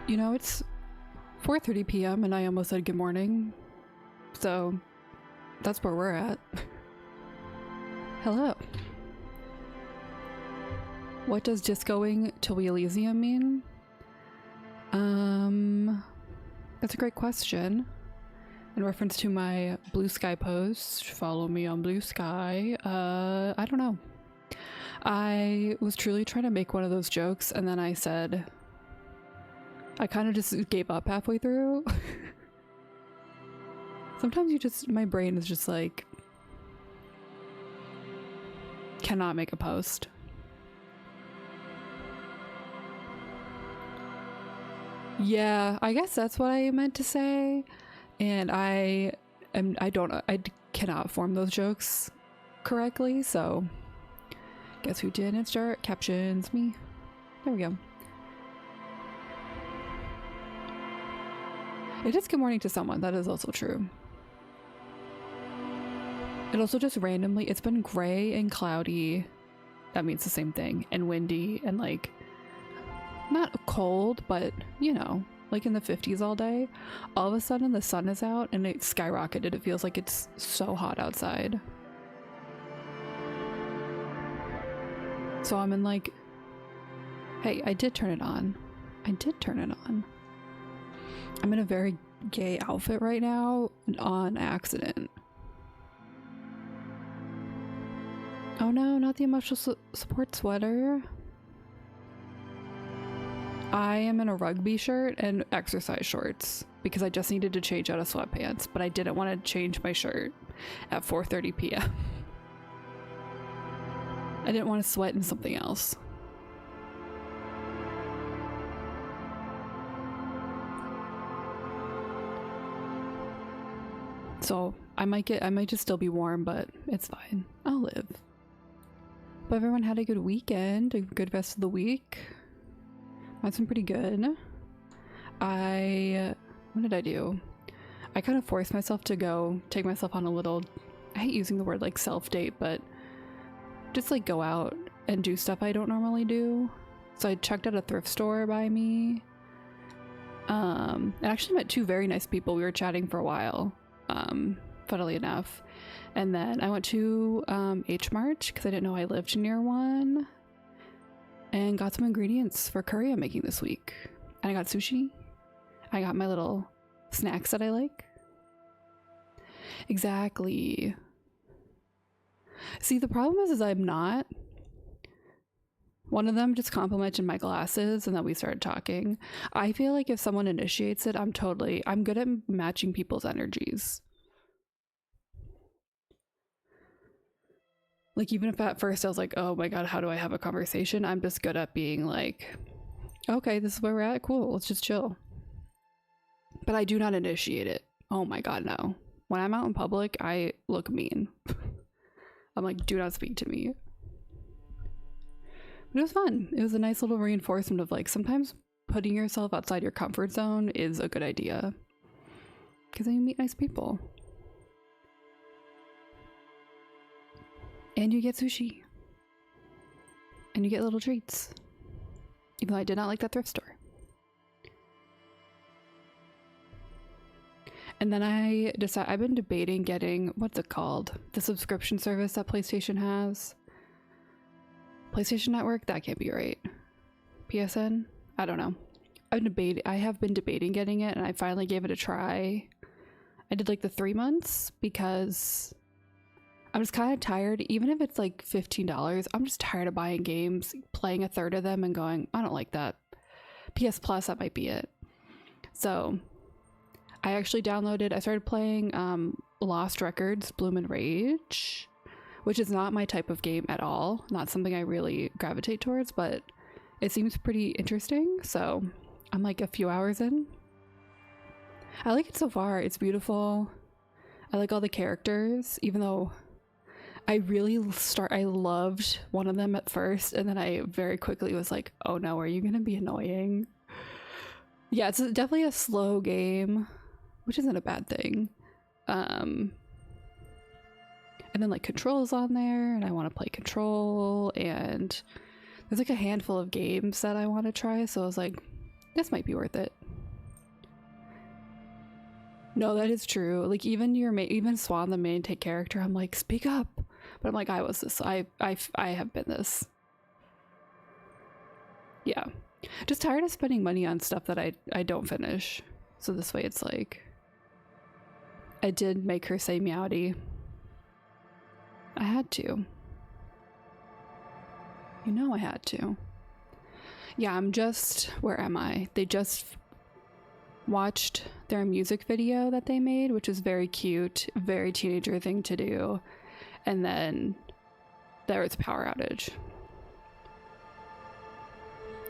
You know, it's 4:30 p.m. and I almost said good morning. So that's where we're at. Hello. What does discoing to Elysium mean? That's a great question. In reference to my Blue Sky post, follow me on Blue Sky. I don't know. I was truly trying to make one of those jokes and then I said, I kind of just gave up halfway through. Sometimes my brain is just like, cannot make a post. Yeah, I guess that's what I meant to say. And I cannot form those jokes correctly, so guess who didn't start captions? Me. There we go. It is good morning to someone, that is also true. It also just randomly, it's been gray and cloudy, that means the same thing, and windy and like, not cold, but you know, like in the 50s all day. All of a sudden the sun is out and it skyrocketed. It feels like it's so hot outside. So I'm in like, hey, I did turn it on. I did turn it on. I'm in a very gay outfit right now on accident. Oh no, not the emotional support sweater. I am in a rugby shirt and exercise shorts because I just needed to change out of sweatpants, but I didn't want to change my shirt at 4:30 p.m. I didn't want to sweat in something else. So I might just still be warm, but it's fine. I'll live. But everyone had a good weekend, a good rest of the week. Mine's been pretty good. What did I do? I kind of forced myself to go take myself on a little, I hate using the word like self-date, but just like go out and do stuff I don't normally do. So I checked out a thrift store by me. I actually met two very nice people. We were chatting for a while, funnily enough. And then I went to H Mart because I didn't know I lived near one. And got some ingredients for curry I'm making this week. And I got sushi. I got my little snacks that I like. Exactly. See, the problem is I'm not. One of them just complimented my glasses and then we started talking. I feel like if someone initiates it, I'm good at matching people's energies. Like, even if at first I was like, oh my god, how do I have a conversation? I'm just good at being like, okay, this is where we're at, cool, let's just chill. But I do not initiate it. Oh my god, no. When I'm out in public, I look mean. I'm like, do not speak to me. But it was fun. It was a nice little reinforcement of like, sometimes putting yourself outside your comfort zone is a good idea. Because then you meet nice people. And you get sushi. And you get little treats. Even though I did not like that thrift store. And then I decided, I've been debating getting, what's it called? The subscription service that PlayStation has. PlayStation Network? That can't be right. PSN? I don't know. I have been debating getting it and I finally gave it a try. I did like the 3 months because I'm just kind of tired. Even if it's like $15, I'm just tired of buying games, playing a third of them and going, I don't like that. PS Plus, that might be it. So I actually I started playing Lost Records Bloom and Rage, which is not my type of game at all. Not something I really gravitate towards, but it seems pretty interesting. So I'm like a few hours in. I like it so far. It's beautiful. I like all the characters, even though I loved one of them at first, and then I very quickly was like, oh no, are you gonna be annoying? Yeah, it's definitely a slow game, which isn't a bad thing. And then like Control's on there, and I want to play Control, and there's like a handful of games that I want to try, so I was like, this might be worth it. No, that is true. Like even even Swan, the main take character, I'm like, speak up. But I'm like, I was this. I have been this. Yeah. Just tired of spending money on stuff that I don't finish. So this way it's like, I did make her say meowdy. I had to. You know I had to. Yeah, I'm just, where am I? They just watched their music video that they made, which is very cute, very teenager thing to do. And then there was a power outage.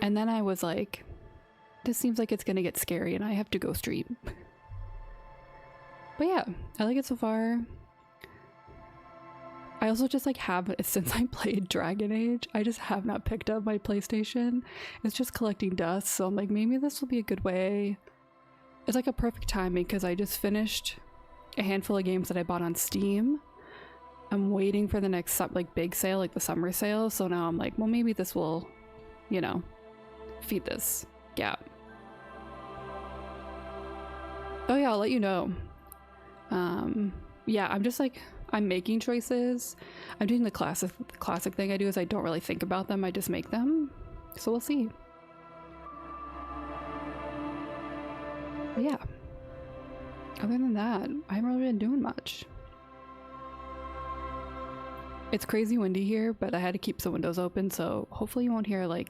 And then I was like, this seems like it's gonna get scary and I have to go stream. But yeah, I like it so far. I also just like have, since I played Dragon Age, I just have not picked up my PlayStation. It's just collecting dust, so I'm like, maybe this will be a good way. It's like a perfect timing because I just finished a handful of games that I bought on Steam. I'm waiting for the next like big sale, like the summer sale, so now I'm like, well, maybe this will, you know, feed this gap. Oh yeah, I'll let you know. Yeah, I'm just like, I'm making choices. I'm doing the classic thing I do is I don't really think about them, I just make them. So we'll see. But yeah. Other than that, I haven't really been doing much. It's crazy windy here, but I had to keep some windows open, so hopefully you won't hear like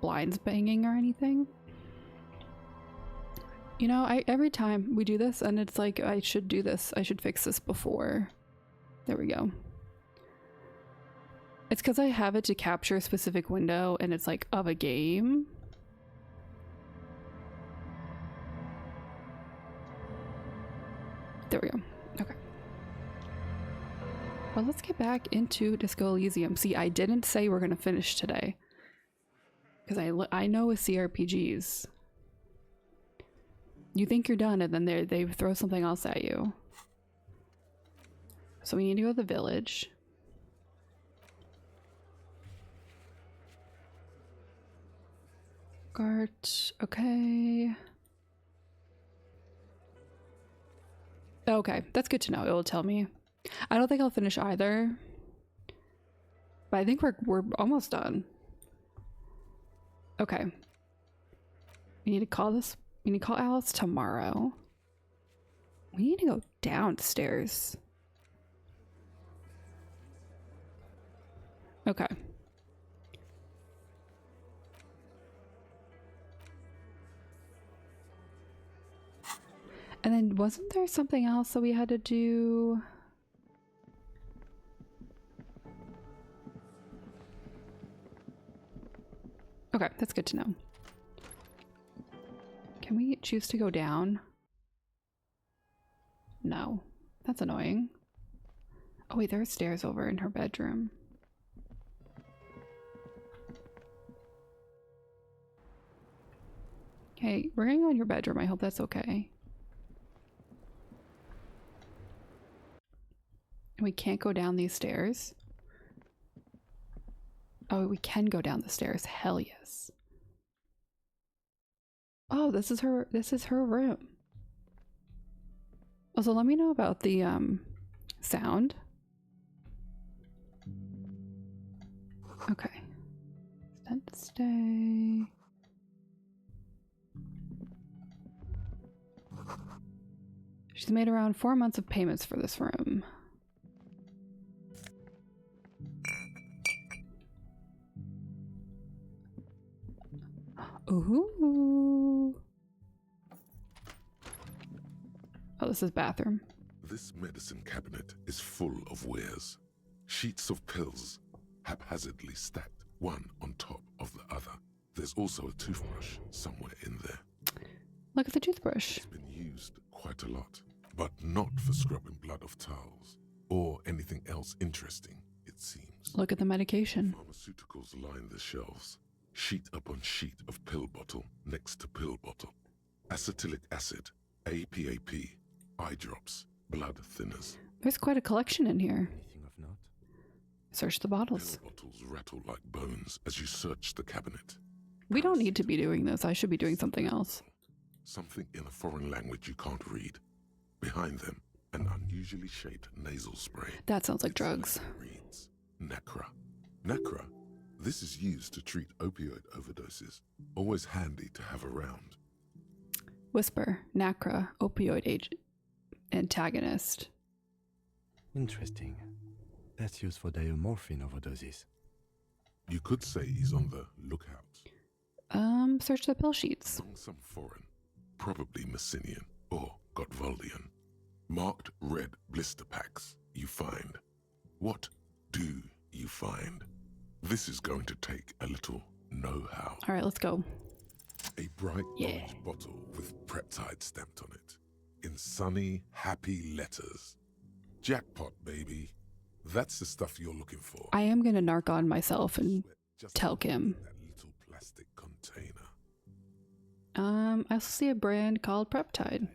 blinds banging or anything. You know, every time we do this and it's like, I should do this, I should fix this before. There we go. It's because I have it to capture a specific window and it's like of a game. There we go. Okay. Well, let's get back into Disco Elysium. See, I didn't say we're gonna finish today. Because I know with CRPGs, you think you're done and then they throw something else at you. So we need to go to the village. Gart, okay. Okay, that's good to know. It will tell me. I don't think I'll finish either. But I think we're almost done. Okay. We need to call this. We need to call Alice tomorrow. We need to go downstairs. Okay. And then wasn't there something else that we had to do? Okay, that's good to know. Can we choose to go down? No, that's annoying. Oh wait, there are stairs over in her bedroom. Hey, we're gonna go in your bedroom. I hope that's okay. We can't go down these stairs. Oh, we can go down the stairs. Hell yes. Oh, this is her room. Also, let me know about the sound. Okay. Sent to stay. She's made around 4 months of payments for this room. Ooh. Oh, this is bathroom. This medicine cabinet is full of wares. Sheets of pills, haphazardly stacked, one on top of the other. There's also a toothbrush somewhere in there. Look at the toothbrush. It's been used quite a lot, but not for scrubbing blood off towels or anything else interesting, it seems. Look at the medication. Pharmaceuticals line the shelves. Sheet upon sheet of pill bottle next to pill bottle. Acetylic acid, APAP, eye drops, blood thinners. There's quite a collection in here. Anything of note? Search the bottles. Pill bottles rattle like bones as you search the cabinet. We don't need to be doing this. I should be doing something else. Something in a foreign language you can't read. Behind them, an unusually shaped nasal spray. That sounds like drugs. Reads Nacra. Nacra. This is used to treat opioid overdoses. Always handy to have around. Whisper, Nacra, opioid agent, antagonist. Interesting. That's used for diamorphine overdoses. You could say he's on the lookout. Search the pill sheets. Among some foreign, probably Messinian or Gotvaldian, marked red blister packs you find. What do you find? This is going to take a little know-how. All right, let's go. A bright orange bottle with Preptide stamped on it, in sunny, happy letters. Jackpot, baby. That's the stuff you're looking for. I am going to narc on myself and tell Kim. That little plastic container. I also see a brand called Preptide.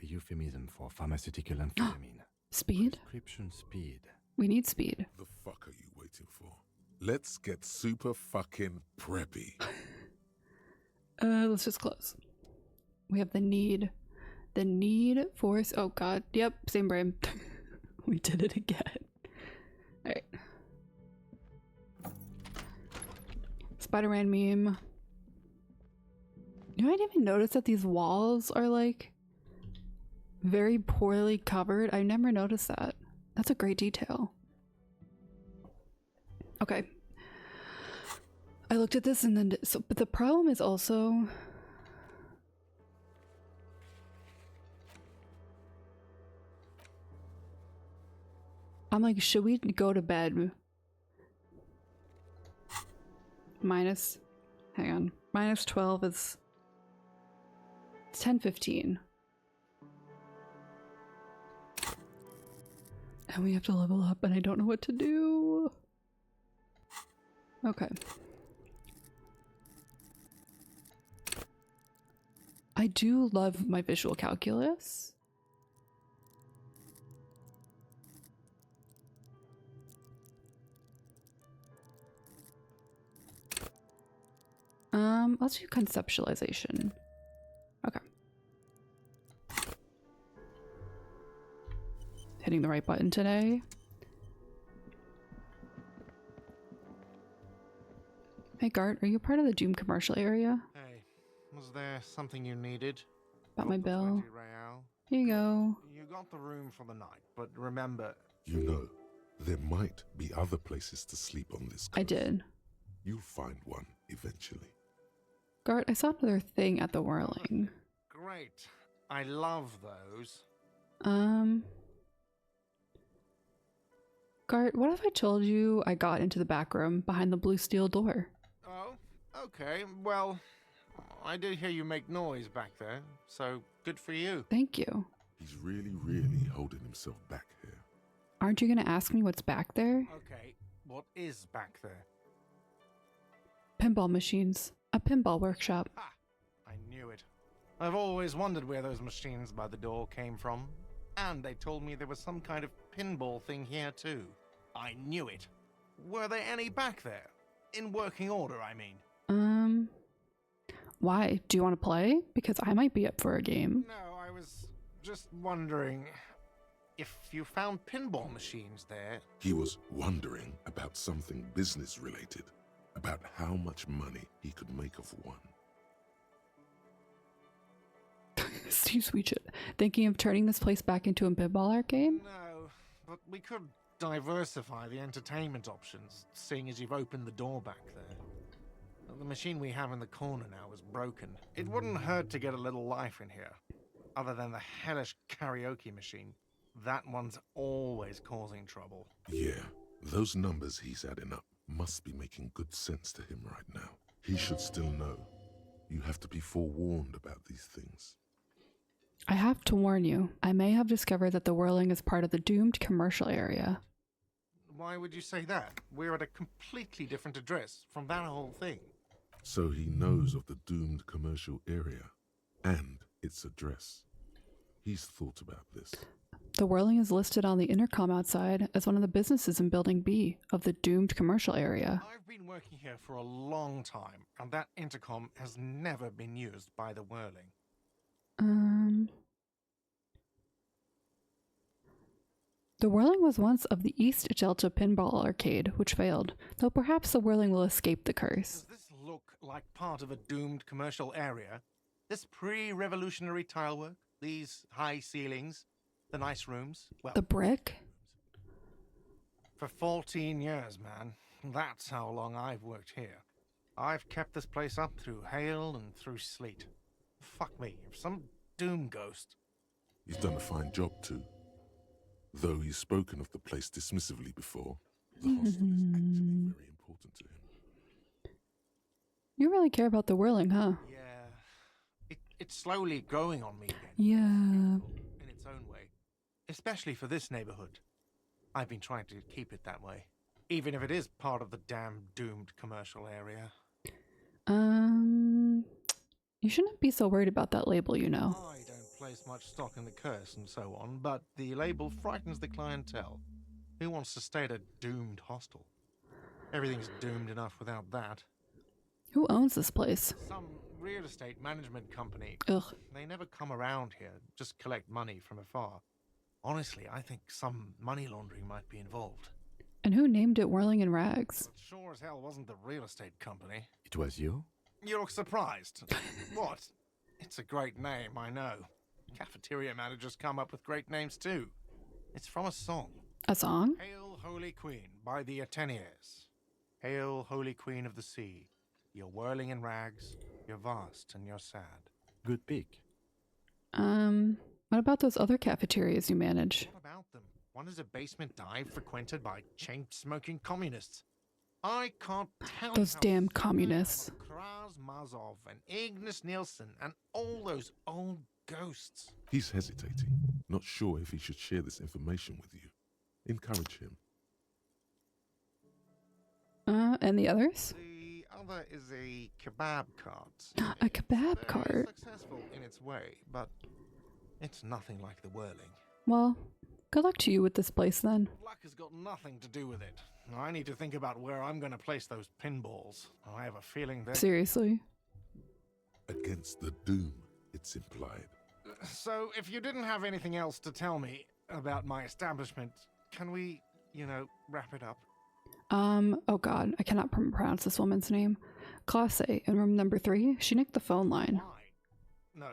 A euphemism for pharmaceutical amphetamine. Speed? Prescription speed. We need speed. The fuck are you waiting for? Let's get super fucking preppy. Let's just close. We have the need. The need for... Oh god. Yep, same brain. We did it again. Alright. Spider-Man meme. You know, I didn't even notice that these walls are like very poorly covered. I never noticed that. That's a great detail. Okay. I looked at this and then, but the problem is also, I'm like, should we go to bed? Minus, hang on, minus 12 is, it's 10:15. And we have to level up and I don't know what to do. Okay. I do love my visual calculus. Let's do conceptualization. Okay. Hitting the right button today. Hey Gart, are you part of the Doom commercial area? Hey, was there something you needed? About my Got the bill. 20 real. Here you go. You got the room for the night, but remember... You know, there might be other places to sleep on this coast. I did. You'll find one eventually. Gart, I saw another thing at the whirling. Great. I love those. Gart, what if I told you I got into the back room behind the blue steel door? Oh, okay. Well, I did hear you make noise back there, so good for you. Thank you. He's really holding himself back here. Aren't you gonna ask me what's back there? Okay, what is back there? Pinball machines. A pinball workshop. Ha! I knew it. I've always wondered where those machines by the door came from. And they told me there was some kind of pinball thing here too. I knew it. Were there any back there? In working order, I mean. Why? Do you want to play? Because I might be up for a game. No, I was just wondering if you found pinball machines there. He was wondering about something business related, about how much money he could make of one. Steve Sweetshit. Thinking of turning this place back into a pinball arcade? No, but we could diversify the entertainment options, seeing as you've opened the door back there. The machine we have in the corner now is broken. It wouldn't hurt to get a little life in here. Other than the hellish karaoke machine. That one's always causing trouble. Yeah, those numbers he's adding up must be making good sense to him right now. He should still know. You have to be forewarned about these things. I have to warn you, I may have discovered that the whirling is part of the doomed commercial area. Why would you say that? We're at a completely different address from that whole thing. So he knows of the doomed commercial area and its address. He's thought about this. The whirling is listed on the intercom outside as one of the businesses in Building B of the doomed commercial area. I've been working here for a long time, and that intercom has never been used by the whirling. The Whirling was once of the East Delta Pinball Arcade, which failed, though perhaps the Whirling will escape the curse. Does this look like part of a doomed commercial area? This pre-revolutionary tilework, these high ceilings, the nice rooms? Well, The brick? for 14 years, man. That's how long I've worked here. I've kept this place up through hail and through sleet. Fuck me, if some doom ghost... He's done a fine job too. Though he's spoken of the place dismissively before, the hostel is actually very important to him. You really care about the Whirling, huh? Yeah, it's slowly growing on me again. Yeah. In its own way. Especially for this neighborhood. I've been trying to keep it that way. Even if it is part of the damn doomed commercial area. You shouldn't be so worried about that label, you know. I don't place much stock in the curse and so on, but the label frightens the clientele. Who wants to stay at a doomed hostel? Everything's doomed enough without that. Who owns this place? Some real estate management company. Ugh. They never come around here, just collect money from afar. Honestly, I think some money laundering might be involved. And who named it Whirling in Rags? But sure as hell wasn't the real estate company. It was you? You look surprised. What? It's a great name, I know. Cafeteria managers come up with great names too. It's from a song. A song? Hail, Holy Queen, by the Ateneers. Hail, Holy Queen of the Sea. You're whirling in rags, you're vast and you're sad. Good pick. What about those other cafeterias you manage? What about them? One is a basement dive frequented by chain-smoking communists. I can't tell Those how damn sick I am communists. of Kraz Mazov and Ignis Nielsen and all those old ghosts. He's hesitating, not sure if he should share this information with you. Encourage him. And the others? The other is a kebab cart. A kebab Very cart? successful in its way, but it's nothing like the whirling. Well, good luck to you with this place then. Luck has got nothing to do with it. I need to think about where I'm going to place those pinballs. I have a feeling that... Seriously. Against the doom, it's implied. So, if you didn't have anything else to tell me about my establishment, can we, wrap it up? Oh god, I cannot pronounce this woman's name. Classe, in room number 3, she nicked the phone line. Why? No,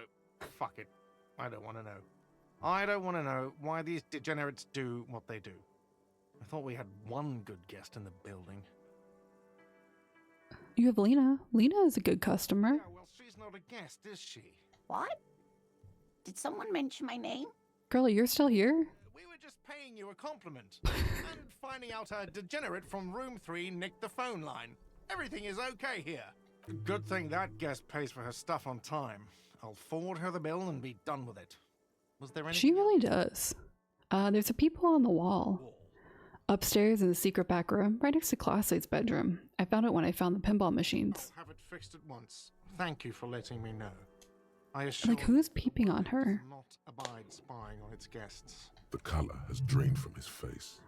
fuck it. I don't want to know. I don't want to know why these degenerates do what they do. I thought we had one good guest in the building. You have Lena. Lena is a good customer. Yeah, well, she's not a guest, is she? What? Did someone mention my name? Girlie, you're still here? We were just paying you a compliment. And finding out a degenerate from room 3 nicked the phone line. Everything is okay here. Good thing that guest pays for her stuff on time. I'll forward her the bill and be done with it. Was there anything She really else? does. There's a peephole on the wall. Upstairs in the secret back room, right next to Classe's bedroom. I found it when I found the pinball machines. I'll have it fixed at once. Thank you for letting me know. I assure Like, who's you, peeping on her? does not abide spying on its guests. The color has drained from his face.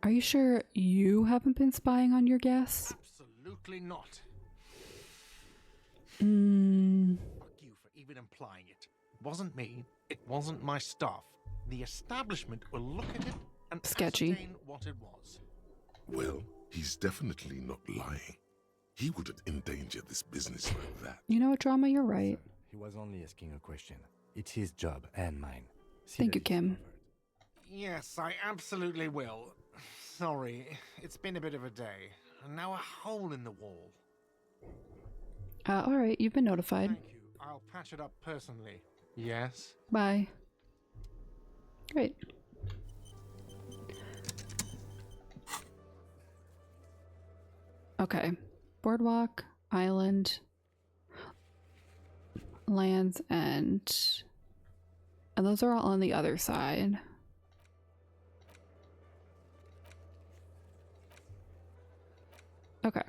Are you sure you haven't been spying on your guests? Absolutely not. Hmm. Fuck you for even implying it. It wasn't me. It wasn't my staff. The establishment will look at it and Sketchy. ascertain what it was. Well, he's definitely not lying. He wouldn't endanger this business like that. You know what, Drama? You're right. He was only asking a question. It's his job and mine. See Thank that you, it's Kim. covered. Yes, I absolutely will. Sorry, it's been a bit of a day. And now a hole in the wall. Alright, you've been notified. Thank you. I'll patch it up personally. Yes? Bye. Great. Okay. Boardwalk, Island, Lands End. And those are all on the other side. Okay.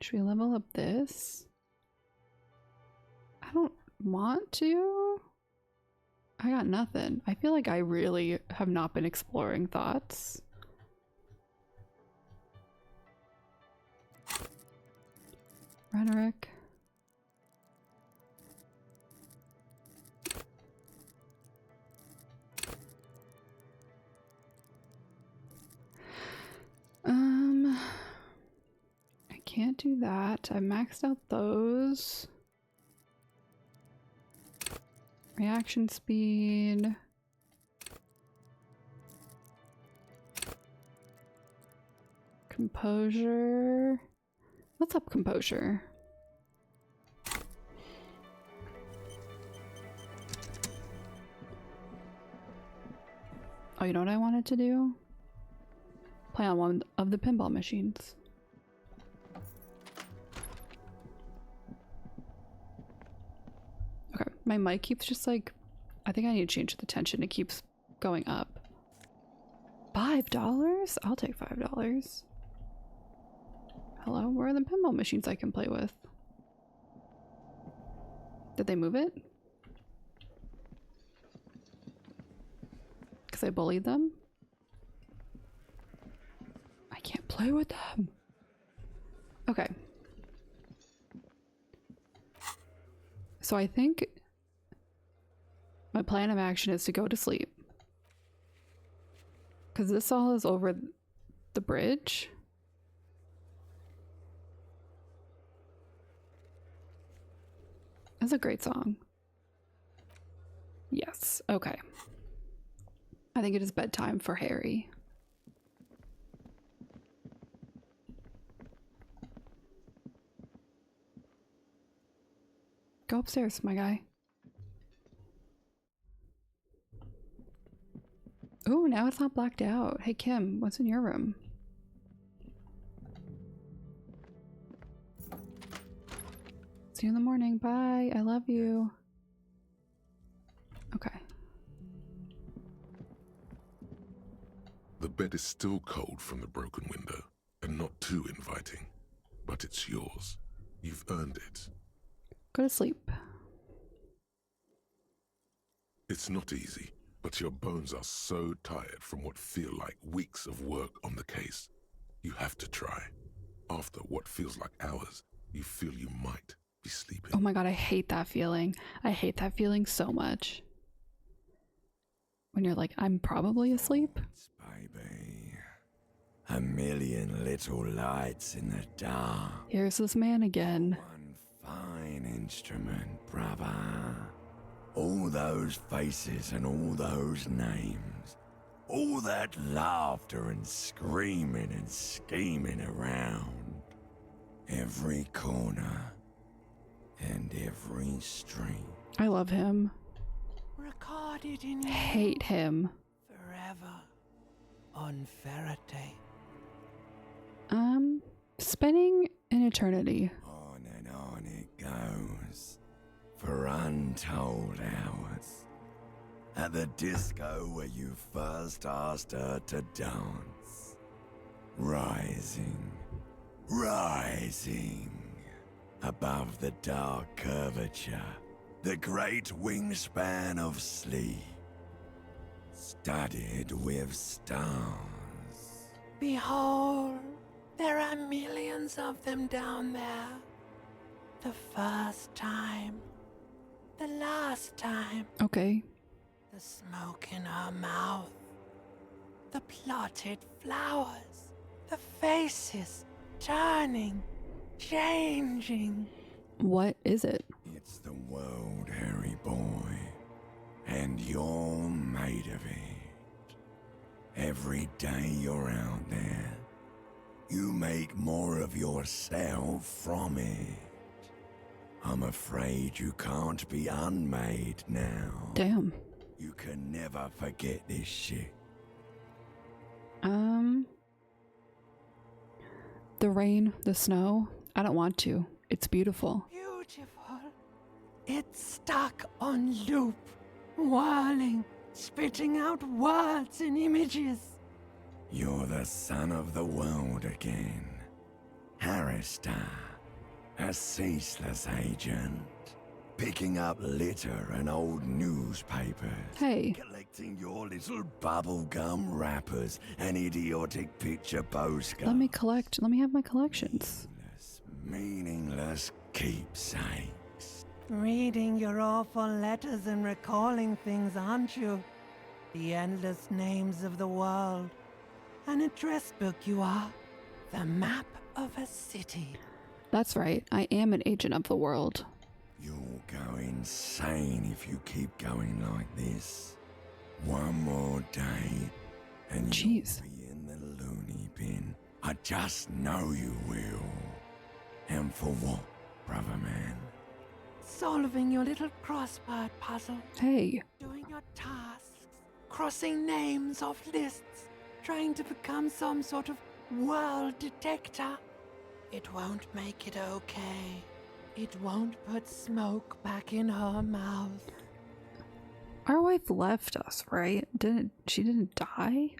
Should we level up this? I don't want to. I got nothing. I feel like I really have not been exploring thoughts. Rhetoric. do that. I maxed out those. Reaction speed. Composure. What's up, composure? Oh, you know what I wanted to do? Play on one of the pinball machines. Okay, my mic keeps just like, I think I need to change the tension. It keeps going up. $5? I'll take $5. Hello, where are the pinball machines I can play with? Did they move it? Because I bullied them? I can't play with them. Okay. So I think my plan of action is to go to sleep. Because this all is over the bridge. That's a great song. Yes, okay. I think it is bedtime for Harry. Go upstairs, my guy. Ooh, now it's not blacked out. Hey, Kim, what's in your room? See you in the morning. Bye. I love you. Okay. The bed is still cold from the broken window, and not too inviting. But it's yours. You've earned it. Go to sleep. It's not easy, but your bones are so tired from what feel like weeks of work on the case. You have to try. After what feels like hours, you feel you might be sleeping. Oh my god, I hate that feeling. I hate that feeling so much. When you're like, I'm probably asleep. Baby, a million little lights in the dark. Here's this man again. One fine instrument, brother. All those faces and all those names. All that laughter and screaming and scheming around. Every corner and every street. I love him. Recorded in Hate him. forever on Faraday. Spinning an eternity. On and on it goes. For untold hours. At the disco where you first asked her to dance. Rising. Rising. Above the dark curvature. The great wingspan of sleep. Studded with stars. Behold, there are millions of them down there. The first time. The last time. Okay. The smoke in her mouth. The plotted flowers. The faces turning, changing. What is it? It's the world, Harry boy. And you're made of it. Every day you're out there, you make more of yourself from it. I'm afraid you can't be unmade now. Damn. You can never forget this shit. The rain, the snow. I don't want to. It's beautiful. Beautiful. It's stuck on loop, whirling, spitting out words and images. You're the son of the world again. Harrister, a ceaseless agent. Picking up litter and old newspapers. Hey. Collecting your little bubblegum wrappers and idiotic picture postcards. Let me have my collections. Meaningless keepsakes. Reading your awful letters and recalling things, aren't you? The endless names of the world. An address book you are. The map of a city. That's right. I am an agent of the world. You'll go insane if you keep going like this. One more day, and Jeez. you'll be in the loony bin. I just know you will. And for what, brother man? Solving your little crossword puzzle. Hey. Doing your tasks. Crossing names off lists. Trying to become some sort of world detector. It won't make it okay. It won't put smoke back in her mouth. Our wife left us, right? She didn't die?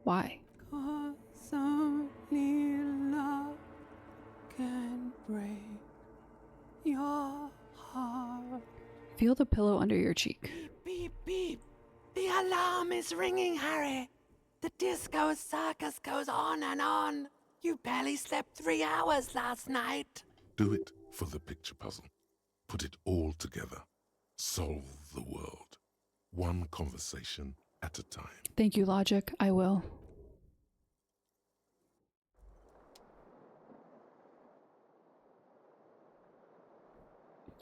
Why? 'Cause only love can break your heart. Feel the pillow under your cheek. Beep, beep, beep. The alarm is ringing, Harry. The disco circus goes on and on. You barely slept 3 hours last night. Do it for the picture puzzle. Put it all together. Solve the world. One conversation at a time. Thank you, Logic. I will.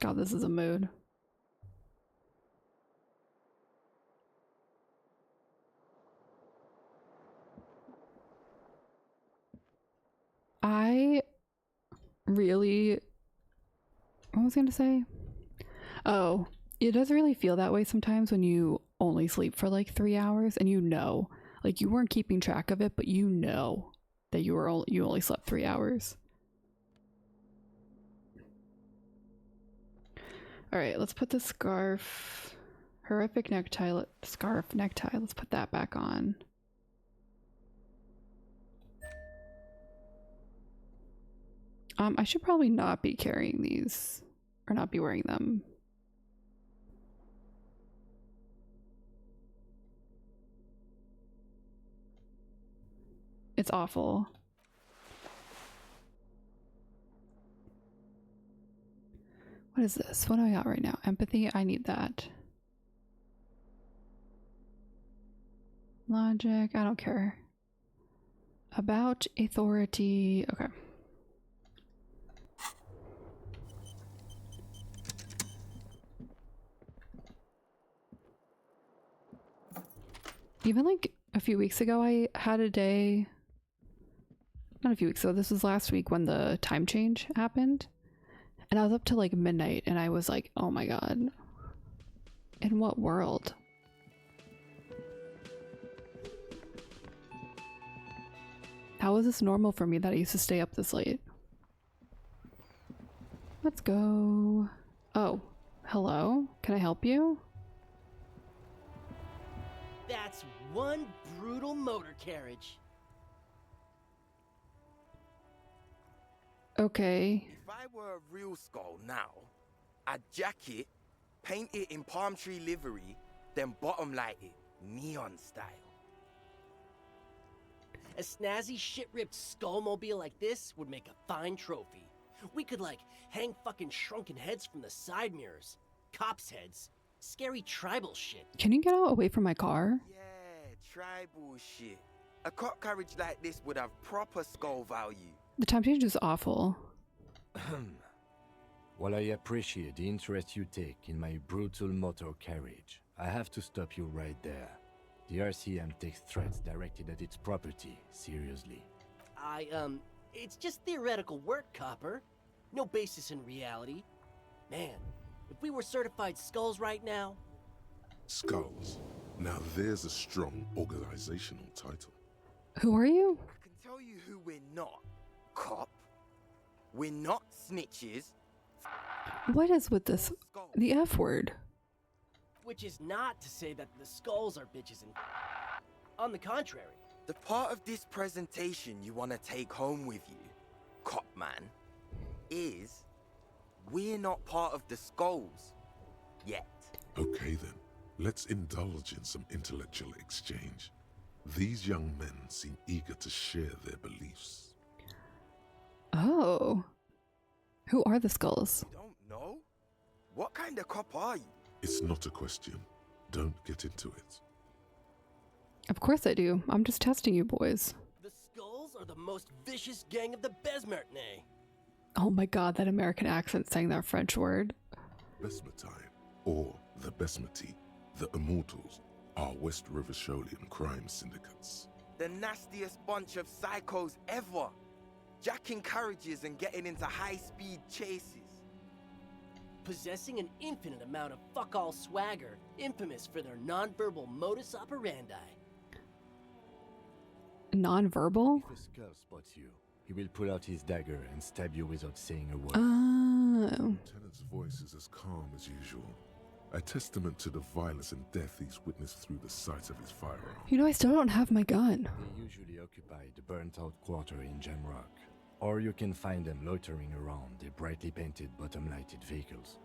God, this is a mood. I really... What was I going to say? Oh, it does really feel that way sometimes when you only sleep for like 3 hours and you know, like you weren't keeping track of it, but you know that you only slept 3 hours. All right, let's put the scarf, horrific necktie, scarf necktie. Let's put that back on. I should probably not be carrying these or not be wearing them. It's awful. What is this? What do I got right now? Empathy? I need that. Logic? I don't care. About authority. Okay. Even like a few weeks ago, I had a day. Not a few weeks ago, this was last week when the time change happened. And I was up till like midnight and I was like, oh my god. In what world? How is this normal for me that I used to stay up this late? Let's go. Oh, hello? Can I help you? That's one brutal motor carriage. Okay. If I were a real skull now, I'd jack it, paint it in palm tree livery, then bottom light it, neon style. A snazzy shit-ripped skullmobile like this would make a fine trophy. We could, like, hang fucking shrunken heads from the side mirrors. Cops' heads. Scary tribal shit. Can you get out away from my car? Yeah, tribal shit. A cop carriage like this would have proper skull value. The time change is awful. While I appreciate the interest you take in my brutal motor carriage, I have to stop you right there. The RCM takes threats directed at its property seriously. It's just theoretical work, Copper. No basis in reality. Man, if we were certified skulls right now... Skulls. Now there's a strong organizational title. Who are you? I can tell you who we're not. Cop. We're not snitches. What is with this? Skulls. The F word. Which is not to say that the skulls are bitches and... On the contrary. The part of this presentation you want to take home with you, Cop Man, is we're not part of the skulls. Yet. Okay then, let's indulge in some intellectual exchange. These young men seem eager to share their beliefs. Oh. Who are the skulls? You don't know? What kind of cop are you? It's not a question. Don't get into it. Of course I do. I'm just testing you boys. The skulls are the most vicious gang of the Besmertnay. Oh my god, that American accent saying that French word. Besmatine, or the Besmati, the Immortals, are West River Sholian crime syndicates. The nastiest bunch of psychos ever. Jacking carriages and getting into high-speed chases. Possessing an infinite amount of fuck-all swagger, infamous for their non-verbal modus operandi. Non-verbal? If a skull spots you, he will pull out his dagger and stab you without saying a word. Oh. Lieutenant's voice is as calm as usual, a testament to the violence and death he's witnessed through the sight of his firearm. You know, I still don't have my gun. They usually occupy the burnt-out quarter in Jamrock. Or you can find them loitering around their brightly painted bottom-lighted vehicles.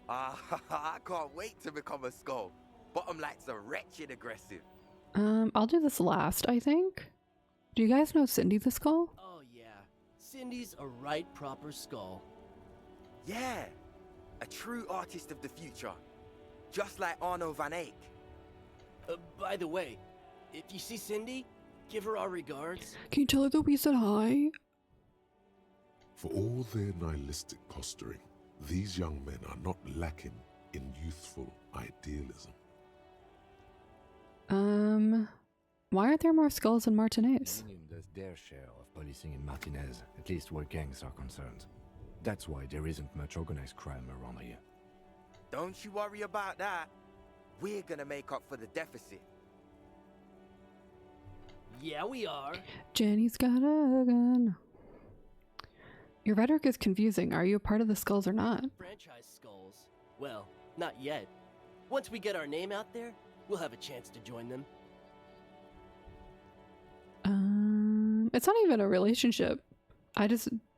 Ah, I can't wait to become a skull. Bottom lights are wretched aggressive. I'll do this last, I think. Do you guys know Cindy the Skull? Oh yeah, Cindy's a right proper skull. Yeah, a true artist of the future. Just like Arno van Eyck. By the way, if you see Cindy, give her our regards. Can you tell her that we said hi? For all their nihilistic posturing, these young men are not lacking in youthful idealism. Why aren't there more skulls in Martinez? The Union does their share of policing in Martinez, at least where gangs are concerned. That's why there isn't much organized crime around here. Don't you worry about that. We're gonna make up for the deficit. Yeah, we are. Jenny's got a gun. Your rhetoric is confusing. Are you a part of the Skulls or not? Franchise skulls. Well, not yet. Once we get our name out there, we'll have a chance to join them. It's not even a relationship.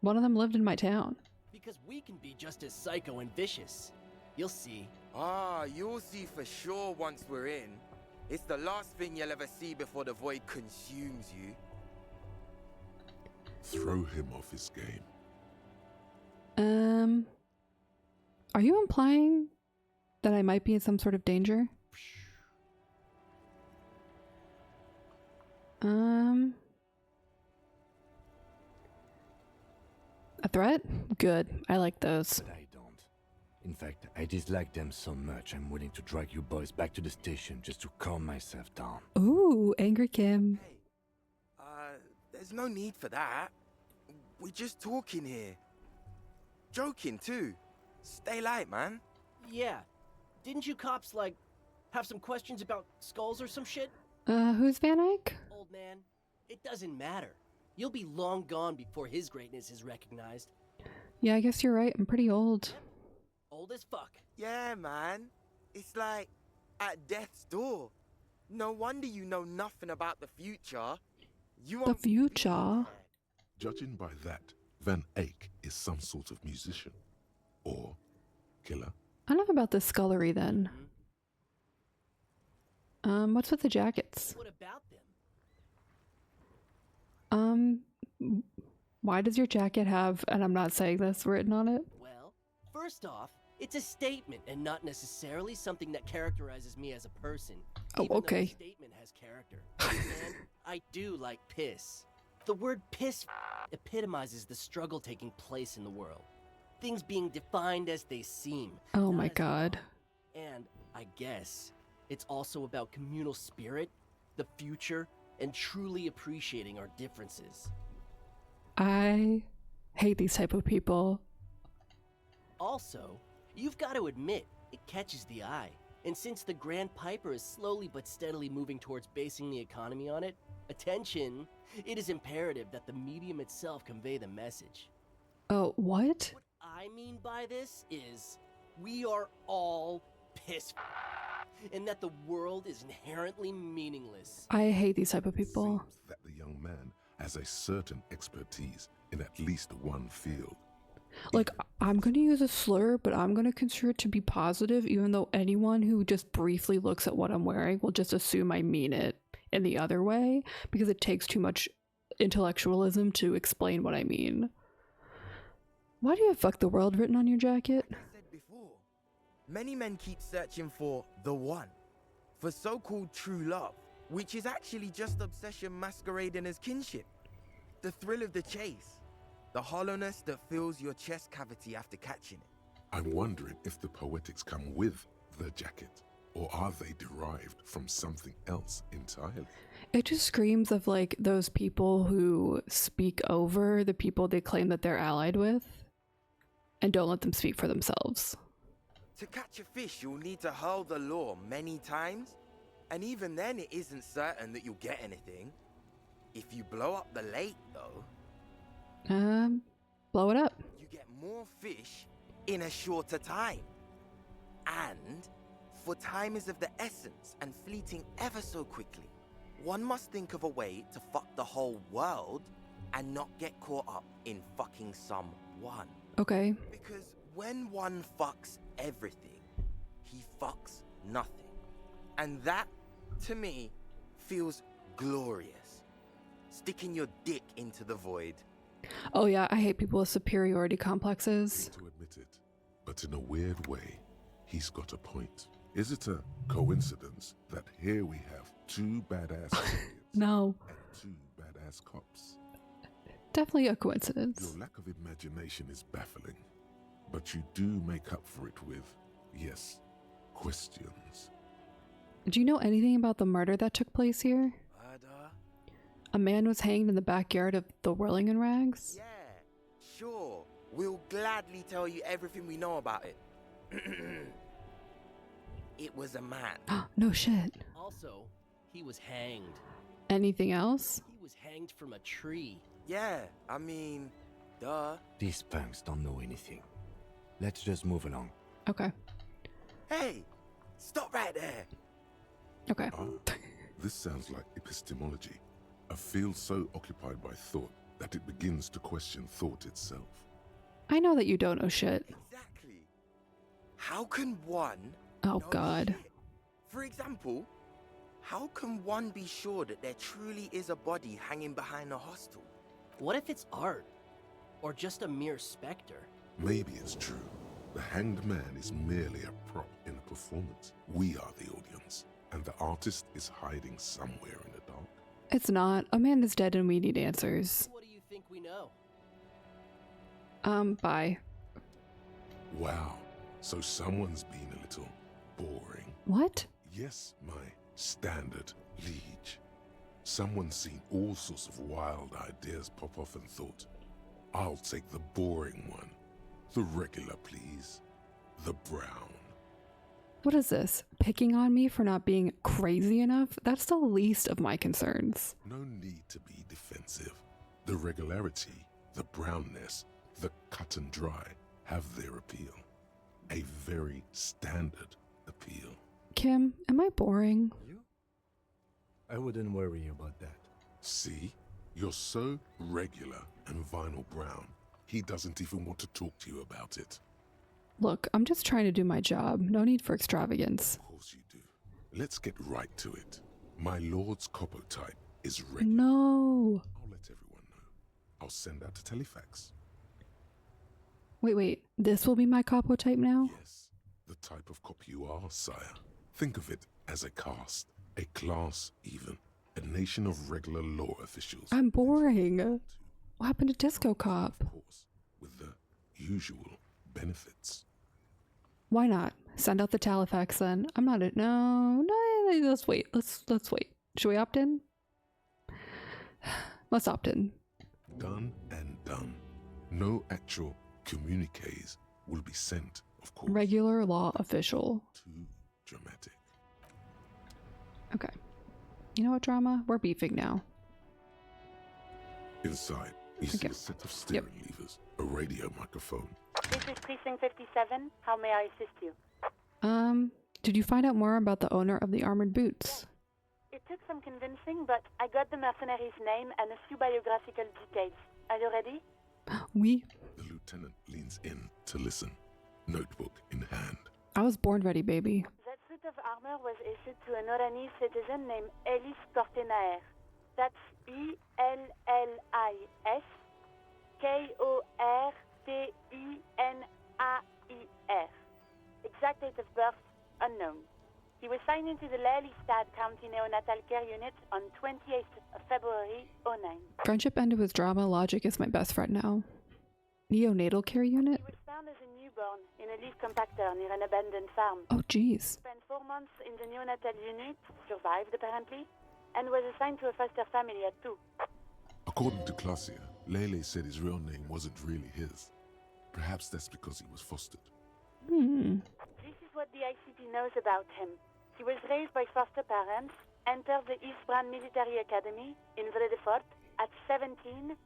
One of them lived in my town. Because we can be just as psycho and vicious. You'll see. Ah, you'll see for sure once we're in. It's the last thing you'll ever see before the void consumes you. Throw him off his game. Are you implying that I might be in some sort of danger? A threat? Good. I like those. But I don't. In fact, I dislike them so much I'm willing to drag you boys back to the station just to calm myself down. Ooh, Angry Kim. Hey, there's no need for that. We're just talking here. Joking too. Stay light, man. Yeah. Didn't you cops, like, have some questions about skulls or some shit? Who's Van Eyck? Old man, it doesn't matter. You'll be long gone before his greatness is recognized. Yeah, I guess you're right. I'm pretty old. Old as fuck. Yeah, man. It's like at death's door. No wonder you know nothing about the future. You The won't future? Judging by that, Van Eyck is some sort of musician. Or killer. Enough about this scullery then. What's with the jackets? What about them? Why does your jacket have, and I'm not saying this, written on it? Well, first off, it's a statement and not necessarily something that characterizes me as a person. Oh, even though okay. the statement has character. And I do like piss. The word piss epitomizes the struggle taking place in the world. Things being defined as they seem. Oh not my as they god. are. And I guess it's also about communal spirit, the future, and truly appreciating our differences. I hate these type of people. Also, you've got to admit, it catches the eye. And since the Grand Piper is slowly but steadily moving towards basing the economy on it, attention, it is imperative that the medium itself convey the message. Oh, what? What I mean by this is, we are all piss and that the world is inherently meaningless. I hate these type of people. Seems that the young man has a certain expertise in at least one field. Like, I'm gonna use a slur, but I'm gonna consider it to be positive, even though anyone who just briefly looks at what I'm wearing will just assume I mean it in the other way, because it takes too much intellectualism to explain what I mean. Why do you have "fuck the world" written on your jacket? Like I said before, many men keep searching for the one, for so-called true love, which is actually just obsession masquerading as kinship. The thrill of the chase, The hollowness that fills your chest cavity after catching it. I'm wondering if the poetics come with the jacket, or are they derived from something else entirely? It just screams of like those people who speak over the people they claim that they're allied with and don't let them speak for themselves. To catch a fish, you'll need to hurl the lure many times, and even then it isn't certain that you'll get anything. If you blow up the lake, though, blow it up. you get more fish in a shorter time. And, for time is of the essence and fleeting ever so quickly, one must think of a way to fuck the whole world and not get caught up in fucking someone. Okay. Because when one fucks everything, he fucks nothing. And that, to me, feels glorious. Sticking your dick into the void. Oh yeah, I hate people with superiority complexes. To admit it, but in a weird way, he's got a point. Is it a coincidence that here we have two badass aliens No. and two badass cops? Definitely a coincidence. Your lack of imagination is baffling, but you do make up for it with, yes, questions. Do you know anything about the murder that took place here? Murder? A man was hanged in the backyard of the Whirling in Rags? Yeah, sure. We'll gladly tell you everything we know about it. It was a man. No shit. Also, he was hanged. Anything else? He was hanged from a tree. Yeah, I mean, duh. These punks don't know anything. Let's just move along. Okay. Hey, stop right there. Okay. This sounds like epistemology, a field so occupied by thought that it begins to question thought itself. I know that you don't know shit. Exactly. How can one Oh know god. shit? For example, how can one be sure that there truly is a body hanging behind a hostel? What if it's art? Or just a mere specter? Maybe it's true. The hanged man is merely a prop in a performance. We are the audience, and the artist is hiding somewhere in the dark. It's not. A man is dead and we need answers. What do you think we know? Bye. Wow, so someone's been a little boring. What? Yes, my standard liege. Someone's seen all sorts of wild ideas pop off and thought, I'll take the boring one. The regular, please. The brown. What is this? Picking on me for not being crazy enough? That's the least of my concerns. No need to be defensive. The regularity, the brownness, the cut and dry have their appeal. A very standard appeal. Kim, am I boring? You? I wouldn't worry about that. See? You're so regular and vinyl brown, he doesn't even want to talk to you about it. Look, I'm just trying to do my job. No need for extravagance. Of course you do. Let's get right to it. My lord's copotype is regular. No. I'll let everyone know. I'll send out a telefax. Wait. This will be my capo type now? Yes, the type of cop you are, sire. Think of it as a caste, a class even, a nation of regular law officials. I'm boring. What happened to Disco Cop? Of course, with the usual benefits. Why not? Send out the telefax then. I'm not it. No, let's wait. Let's wait. Should we opt in? Let's opt in. Done and done. No actual communiques will be sent, of course. Regular law official. Too dramatic. Okay. You know what, drama? We're beefing now. Inside, you see Okay. a set of steering levers, a radio microphone. This is Precinct 57. How may I assist you? Did you find out more about the owner of the armored boots? It took some convincing, but I got the mercenary's name and a few biographical details. Are you ready? We. The lieutenant leans in to listen, notebook in hand. I was born ready, baby. That suit of armor was issued to an Oranese citizen named Ellis Kortenaer. That's ELLIS KORTENAIR. Exact date of birth unknown. He was signed into the Lelystad County Neonatal Care Unit on 28th of February 09. Friendship ended with drama. Logic is my best friend now. neonatal care unit? He was found as a newborn in a leaf compactor near an abandoned farm. Oh, jeez. Spent 4 months in the neonatal unit, survived apparently, and was assigned to a foster family at 2. According to Clausia, Lele said his real name wasn't really his. Perhaps that's because he was fostered. This is what the ICP knows about him. He was raised by foster parents, entered the Eastbrand Military Academy in Vredefort at 17,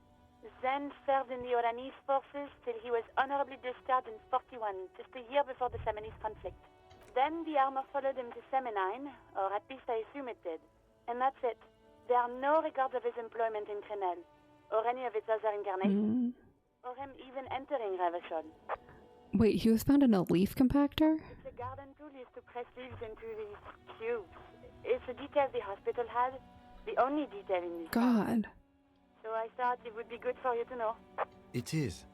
then served in the Oranese forces till he was honorably discharged in 41, just a year before the Seminese conflict. Then the armor followed him to Seminine, or at least I assume it did. And that's it. There are no records of his employment in Crenel, or any of its other incarnations, or him even entering Revachol. Wait, he was found in a leaf compactor? It's a garden tool used to press leaves into these cubes. It's a detail the hospital had, the only detail in this God. So I thought it would be good for you to know. It is.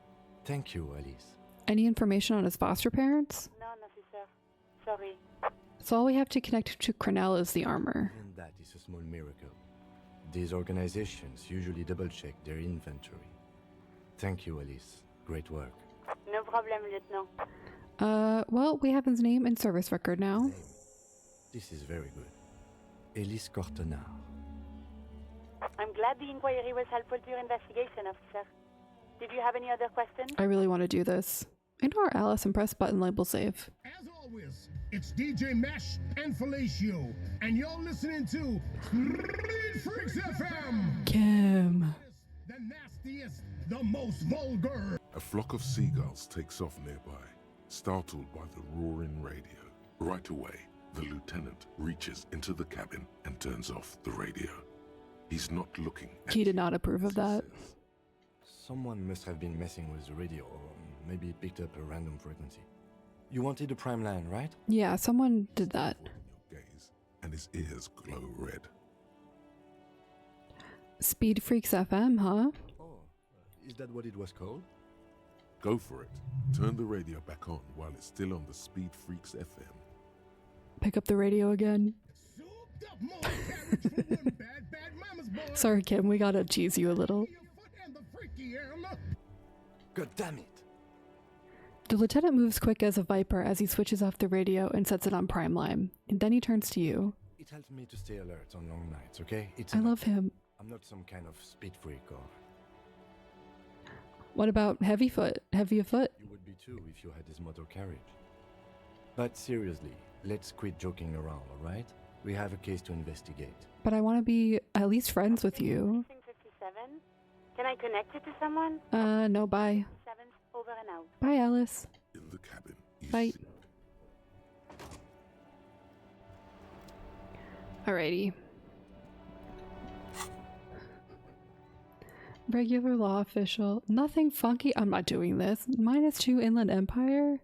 Thank you, Alice. Any information on his foster parents? None, officer. Sorry. So all we have to connect to Crenel is the armor. And that is a small miracle. These organizations usually double-check their inventory. Thank you, Alice. Great work. No problem, Lieutenant. Well, we have his name and service record now. This is very good. Elise Cortenard. I'm glad the inquiry was helpful to your investigation, officer. Did you have any other questions? I really want to do this. Ignore Alice and press button label save. As always, it's DJ Mesh and Fellatio, and you're listening to Street Freaks FM. Kim. The nastiest, the most vulgar. A flock of seagulls takes off nearby, startled by the roaring radio. Right away, the lieutenant reaches into the cabin and turns off the radio. He's not looking at He did not approve of that. Someone must have been messing with the radio, or maybe it picked up a random frequency. You wanted a prime line, right? Yeah, someone did that. your gaze, and his ears glow red. Speed Freaks FM, huh? Oh, is that what it was called? Go for it. Turn the radio back on while it's still on the Speed Freaks FM. Pick up the radio again. Souped up motor carriage for one bad mama's boy. Sorry, Kim, we gotta tease you a little. Your foot and the freaky arm. God damn it! The lieutenant moves quick as a viper as he switches off the radio and sets it on prime line. And then he turns to you. It helps me to stay alert on long nights, okay? I love him. I'm not some kind of speed freak or... What about Heavyfoot? Heavy of foot? You would be too if you had this motor carriage. But seriously, let's quit joking around, alright? We have a case to investigate. But I want to be at least friends with you. 57? Can I connect you to someone? No, bye. 7 over and out. Bye, Alice. In the cabin, you Bye. see Alrighty. Regular law official. Nothing funky. I'm not doing this. -2 Inland Empire.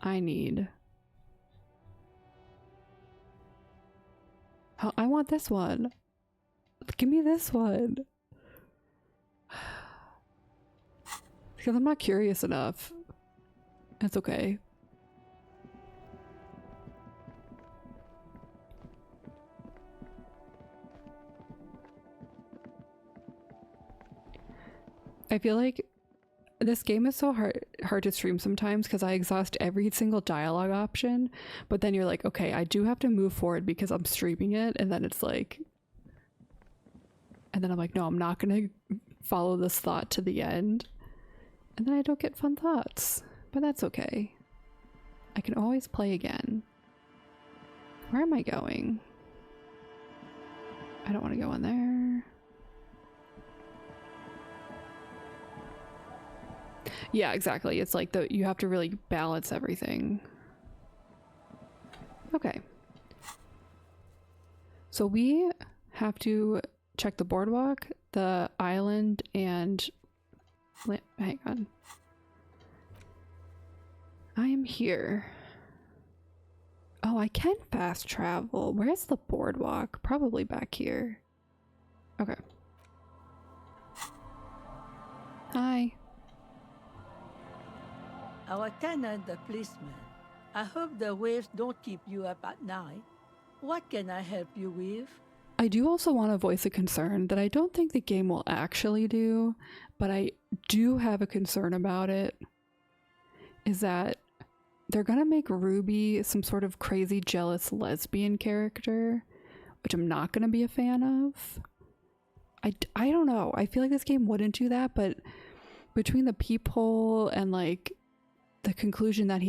I need. Oh, I want this one. Give me this one. Because I'm not curious enough. It's okay. I feel like this game is so hard to stream sometimes because I exhaust every single dialogue option, but then you're like, okay, I do have to move forward because I'm streaming it, and then it's like, and then I'm like, no, I'm not gonna follow this thought to the end, and then I don't get fun thoughts, but that's okay. I can always play again. Where am I going? I don't want to go in there. Yeah, exactly. It's like you have to really balance everything. Okay. So we have to check the boardwalk, the island, and hang on. I am here. Oh, I can fast travel. Where's the boardwalk? Probably back here. Okay. Hi. Our tenant, the policeman. I hope the waves don't keep you up at night. What can I help you with? I do also want to voice a concern that I don't think the game will actually do, but I do have a concern about it, is that they're gonna make Ruby some sort of crazy jealous lesbian character, which I'm not gonna be a fan of. I don't know. I feel like this game wouldn't do that, but between the peephole and like the conclusion that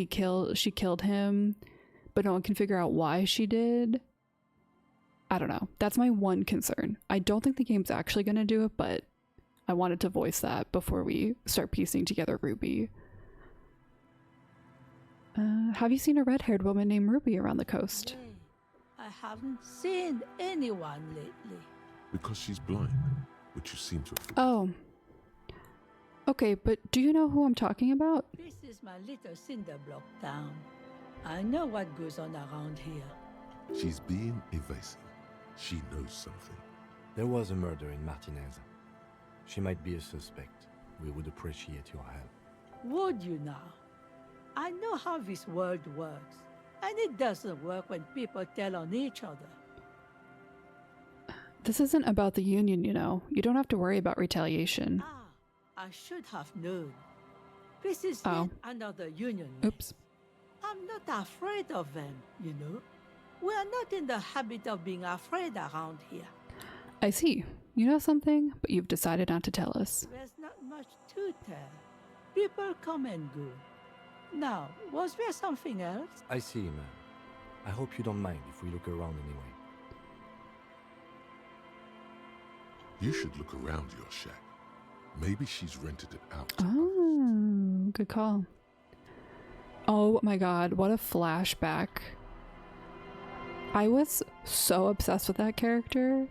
she killed him, but no one can figure out why she did. I don't know. That's my one concern. I don't think the game's actually going to do it, but I wanted to voice that before we start piecing together Ruby. Have you seen a red-haired woman named Ruby around the coast? Hey, I haven't seen anyone lately. Because she's blind, which you seem to have forgotten. Oh. Okay, but do you know who I'm talking about? This is my little cinder block town. I know what goes on around here. She's being evasive. She knows something. There was a murder in Martinez. She might be a suspect. We would appreciate your help. Would you now? I know how this world works, and it doesn't work when people tell on each other. This isn't about the Union, you know. You don't have to worry about retaliation. Ah, I should have known. This is yet another Union. Oops. I'm not afraid of them, you know. We are not in the habit of being afraid around here. I see. You know something, but you've decided not to tell us. There's not much to tell. People come and go. Now, was there something else? I see, man. I hope you don't mind if we look around anyway. You should look around your shack. Maybe she's rented it out. Oh, good call. Oh my god, what a flashback. I was so obsessed with that character.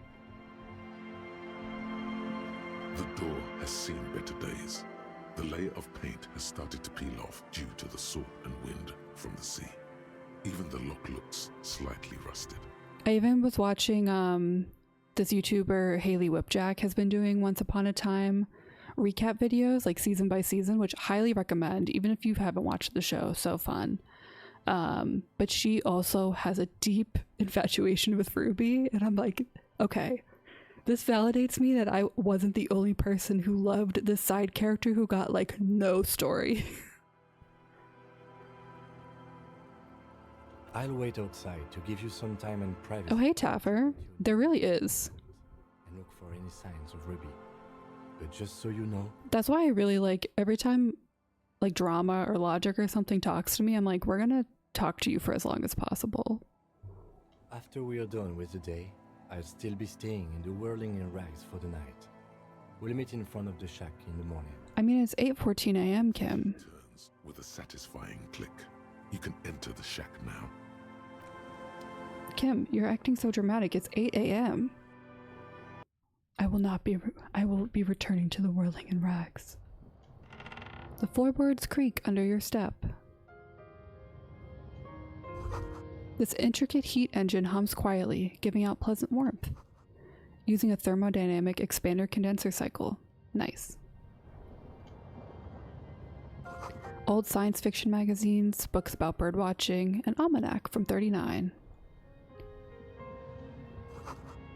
The door has seen better days. The layer of paint has started to peel off due to the salt and wind from the sea. Even the lock looks slightly rusted. I even was watching this YouTuber Haley Whipjack has been doing Once Upon a Time recap videos, like season by season, which I highly recommend even if you haven't watched the show. So fun. But she also has a deep infatuation with Ruby, and I'm like, okay, this validates me that I wasn't the only person who loved this side character who got like no story. I'll wait outside to give you some time and privacy. Oh hey Taffer, there really is. And look for any signs of Ruby. But just so you know, that's why I really like every time like drama or logic or something talks to me, I'm like, we're gonna talk to you for as long as possible. After we are done with the day, I'll still be staying in the Whirling in Rags for the night. We'll meet in front of the shack in the morning. I mean, it's 8:14 a.m., Kim. Turns with a satisfying click. You can enter the shack now. Kim, you're acting so dramatic. It's 8 a.m. I will be returning to the Whirling in Rags. The floorboards creak under your step. This intricate heat engine hums quietly, giving out pleasant warmth. Using a thermodynamic expander condenser cycle. Nice. Old science fiction magazines, books about birdwatching, an almanac from 39.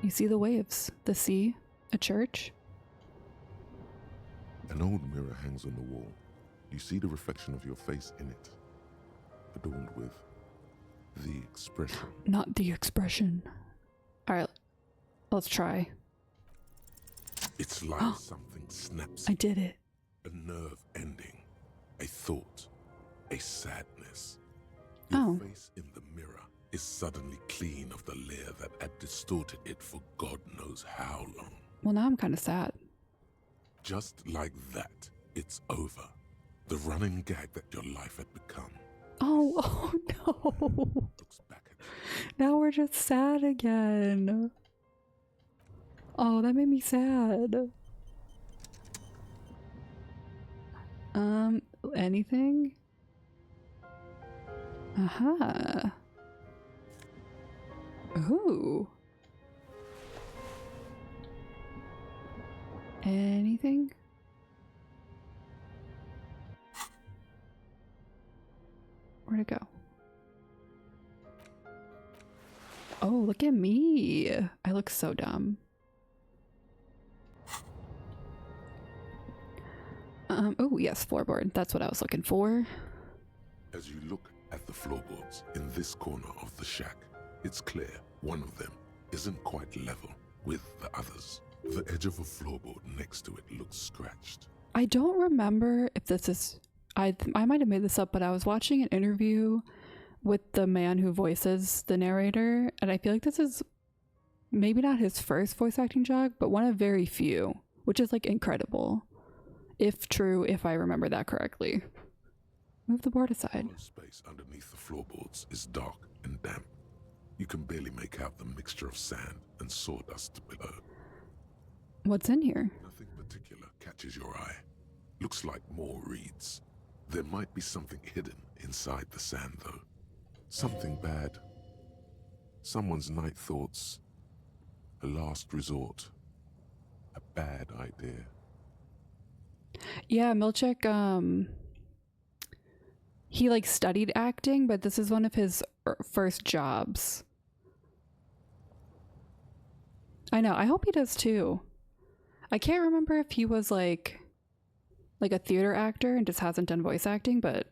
You see the waves, the sea, a church. An old mirror hangs on the wall. You see the reflection of your face in it, adorned with the expression. Not the expression. Alright, let's try. It's like something snaps. I did it. A nerve ending, a thought, a sadness. Your face in the mirror is suddenly clean of the layer that had distorted it for God knows how long. Well, now I'm kind of sad. Just like that, it's over. The running gag that your life had become. Oh no. Looks back at you. Now we're just sad again. Oh, that made me sad. Anything? Aha. Ooh. Anything? Where'd it go? Oh, look at me. I look so dumb. Oh yes, floorboard. That's what I was looking for. As you look at the floorboards in this corner of the shack, it's clear one of them isn't quite level with the others. The edge of a floorboard next to it looks scratched. I don't remember if this is... I might have made this up, but I was watching an interview with the man who voices the narrator, and I feel like this is maybe not his first voice acting job, but one of very few, which is like incredible. If true, if I remember that correctly. Move the board aside. The space underneath the floorboards is dark and damp. You can barely make out the mixture of sand and sawdust below. What's in here? Nothing particular catches your eye. Looks like more reeds. There might be something hidden inside the sand, though. Something bad. Someone's night thoughts. A last resort. A bad idea. Yeah, Milchek, he like studied acting, but this is one of his first jobs. I know, I hope he does too. I can't remember if he was like a theater actor and just hasn't done voice acting, but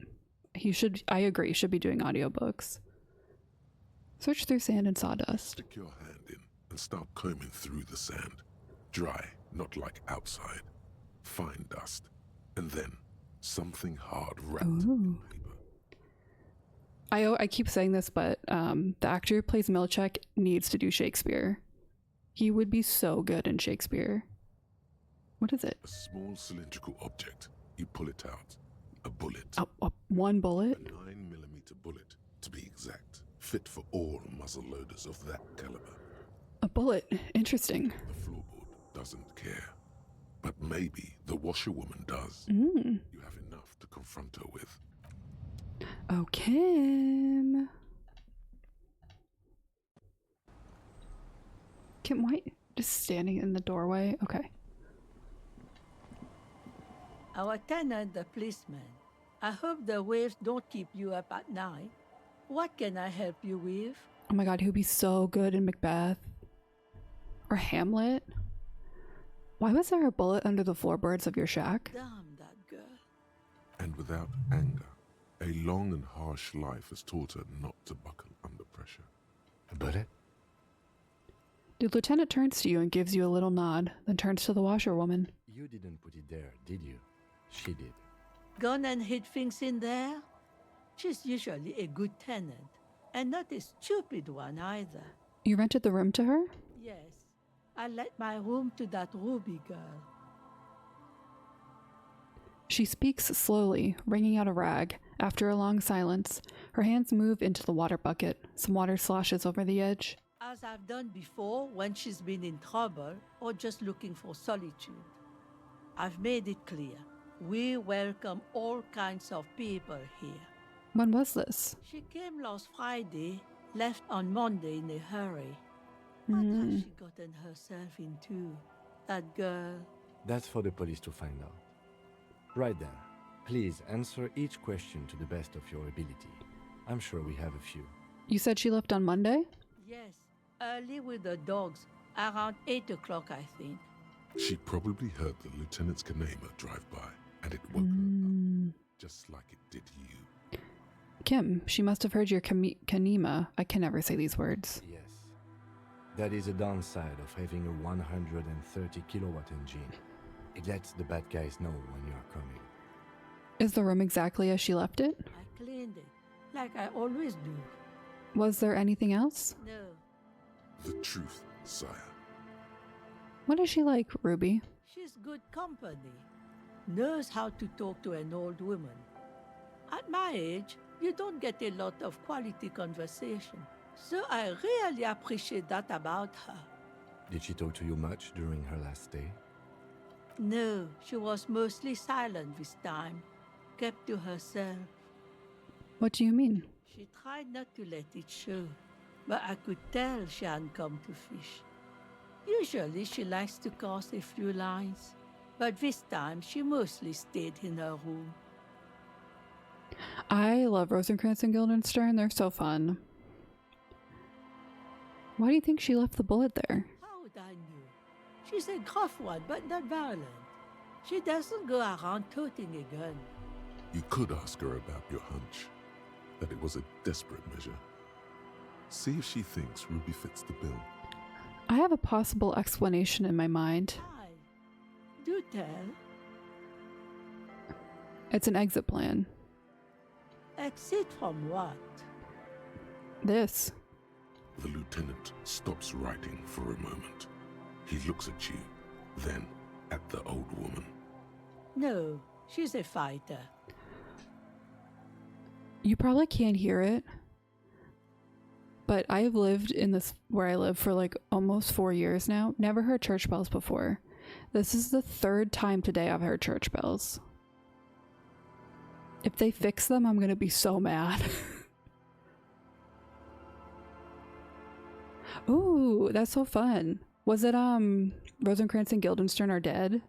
he should, I agree, should be doing audiobooks. Search through sand and sawdust. Stick your hand in and start combing through the sand. Dry, not like outside. Fine dust. And then something hard wrapped in paper. I keep saying this, but the actor who plays Milchek needs to do Shakespeare. He would be so good in Shakespeare. What is it? A small cylindrical object. You pull it out. A bullet. One bullet? A 9mm bullet, to be exact. Fit for all muzzle loaders of that caliber. A bullet. Interesting. The floorboard doesn't care. But maybe the washerwoman does. You have enough to confront her with. Oh, Kim. Kim White just standing in the doorway. Okay. Our tenant, the policeman. I hope the waves don't keep you up at night. What can I help you with? Oh my god, he'd be so good in Macbeth. Or Hamlet. Why was there a bullet under the floorboards of your shack? Damn that girl. And without anger, a long and harsh life has taught her not to buckle under pressure. A bullet? The lieutenant turns to you and gives you a little nod, then turns to the washerwoman. You didn't put it there, did you? She did. Gone and hid things in there? She's usually a good tenant, and not a stupid one either. You rented the room to her? Yes, I let my room to that Ruby girl. She speaks slowly, wringing out a rag. After a long silence, her hands move into the water bucket. Some water sloshes over the edge. As I've done before when she's been in trouble or just looking for solitude. I've made it clear. We welcome all kinds of people here. When was this? She came last Friday, left on Monday in a hurry. What has she gotten herself into? That girl? That's for the police to find out. Right then, please answer each question to the best of your ability. I'm sure we have a few. You said she left on Monday? Yes, early with the dogs, around 8 o'clock, I think. She probably heard the lieutenant's Kanema drive by, and it woke her up, just like it did you. Kim, she must have heard your Kanema. I can never say these words. Yes. That is a downside of having a 130 kilowatt engine. It lets the bad guys know when you are coming. Is the room exactly as she left it? I cleaned it, like I always do. Was there anything else? No. The truth, sire. What is she like, Ruby? She's good company. Knows how to talk to an old woman. At my age, you don't get a lot of quality conversation. So I really appreciate that about her. Did she talk to you much during her last stay? No, she was mostly silent this time. Kept to herself. What do you mean? She tried not to let it show, but I could tell she hadn't come to fish. Usually she likes to cast a few lines, but this time she mostly stayed in her room. I love Rosencrantz and Guildenstern. They're so fun. Why do you think she left the bullet there? How would I know? She's a gruff one, but not violent. She doesn't go around toting a gun. You could ask her about your hunch, that it was a desperate measure. See if she thinks Ruby fits the bill. I have a possible explanation in my mind. Hi. Do tell. It's an exit plan. Exit from what? This. The lieutenant stops writing for a moment. He looks at you, then at the old woman. No, she's a fighter. You probably can't hear it, but I've lived in this where I live for like almost 4 years now. Never heard church bells before. This is the 3rd time today I've heard church bells. If they fix them, I'm gonna be so mad. Ooh, that's so fun. Was it Rosencrantz and Guildenstern Are Dead?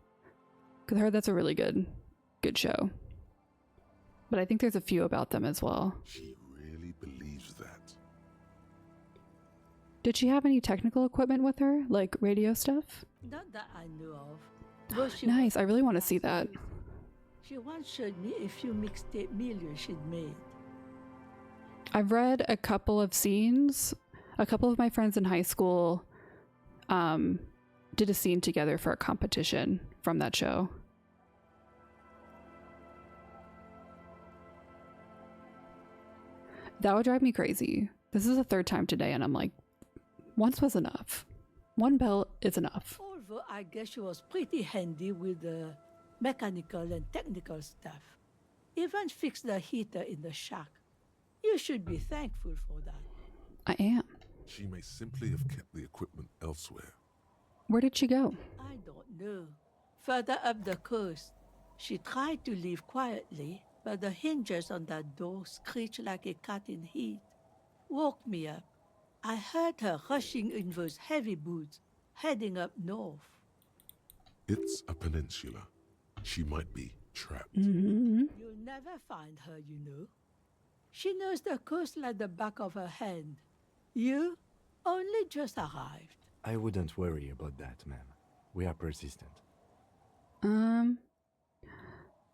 Cause I heard that's a really good show. But I think there's a few about them as well. She really believes that. Did she have any technical equipment with her? Like radio stuff? Not that I know of. Though she Nice, I really want to see that. She once showed me a few mixtape millions she'd made. I've read a couple of scenes. A couple of my friends in high school did a scene together for a competition from that show. That would drive me crazy. This is the 3rd time today and I'm like, once was enough. One bell is enough. Although I guess she was pretty handy with the mechanical and technical stuff. Even fixed the heater in the shack. You should be thankful for that. I am. She may simply have kept the equipment elsewhere. Where did she go? I don't know. Further up the coast. She tried to leave quietly, but the hinges on that door screeched like a cat in heat. Woke me up. I heard her rushing in those heavy boots, heading up north. It's a peninsula. She might be trapped. Mm-hmm. You'll never find her, you know. She knows the coast like the back of her hand. You only just arrived. I wouldn't worry about that, ma'am. We are persistent.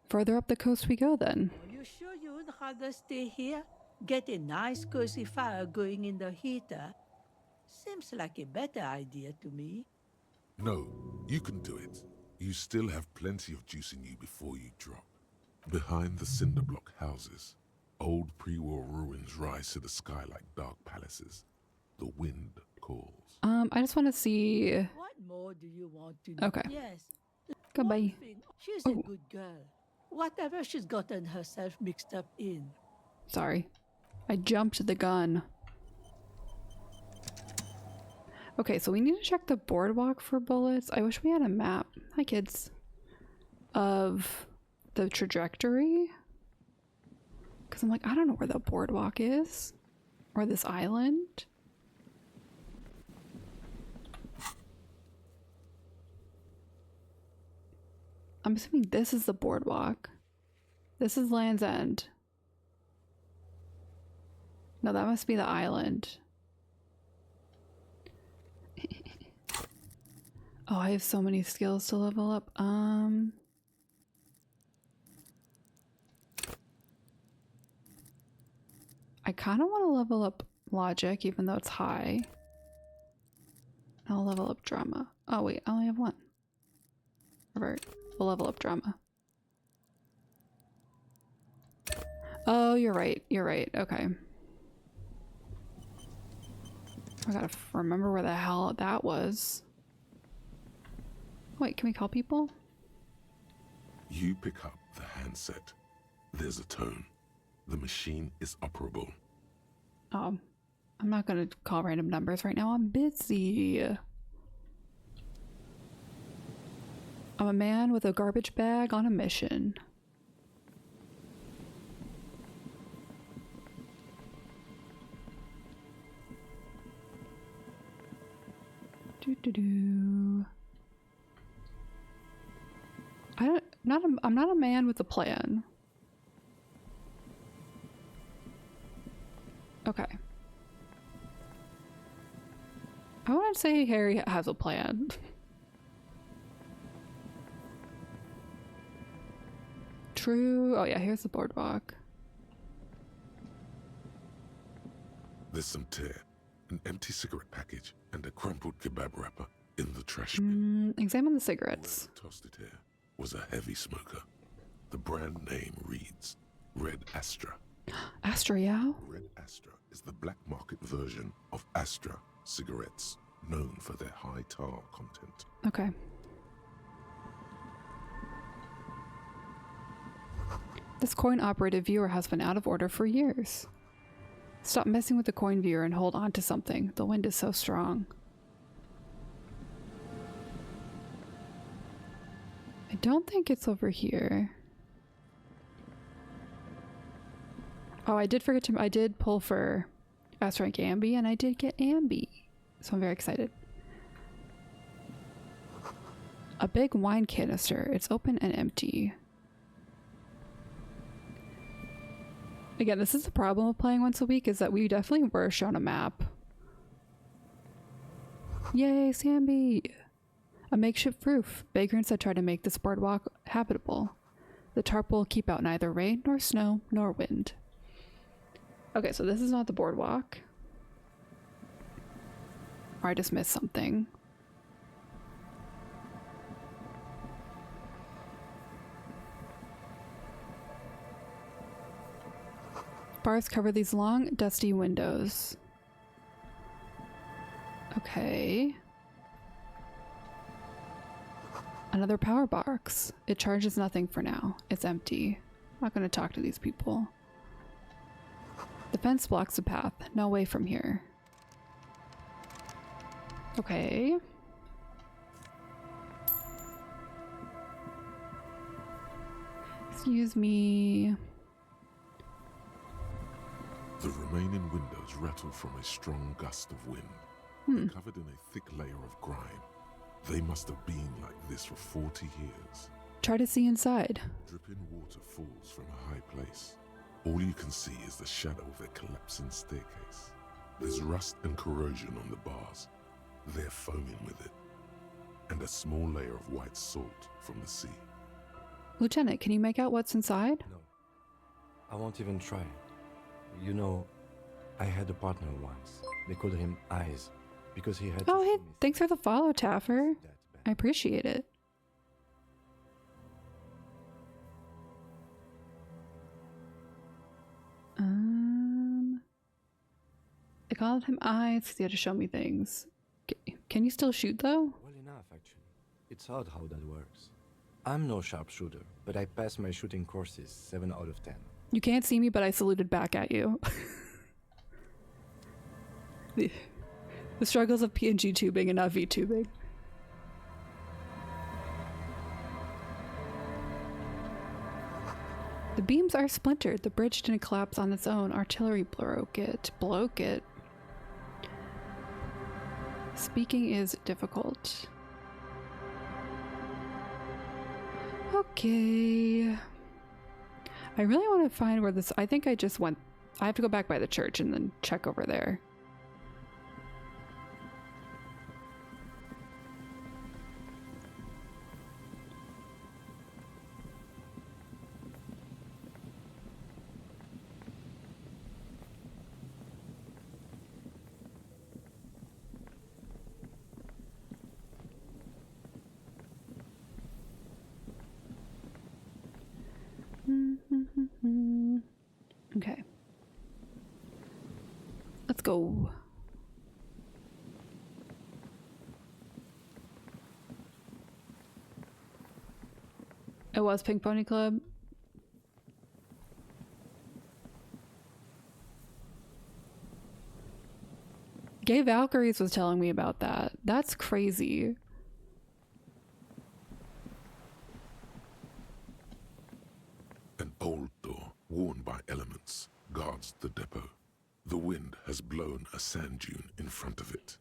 Further up the coast we go then. Are you sure you would rather stay here? Get a nice cozy fire going in the heater? Seems like a better idea to me. No, you can do it. You still have plenty of juice in you before you drop. Behind the cinder block houses, old pre-war ruins rise to the sky like dark palaces. The wind calls. I just want to see. What more do you want to know? Okay. Yes. Goodbye. She's a good girl. Whatever she's gotten herself mixed up in. Sorry. I jumped the gun. Okay, so we need to check the boardwalk for bullets. I wish we had a map. Hi, kids. Of the trajectory. Because I'm like, I don't know where the boardwalk is. Or this island. I'm assuming this is the boardwalk. This is Land's End. No, that must be the island. Oh, I have so many skills to level up. I kind of want to level up logic, even though it's high. I'll level up drama. Oh wait, I only have one. Robert, we'll level up drama. Oh, you're right. You're right. Okay. I gotta remember where the hell that was. Wait, can we call people? You pick up the handset. There's a tone. The machine is operable. Oh, I'm not gonna call random numbers right now. I'm busy. I'm a man with a garbage bag on a mission. Doo-doo-doo. I'm not a man with a plan. Okay. I want to say Harry has a plan. True. Oh yeah, here's the boardwalk. There's some tear, an empty cigarette package, and a crumpled kebab wrapper in the trash bin. Examine the cigarettes. Whoever tossed it here was a heavy smoker. The brand name reads Red Astra. Astra, yeah? Red Astra is the black market version of Astra cigarettes, known for their high tar content. Okay. This coin-operated viewer has been out of order for years. Stop messing with the coin viewer and hold on to something. The wind is so strong. I don't think it's over here. Oh, I did forget to... I did pull for Fast Rank Ambi, and I did get Ambi. So I'm very excited. A big wine canister. It's open and empty. Again, this is the problem with playing once a week, is that we definitely were shown a map. Yay, Sambi! A makeshift roof. Vagrants that try to make this boardwalk habitable. The tarp will keep out neither rain, nor snow, nor wind. Okay, so this is not the boardwalk. Or I just missed something. Bars cover these long, dusty windows. Okay. Another power box. It charges nothing for now. It's empty. I'm not going to talk to these people. The fence blocks the path. No way from here. Okay. Excuse me. The remaining windows rattle from a strong gust of wind. They're covered in a thick layer of grime. They must have been like this for 40 years. Try to see inside. Dripping water falls from a high place. All you can see is the shadow of a collapsing staircase. There's rust and corrosion on the bars. They're foaming with it. And a small layer of white salt from the sea. Lieutenant, can you make out what's inside? No. I won't even try. You know, I had a partner once. They called him Eyes because he had. Oh, hey, thanks for the follow, Taffer. I appreciate it. I called him Eyes because he had to show me things. Can you still shoot though? Well enough, actually. It's odd how that works. I'm no sharpshooter, but I passed my shooting courses 7 out of 10. You can't see me, but I saluted back at you. The struggles of PNGTubing and not VTubing. The beams are splintered. The bridge didn't collapse on its own. Artillery broke it. Bloke it. Speaking is difficult. Okay. I really want to find where this... I think I just went... I have to go back by the church and then check over there. Okay. Let's go. It was Pink Pony Club. Gay Valkyries was telling me about that. That's crazy. An old door, worn by elements, guards the depot. The wind has blown a sand dune in front of it.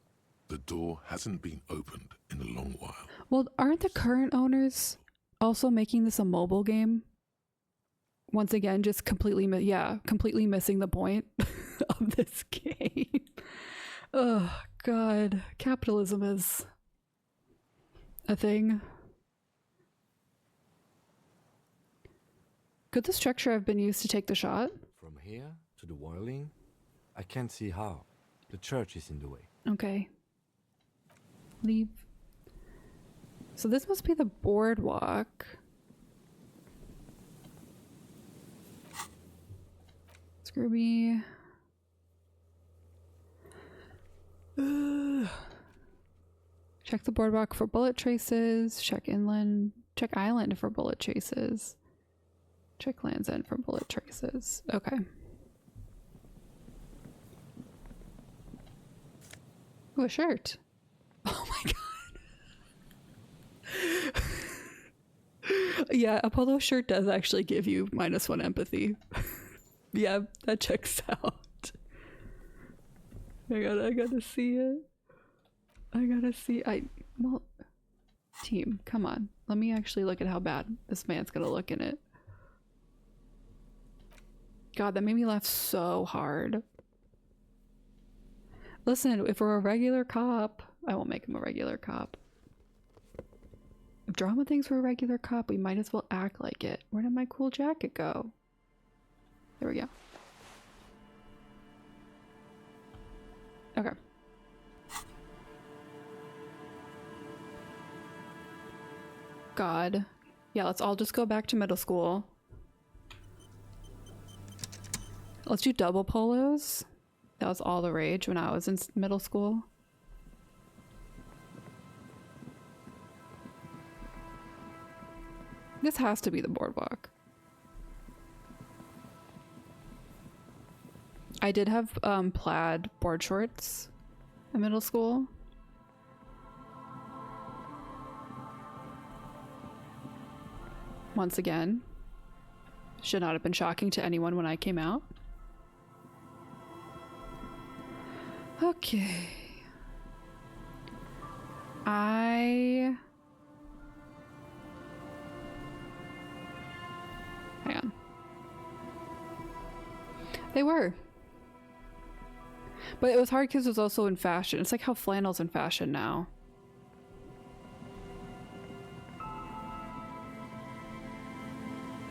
The door hasn't been opened in a long while. Well, aren't the current owners also making this a mobile game? Once again, just completely missing the point of this game. Oh, God, capitalism is a thing. Could the structure have been used to take the shot? From here to the whirling? I can't see how. The church is in the way. Okay. Leave. So this must be the boardwalk. Scrooby. Check the boardwalk for bullet traces. Check inland. Check island for bullet traces. Check Land's End for bullet traces. Okay. Ooh, a shirt. Oh my god. Yeah, a polo shirt does actually give you -1 empathy. Yeah, that checks out. I gotta see it. Well, team, come on. Let me actually look at how bad this man's gonna look in it. God, that made me laugh so hard. Listen, if we're a regular cop, I won't make him a regular cop. If drama thinks we're a regular cop, we might as well act like it. Where did my cool jacket go? There we go. Okay. God. Yeah, let's all just go back to middle school. Let's do double polos. That was all the rage when I was in middle school. This has to be the boardwalk. I did have plaid board shorts in middle school. Once again, should not have been shocking to anyone when I came out. Okay. Hang on. They were. But it was hard because it was also in fashion. It's like how flannel's in fashion now.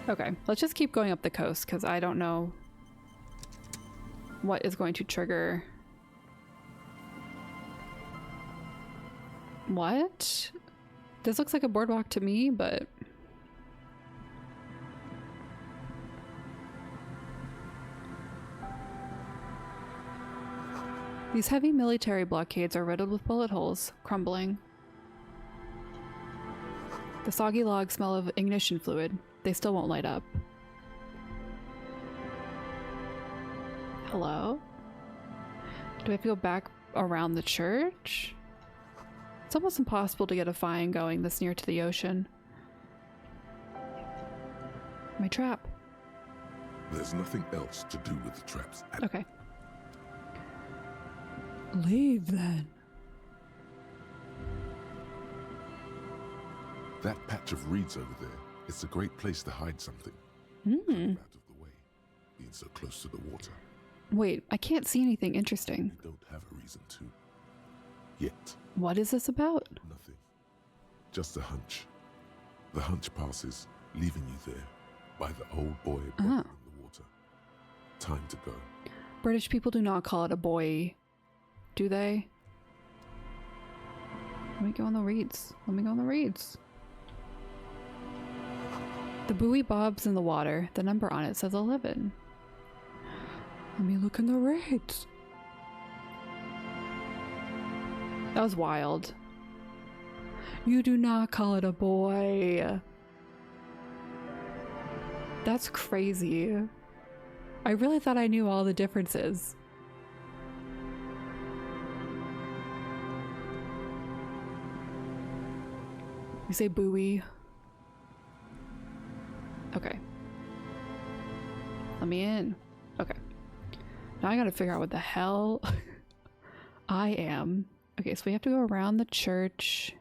Okay, let's just keep going up the coast because I don't know what is going to trigger. What? This looks like a boardwalk to me, but... These heavy military blockades are riddled with bullet holes, crumbling. The soggy logs smell of ignition fluid. They still won't light up. Hello? Do I have to go back around the church? It's almost impossible to get a fine going this near to the ocean. My trap. There's nothing else to do with the traps. Okay. Leave then. That patch of reeds over there, it's a great place to hide something. Hmm. Out of the way, being so close to the water. Wait, I can't see anything interesting. You don't have a reason to. Yet. What is this about? Nothing. Just a hunch. The hunch passes, leaving you there, by the old boy in the water. Time to go. British people do not call it a buoy, do they? Let me go on the reeds. Let me go on the reeds. The buoy bobs in the water. The number on it says 11. Let me look in the reeds. That was wild. You do not call it a buoy. That's crazy. I really thought I knew all the differences. You say buoy. Okay. Let me in. Okay. Now I gotta figure out what the hell I am. Okay, so we have to go around the church.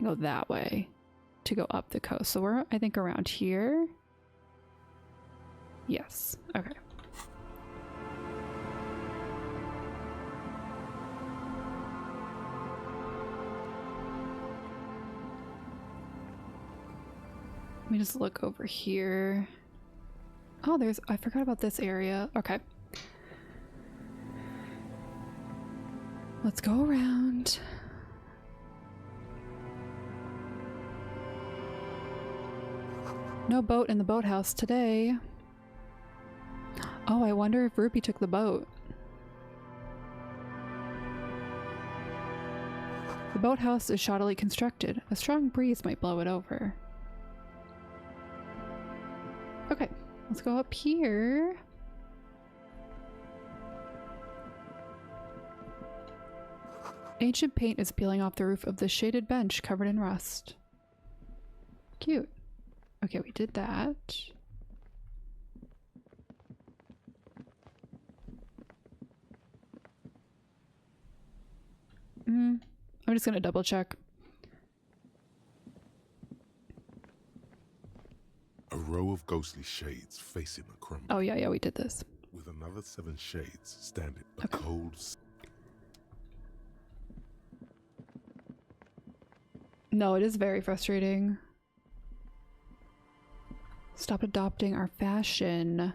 Go that way to go up the coast. So we're, I think, around here. Yes. Okay. Let me just look over here. Oh, I forgot about this area. Okay. Let's go around. No boat in the boathouse today. Oh, I wonder if Ruby took the boat. The boathouse is shoddily constructed. A strong breeze might blow it over. Okay, let's go up here. Ancient paint is peeling off the roof of the shaded bench covered in rust. Cute. Okay, we did that. I'm just gonna double check. A row of ghostly shades facing the crumble. Oh yeah, we did this. With another 7 shades standing a cold. No, it is very frustrating. Stop adopting our fashion.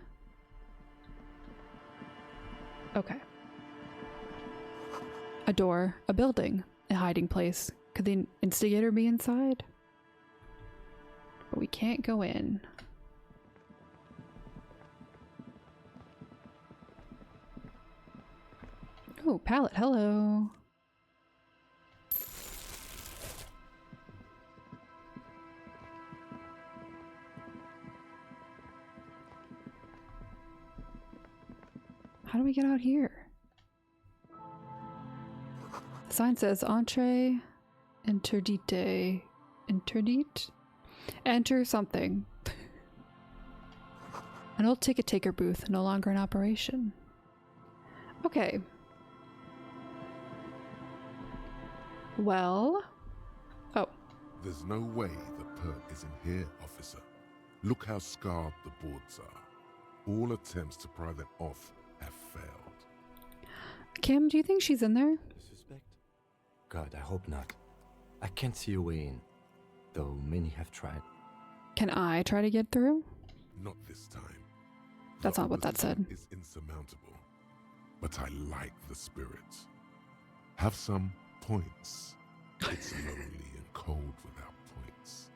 Okay. A door, a building, a hiding place. Could the instigator be inside? But we can't go in. Oh, pallet, hello. How do we get out here? The sign says entree interdite. Interdite? Enter something. An old ticket taker booth, no longer in operation. Okay. Well. Oh. There's no way the perk is in here, officer. Look how scarred the boards are. All attempts to pry them off have failed. Kim, do you think she's in there? Suspect? God, I hope not. I can't see a way in, though many have tried. Can I try to get through? Not this time. That's not what that said. Is insurmountable, but I like the spirit. Have some points. It's lonely and cold without points.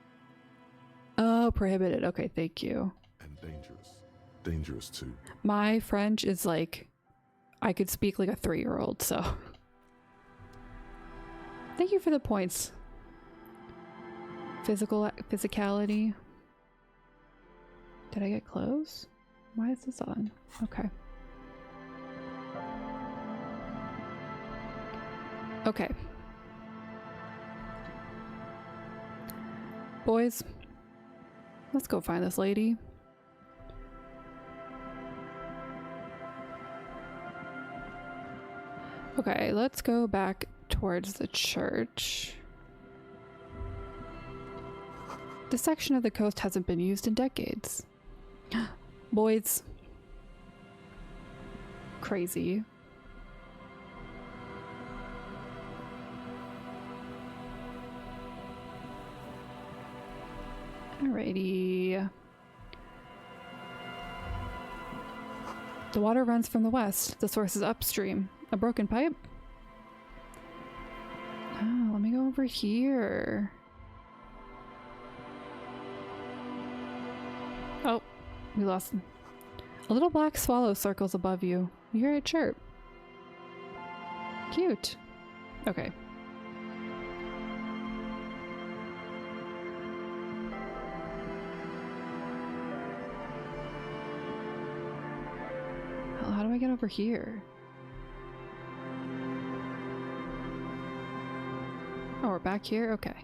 Oh, prohibited. Okay, thank you. And dangerous. Dangerous too. My French is like, I could speak like a 3-year-old, so. Thank you for the points. Physicality. Did I get close? Why is this on? Okay. Okay. Boys, let's go find this lady. Okay, let's go back towards the church. This section of the coast hasn't been used in decades. Boys. Crazy. Alrighty. The water runs from the west. The source is upstream. A broken pipe? Oh, let me go over here. Oh, we lost him. A little black swallow circles above you. You hear it chirp. Cute. Okay. Hell, how do I get over here? Oh, we're back here? Okay.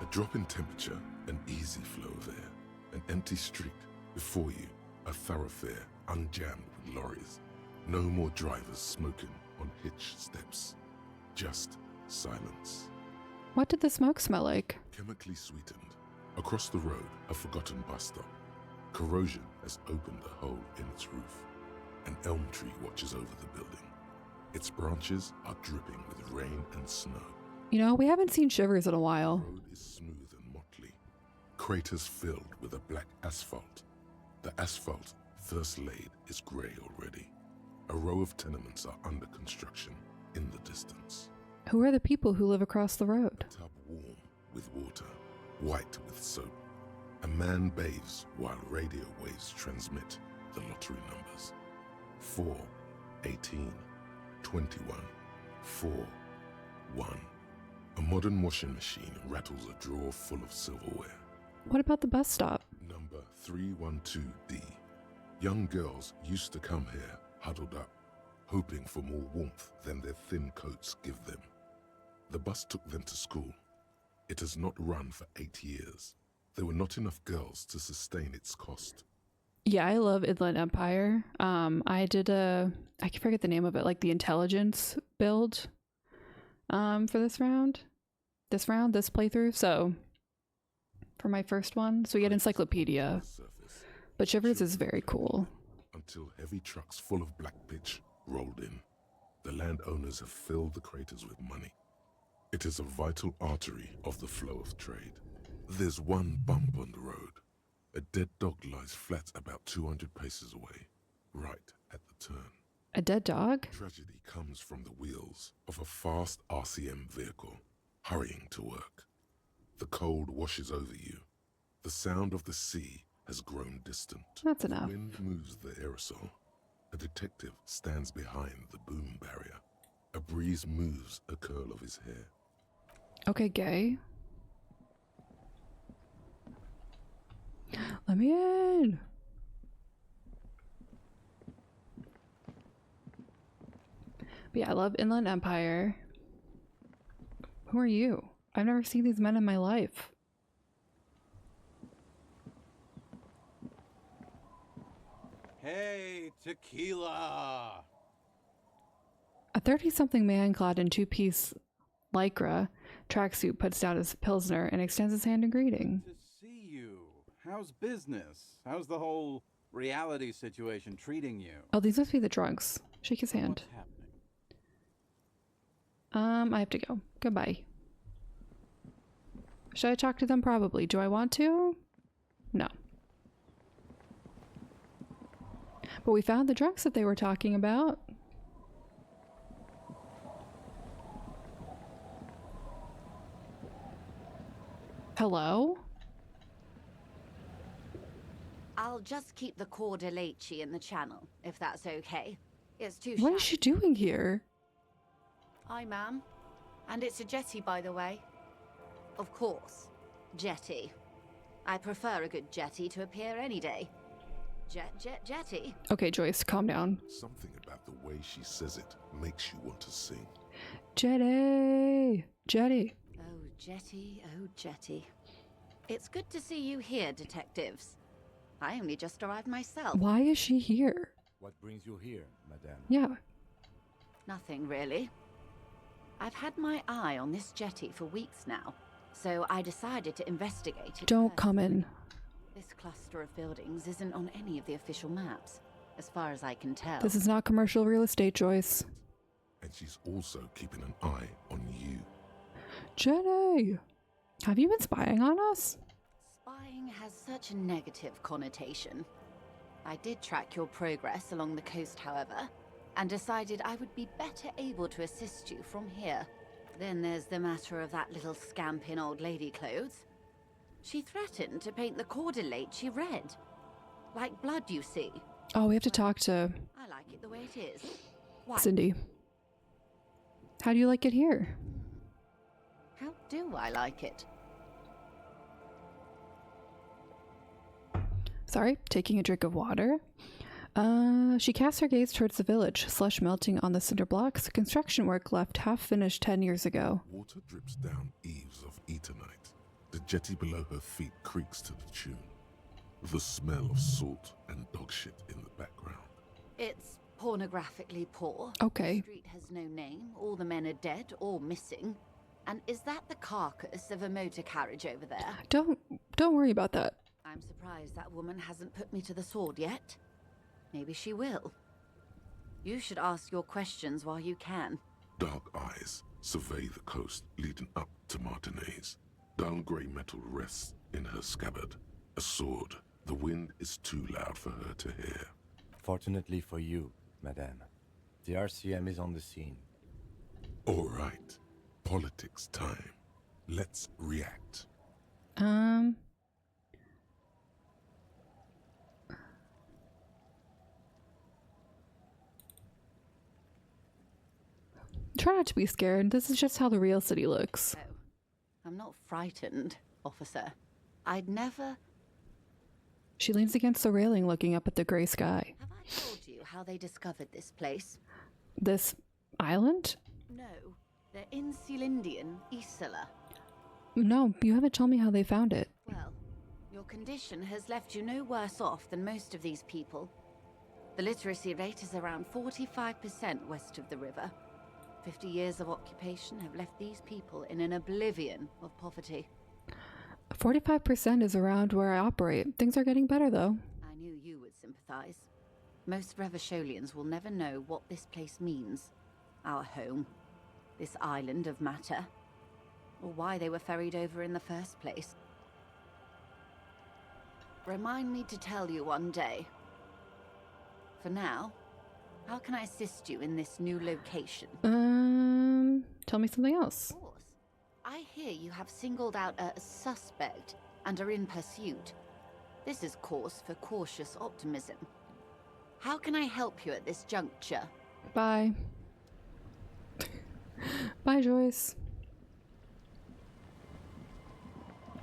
A drop in temperature, an easy flow there. An empty street. Before you, a thoroughfare unjammed with lorries. No more drivers smoking on hitch steps. Just silence. What did the smoke smell like? Chemically sweetened. Across the road, a forgotten bus stop. Corrosion has opened a hole in its roof. An elm tree watches over the building. Its branches are dripping with rain and snow. You know, we haven't seen Shivers in a while. The road is smooth and motley. Craters filled with a black asphalt. The asphalt, first laid, is grey already. A row of tenements are under construction in the distance. Who are the people who live across the road? A tub warm with water, white with soap. A man bathes while radio waves transmit the lottery numbers. 4, 18, 21, 4, 1. A modern washing machine rattles a drawer full of silverware. What about the bus stop? Number 312D. Young girls used to come here, huddled up, hoping for more warmth than their thin coats give them. The bus took them to school. It has not run for 8 years. There were not enough girls to sustain its cost. Yeah, I love Inland Empire. I did I can forget the name of it, like the intelligence build for this playthrough. So for my first one, so we get encyclopedia, but Shivers is very cool. Until heavy trucks full of black pitch rolled in. The landowners have filled the craters with money. It is a vital artery of the flow of trade. There's one bump on the road. A dead dog lies flat about 200 paces away, right at the turn. A dead dog? Tragedy comes from the wheels of a fast RCM vehicle, hurrying to work. The cold washes over you. The sound of the sea has grown distant. That's enough. The wind moves the aerosol. A detective stands behind the boom barrier. A breeze moves a curl of his hair. Okay, gay. Let me in. But yeah, I love Inland Empire. Who are you? I've never seen these men in my life. Hey, tequila! A 30-something man clad in two-piece lycra tracksuit puts down his pilsner and extends his hand in greeting. To see you. How's business? How's the whole reality situation treating you? Oh, these must be the drunks. Shake his hand. What's happening? I have to go. Goodbye. Should I talk to them? Probably. Do I want to? No. But we found the drunks that they were talking about. Hello? I'll just keep the Elysium in the channel, if that's okay. It's too What is she doing here? Hi, ma'am. And it's a jetty, by the way. Of course. Jetty. I prefer a good jetty to appear any day. Jetty. Okay, Joyce, calm down. Something about the way she says it makes you want to sing. Jetty! Jetty. Oh, jetty, oh, jetty. It's good to see you here, detectives. I only just arrived myself. Why is she here? What brings you here, madame? Yeah. Nothing, really. I've had my eye on this jetty for weeks now, so I decided to investigate it. Don't come in. This cluster of buildings isn't on any of the official maps, as far as I can tell. This is not commercial real estate, Joyce. And she's also keeping an eye on you. Jenny! Have you been spying on us? Spying has such a negative connotation. I did track your progress along the coast, however, and decided I would be better able to assist you from here. Then there's the matter of that little scamp in old lady clothes. She threatened to paint the Elysium red. Like blood, you see. Oh, we have to talk to I like it the way it is. Why? Cindy. How do you like it here? How do I like it? Sorry, taking a drink of water. She casts her gaze towards the village, slush melting on the cinder blocks, construction work left half finished 10 years ago. Water drips down eaves of eternite. The jetty below her feet creaks to the tune. The smell of salt and dog shit in the background. It's pornographically poor. Okay. The street has no name, all the men are dead or missing. And is that the carcass of a motor carriage over there? Don't worry about that. I'm surprised that woman hasn't put me to the sword yet. Maybe she will. You should ask your questions while you can. Dark eyes survey the coast leading up to Martinez. Dull grey metal rests in her scabbard. A sword. The wind is too loud for her to hear. Fortunately for you, madame, the RCM is on the scene. All right. Politics time. Let's react. Try not to be scared. This is just how the real city looks. Oh, I'm not frightened, officer. I'd never... She leans against the railing looking up at the grey sky. Have I told you how they discovered this place? This island? No, they're in Celindian, Isla. No, you haven't told me how they found it. Well, your condition has left you no worse off than most of these people. The literacy rate is around 45% west of the river. 50 years of occupation have left these people in an oblivion of poverty. 45% is around where I operate. Things are getting better, though. I knew you would sympathize. Most Revacholians will never know what this place means. Our home. This island of matter. Or why they were ferried over in the first place. Remind me to tell you one day. For now, how can I assist you in this new location? Tell me something else. Of course. I hear you have singled out a suspect and are in pursuit. This is cause for cautious optimism. How can I help you at this juncture? Bye. Bye, Joyce.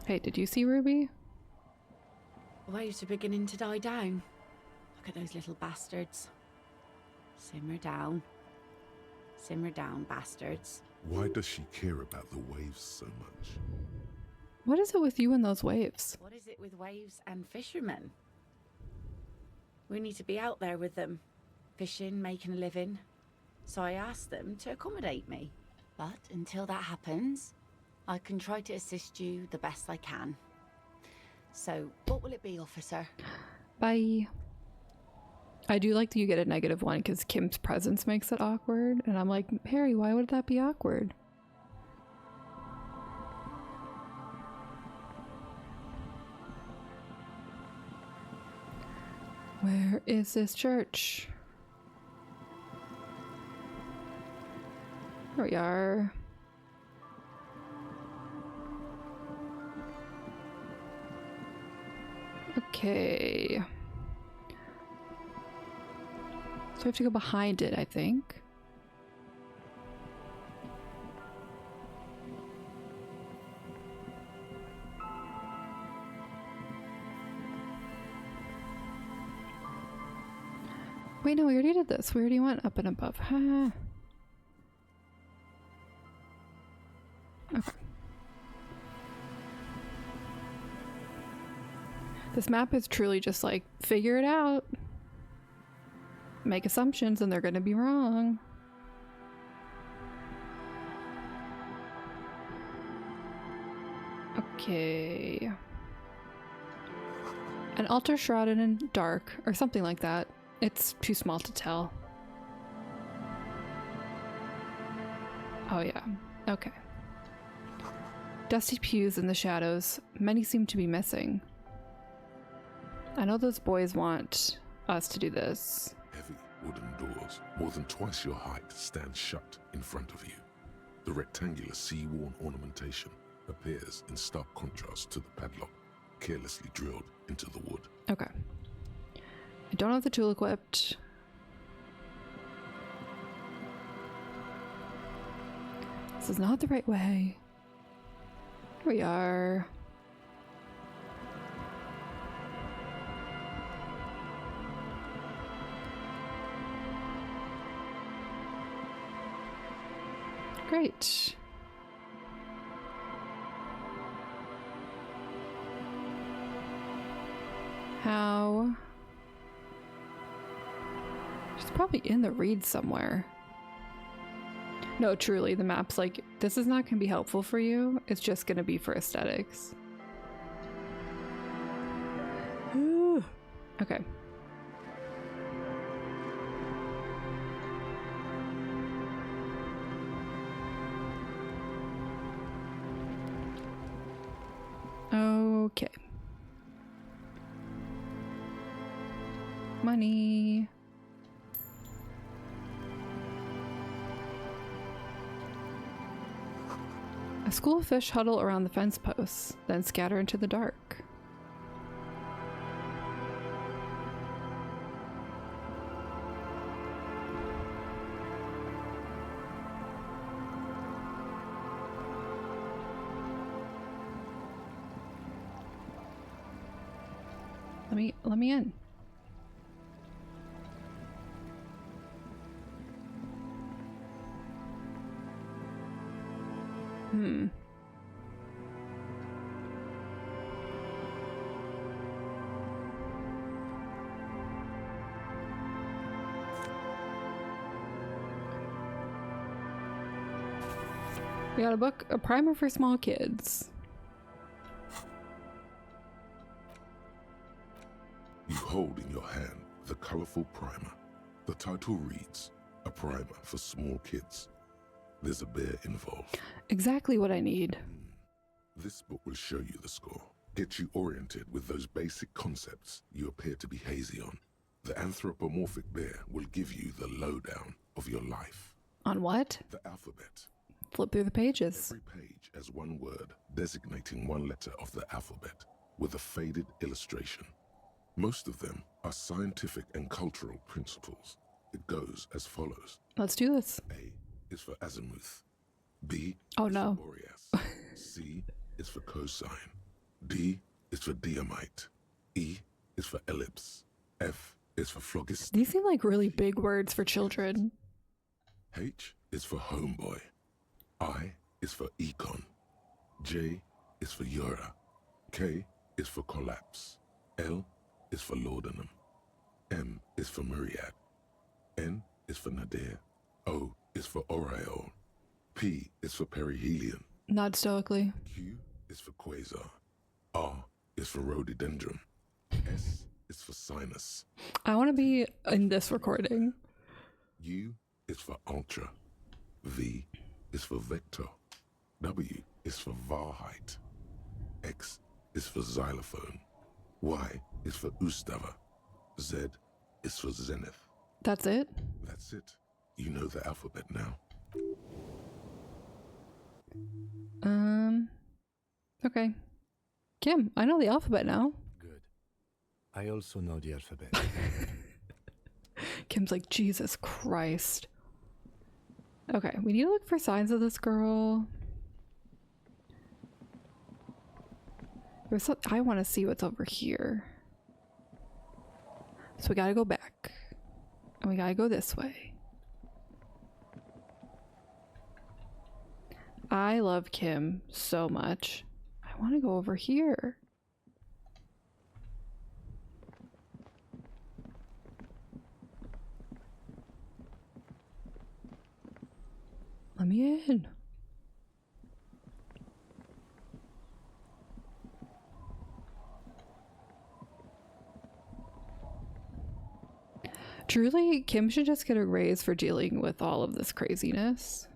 Hey, did you see Ruby? Waves are beginning to die down. Look at those little bastards. Simmer down. Simmer down, bastards. Why does she care about the waves so much? What is it with you and those waves? What is it with waves and fishermen? We need to be out there with them, fishing, making a living. So I asked them to accommodate me. But until that happens, I can try to assist you the best I can. So, what will it be, officer? Bye. I do like that you get a -1 because Kim's presence makes it awkward. And I'm like, Harry, why would that be awkward? Where is this church? Here we are. Okay. So we have to go behind it, I think. Wait, no, we already did this. We already went up and above. Ha. Okay. This map is truly just like, figure it out. Make assumptions and they're going to be wrong. Okay. An altar shrouded in dark, or something like that. It's too small to tell. Oh yeah, okay. Dusty pews in the shadows. Many seem to be missing. I know those boys want us to do this. Heavy wooden doors, more than twice your height, stand shut in front of you. The rectangular sea-worn ornamentation appears in stark contrast to the padlock, carelessly drilled into the wood. Okay. I don't have the tool equipped. This is not the right way. Here we are. Great. How? She's probably in the read somewhere. No, truly, the map's like, this is not going to be helpful for you. It's just going to be for aesthetics. Okay. Money. A school of fish huddle around the fence posts, then scatter into the dark. Let me in. We got a book, a primer for small kids. You hold in your hand the colorful primer. The title reads, A Primer for Small Kids. There's a bear involved. Exactly what I need. This book will show you the score. Get you oriented with those basic concepts you appear to be hazy on. The anthropomorphic bear will give you the lowdown of your life. On what? The alphabet. Flip through the pages. Every page has one word designating one letter of the alphabet with a faded illustration. Most of them are scientific and cultural principles. It goes as follows. Let's do this. A is for azimuth. B oh is no. for Boreas. C is for cosine. D is for diamite. E is for ellipse. F is for phlogiston. These seem like really big words for children. H is for homeboy. I is for econ. J is for Eura. K is for collapse. L is for laudanum. M is for myriad. N is for nadir. O is for aureole. P is for perihelion. Nod stoically. Q is for quasar. R is for rhododendron. S is for sinus. I want to be in this recording. U is for ultra. V is for vector. W is for Wahrheit. X is for xylophone. Y is for Ustava. Z is for zenith. That's it? That's it. You know the alphabet now. Okay. Kim, I know the alphabet now. Good. I also know the alphabet. Kim's like, Jesus Christ. Okay, we need to look for signs of this girl. I want to see what's over here. So we gotta go back. And we gotta go this way. I love Kim so much. I want to go over here. Let me in. Truly, Kim should just get a raise for dealing with all of this craziness.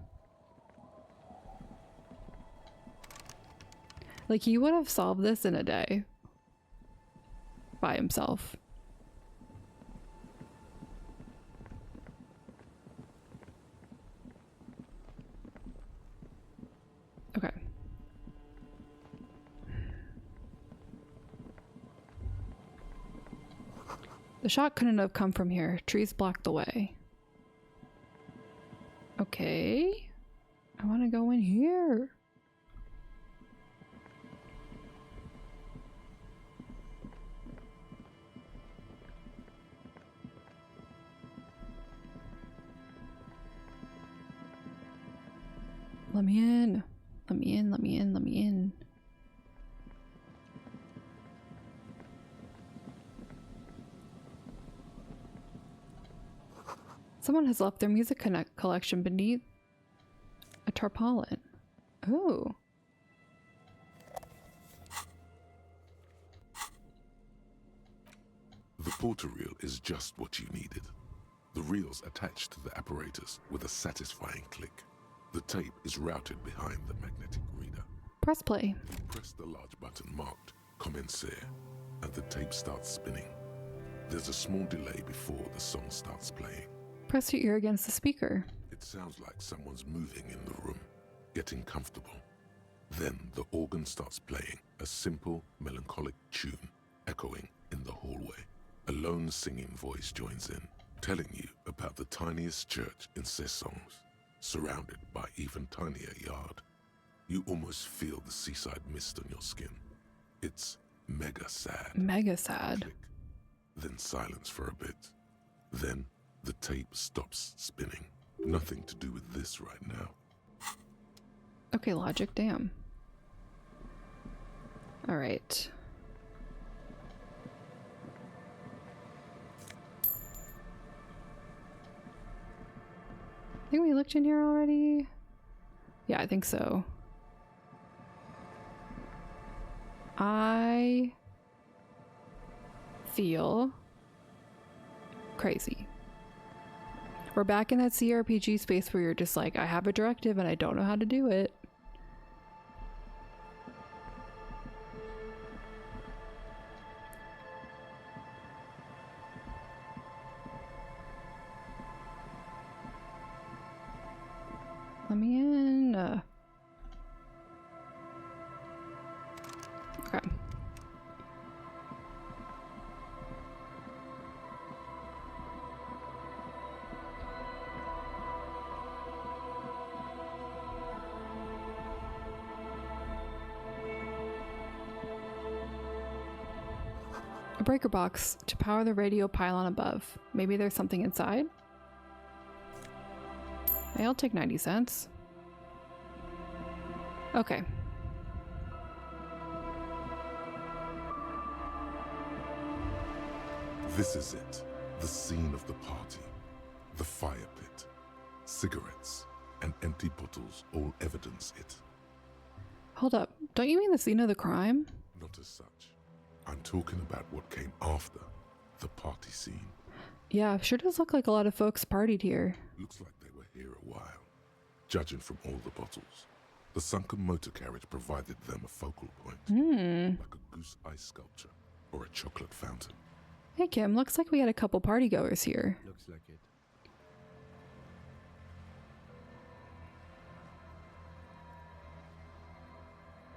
Like, he would have solved this in a day. By himself. Okay. The shot couldn't have come from here. Trees blocked the way. Okay. I want to go in here. Let me in. Let me in, let me in, let me in. Someone has left their music collection beneath a tarpaulin. Ooh. The porter reel is just what you needed. The reel's attached to the apparatus with a satisfying click. The tape is routed behind the magnetic reader. Press play. You press the large button marked Commencer, and the tape starts spinning. There's a small delay before the song starts playing. Press your ear against the speaker. It sounds like someone's moving in the room, getting comfortable. Then the organ starts playing a simple, melancholic tune, echoing in the hallway. A lone singing voice joins in, telling you about the tiniest church in Sessongs, surrounded by even tinier yard. You almost feel the seaside mist on your skin. It's mega sad. Mega sad. Click. Then silence for a bit. Then the tape stops spinning. Nothing to do with this right now. Okay, logic, damn. Alright. I think we looked in here already. Yeah, I think so. I feel crazy. We're back in that CRPG space where you're just like, I have a directive and I don't know how to do it. Let me in. Okay. A breaker box to power the radio pylon above. Maybe there's something inside? Hey, I'll take 90 cents. Okay. This is it. The scene of the party. The fire pit. Cigarettes and empty bottles all evidence it. Hold up. Don't you mean the scene of the crime? Not as such. I'm talking about what came after the party scene. Yeah, sure does look like a lot of folks partied here. Looks like they were here a while, judging from all the bottles. The sunken motor carriage provided them a focal point, like a goose ice sculpture or a chocolate fountain. Hey Kim, looks like we had a couple party goers here. Looks like it.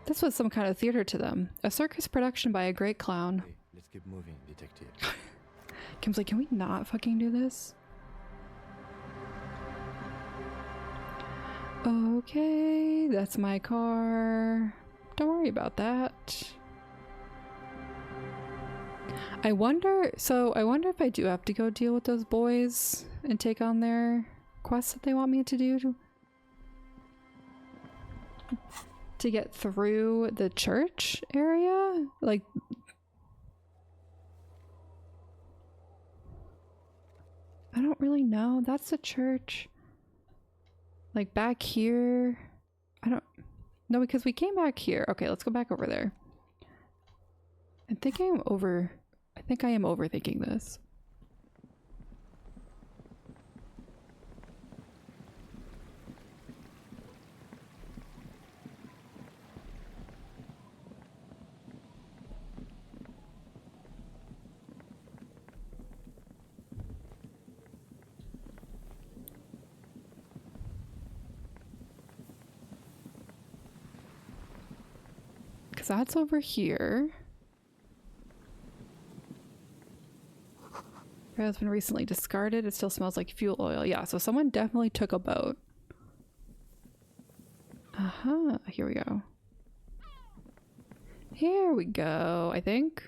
This was some kind of theater to them. A circus production by a great clown. Hey, let's keep moving, detective. Kim's like, can we not fucking do this? Okay, that's my car. Don't worry about that. I wonder if I do have to go deal with those boys and take on their quests that they want me to do to get through the church area? Like, I don't really know. That's the church. Like back here. I don't know, because we came back here. Okay, let's go back over there. I think I am overthinking this. Because that's over here. It has been recently discarded. It still smells like fuel oil. Yeah, so someone definitely took a boat. Here we go. Here we go, I think.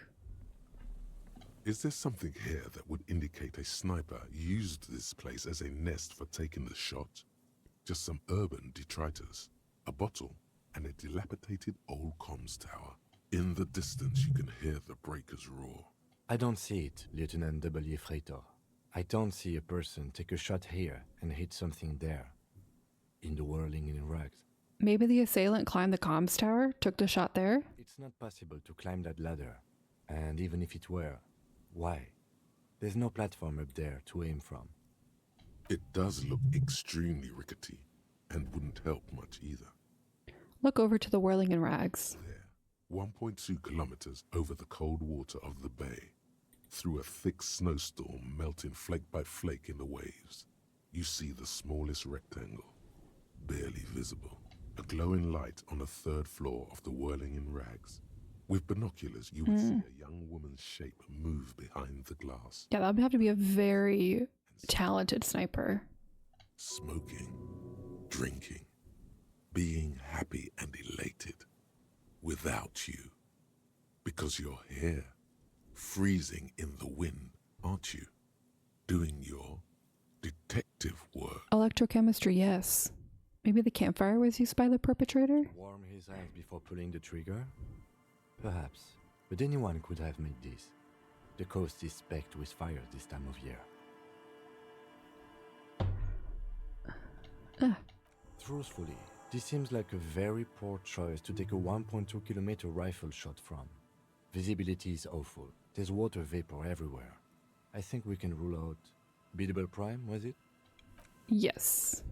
Is there something here that would indicate a sniper used this place as a nest for taking the shot? Just some urban detritus, a bottle, and a dilapidated old comms tower. In the distance, you can hear the breakers roar. I don't see it, Lieutenant W. Freitor. I don't see a person take a shot here and hit something there. In the whirling in rags. Maybe the assailant climbed the comms tower, took the shot there? It's not possible to climb that ladder. And even if it were, why? There's no platform up there to aim from. It does look extremely rickety, and wouldn't help much either. Look over to the whirling in rags. There, 1.2 kilometers over the cold water of the bay. through a thick snowstorm melting flake by flake in the waves, you see the smallest rectangle, barely visible. A glowing light on the third floor of the whirling in rags. With binoculars, you would see a young woman's shape move behind the glass. Yeah, that would have to be a very talented sniper. Smoking, drinking, being happy and elated. Without you. Because you're here, freezing in the wind, aren't you? Doing your detective work. Electrochemistry, yes. Maybe the campfire was used by the perpetrator? Warm his hands before pulling the trigger? Perhaps. But anyone could have made this. The coast is specked with fire this time of year. Truthfully, this seems like a very poor choice to take a 1.2 kilometer rifle shot from. Visibility is awful. There's water vapor everywhere. I think we can rule out biddable prime, was it? Yes.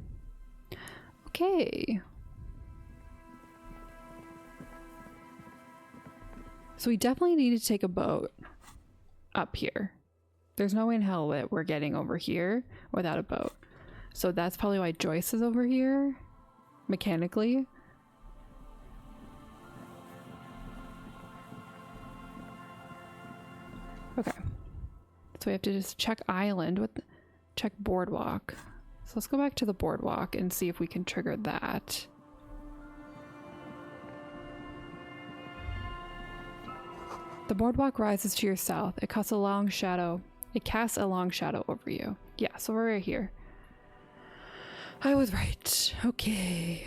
Okay. So we definitely need to take a boat up here. There's no way in hell that we're getting over here without a boat. So that's probably why Joyce is over here, mechanically. Okay. So we have to just check island, check boardwalk. So let's go back to the boardwalk and see if we can trigger that. The boardwalk rises to your south. It casts a long shadow. Over you. Yeah, so we're right here. I was right. Okay.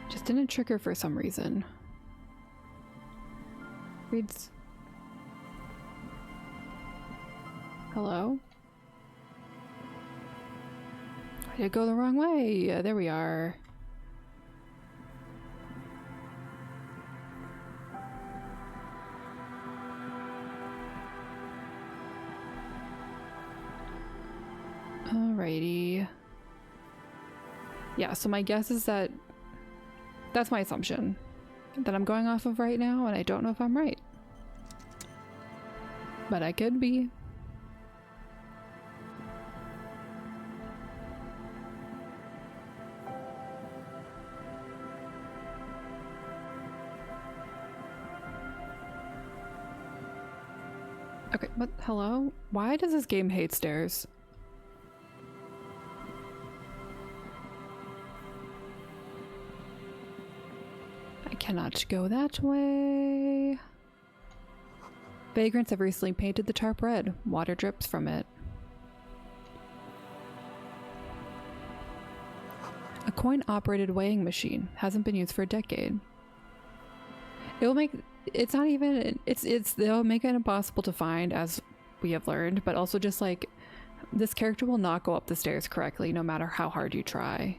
Just didn't trigger for some reason. Reads. Hello? I did go the wrong way. There we are. Alrighty. Yeah, so my guess is that that's my assumption that I'm going off of right now, and I don't know if I'm right. But I could be. Okay, but hello? Why does this game hate stairs? I cannot go that way. Vagrants have recently painted the tarp red. Water drips from it. A coin-operated weighing machine hasn't been used for a decade. It will make it's not even they'll make it impossible to find, as we have learned, but also just like this character will not go up the stairs correctly no matter how hard you try.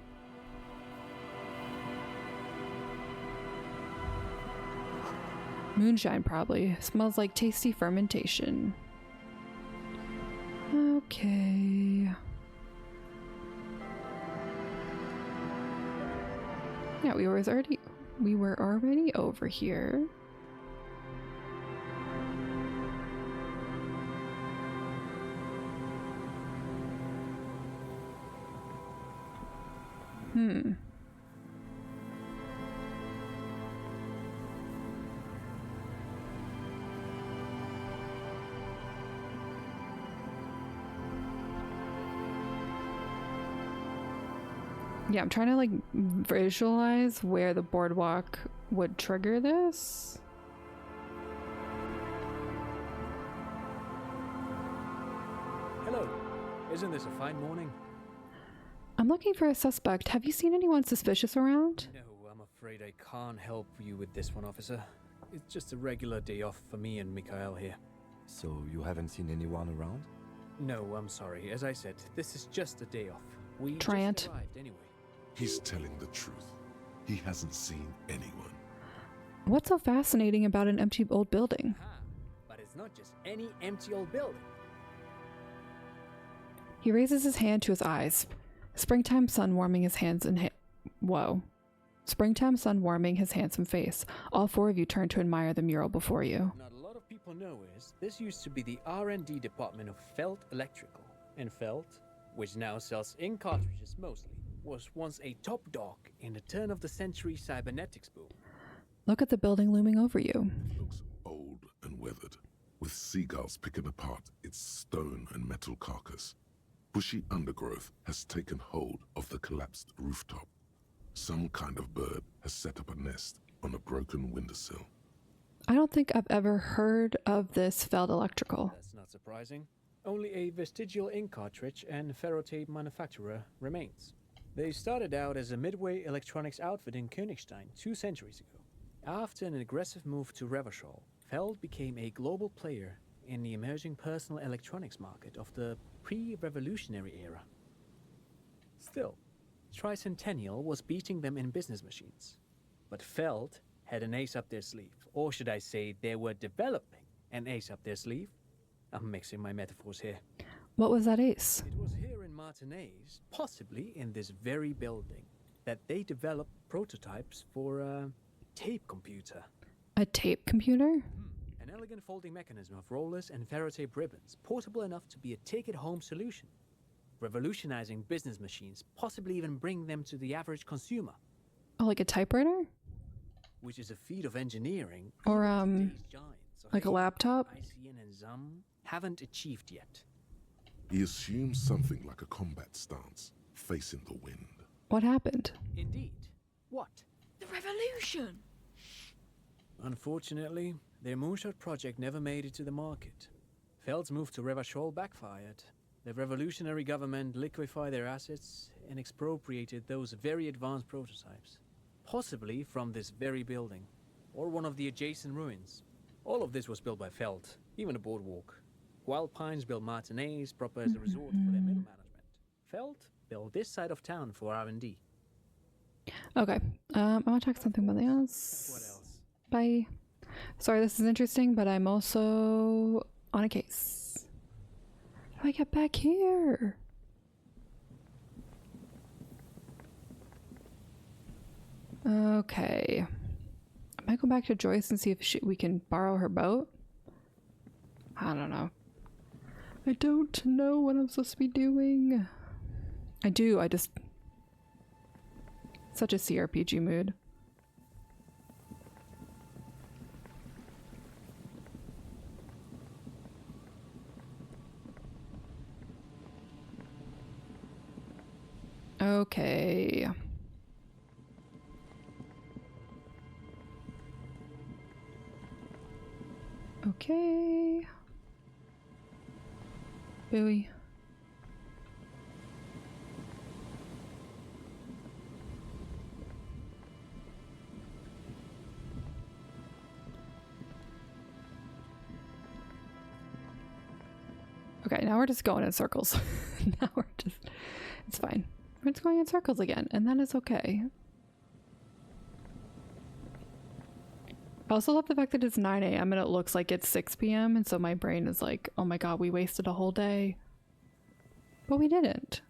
Moonshine probably. Smells like tasty fermentation. Okay. Yeah, we were already over here. Yeah, I'm trying to like visualize where the boardwalk would trigger this. Hello. Isn't this a fine morning? I'm looking for a suspect. Have you seen anyone suspicious around? No, I'm afraid I can't help you with this one, officer. It's just a regular day off for me and Mikhail here. So you haven't seen anyone around? No, I'm sorry. As I said, this is just a day off. We just arrived anyway. He's telling the truth. He hasn't seen anyone. What's so fascinating about an empty old building? But it's not just any empty old building. He raises his hand to his eyes. Springtime sun warming his hands and whoa. springtime sun warming his handsome face. All four of you turn to admire the mural before you. Not a lot of people know is this used to be the R&D department of Felt Electrical. And Felt, which now sells ink cartridges mostly, was once a top dog in the turn-of-the-century cybernetics boom. Look at the building looming over you. It looks old and weathered, with seagulls picking apart its stone and metal carcass. Bushy undergrowth has taken hold of the collapsed rooftop. Some kind of bird has set up a nest on a broken windowsill. I don't think I've ever heard of this Feld Electrical. That's not surprising. Only a vestigial ink cartridge and ferrotape manufacturer remains. They started out as a midway electronics outfit in Königstein 2 centuries ago. After an aggressive move to Revachol, Feld became a global player in the emerging personal electronics market of the pre-revolutionary era. Still, Tricentennial was beating them in business machines. But Feld had an ace up their sleeve, or should I say they were developing an ace up their sleeve. I'm mixing my metaphors here. What was that ace? It was here in Martinez, possibly in this very building, that they developed prototypes for a tape computer. A tape computer? An elegant folding mechanism of rollers and ferrotape ribbons, portable enough to be a take-it-home solution. Revolutionizing business machines, possibly even bring them to the average consumer. Oh, like a typewriter? Which is a feat of engineering. Or, like a laptop? ICN and ZUM haven't achieved yet. He assumes something like a combat stance, facing the wind. What happened? Indeed. What? The revolution! Unfortunately, their moonshot project never made it to the market. Feld's move to Revachol backfired. The revolutionary government liquefied their assets and expropriated those very advanced prototypes. Possibly from this very building, or one of the adjacent ruins. All of this was built by Feld, even a boardwalk. Wild Pines built Martinez proper as a resort for their middle management. Feld built this side of town for R&D. Okay, I want to talk something about else. What else? Bye. Sorry, this is interesting, but I'm also on a case. How do I get back here? Okay. I might go back to Joyce and see if we can borrow her boat. I don't know. I don't know what I'm supposed to be doing. I do, I just... Such a CRPG mood. Okay. Okay. Buoy. Okay, now we're just going in circles. Now we're just... It's fine. We're just going in circles again, and that is okay. I also love the fact that it's 9 a.m. and it looks like it's 6 p.m. and so my brain is like, oh my god, we wasted a whole day. But we didn't.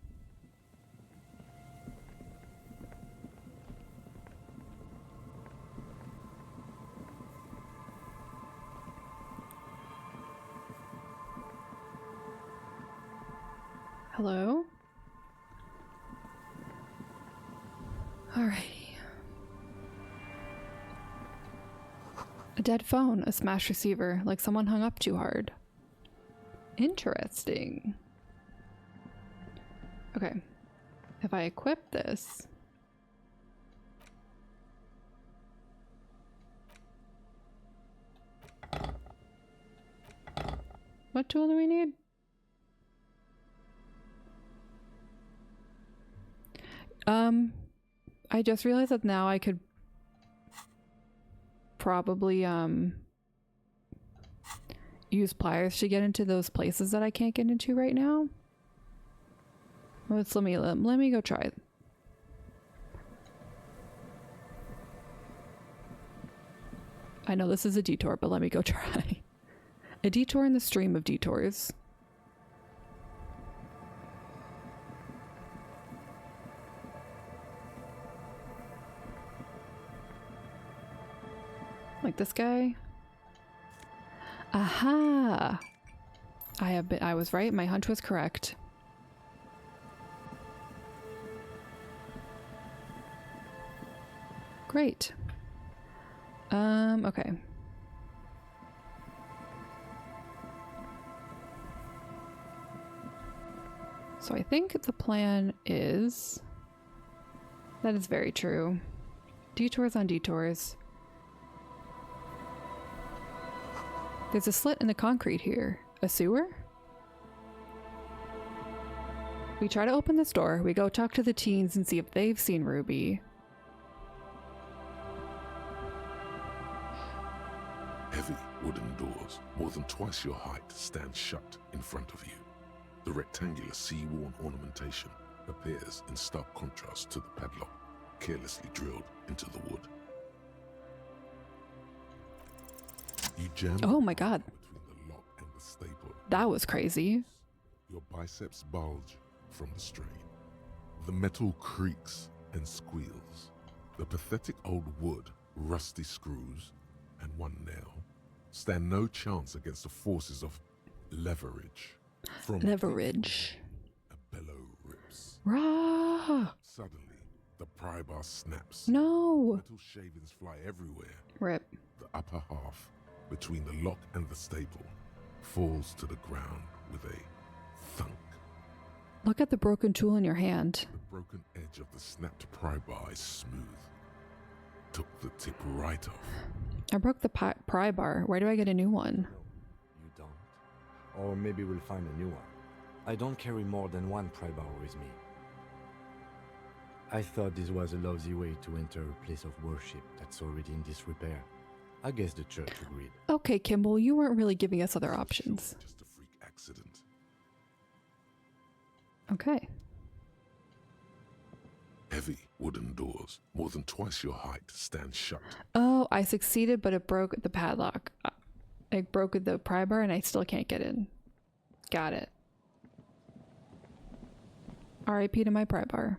Hello? Alrighty. A dead phone, a smashed receiver, like someone hung up too hard. Interesting. Okay. If I equip this... What tool do we need? I just realized that now I could probably use pliers to get into those places that I can't get into right now. Let me go try it. I know this is a detour, but let me go try. A detour in the stream of detours. Like this guy? Aha! I was right. My hunch was correct. Great. Okay. So I think the plan is... That is very true. Detours on detours. There's a slit in the concrete here. A sewer? We try to open this door. We go talk to the teens and see if they've seen Ruby. Heavy wooden doors, more than twice your height, stand shut in front of you. The rectangular sea-worn ornamentation appears in stark contrast to the padlock, carelessly drilled into the wood. You jam Oh my god. between the lock and the staple. That was crazy. Your biceps bulge from the strain. The metal creaks and squeals. The pathetic old wood, rusty screws, and one nail stand no chance against the forces of leverage. From Leverage. a bellow rips. Rah! Suddenly, the pry bar snaps. No! Metal shavings fly everywhere. Rip. The upper half, between the lock and the staple, falls to the ground with a thunk. Look at the broken tool in your hand. The broken edge of the snapped pry bar is smooth. Took the tip right off. I broke the pry bar. Where do I get a new one? You don't. Or maybe we'll find a new one. I don't carry more than one pry bar with me. I thought this was a lousy way to enter a place of worship that's already in disrepair. I guess the church agreed. Okay, Kimball, you weren't really giving us other options. Just a freak accident. Okay. Heavy wooden doors, more than twice your height, stand shut. Oh, I succeeded, but it broke the padlock. I broke the pry bar and I still can't get in. Got it. RIP to my pry bar.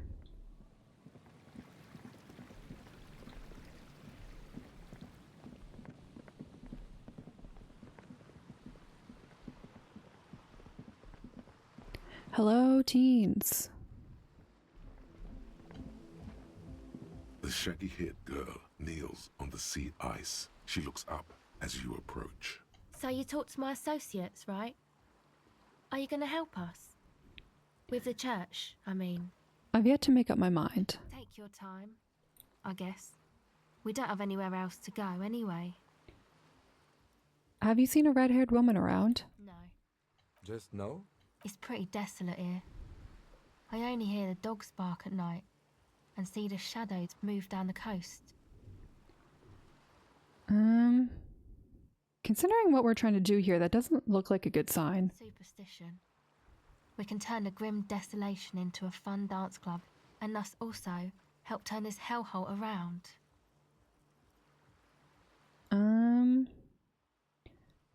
Hello, teens. The shaggy-haired girl kneels on the sea ice. She looks up as you approach. So you talked to my associates, right? Are you going to help us? With the church, I mean. I've yet to make up my mind. Take your time, I guess. We don't have anywhere else to go anyway. Have you seen a red-haired woman around? No. Just no? It's pretty desolate here. I only hear the dogs bark at night and see the shadows move down the coast. Considering what we're trying to do here, that doesn't look like a good sign. Superstition. We can turn the grim desolation into a fun dance club and thus also help turn this hellhole around.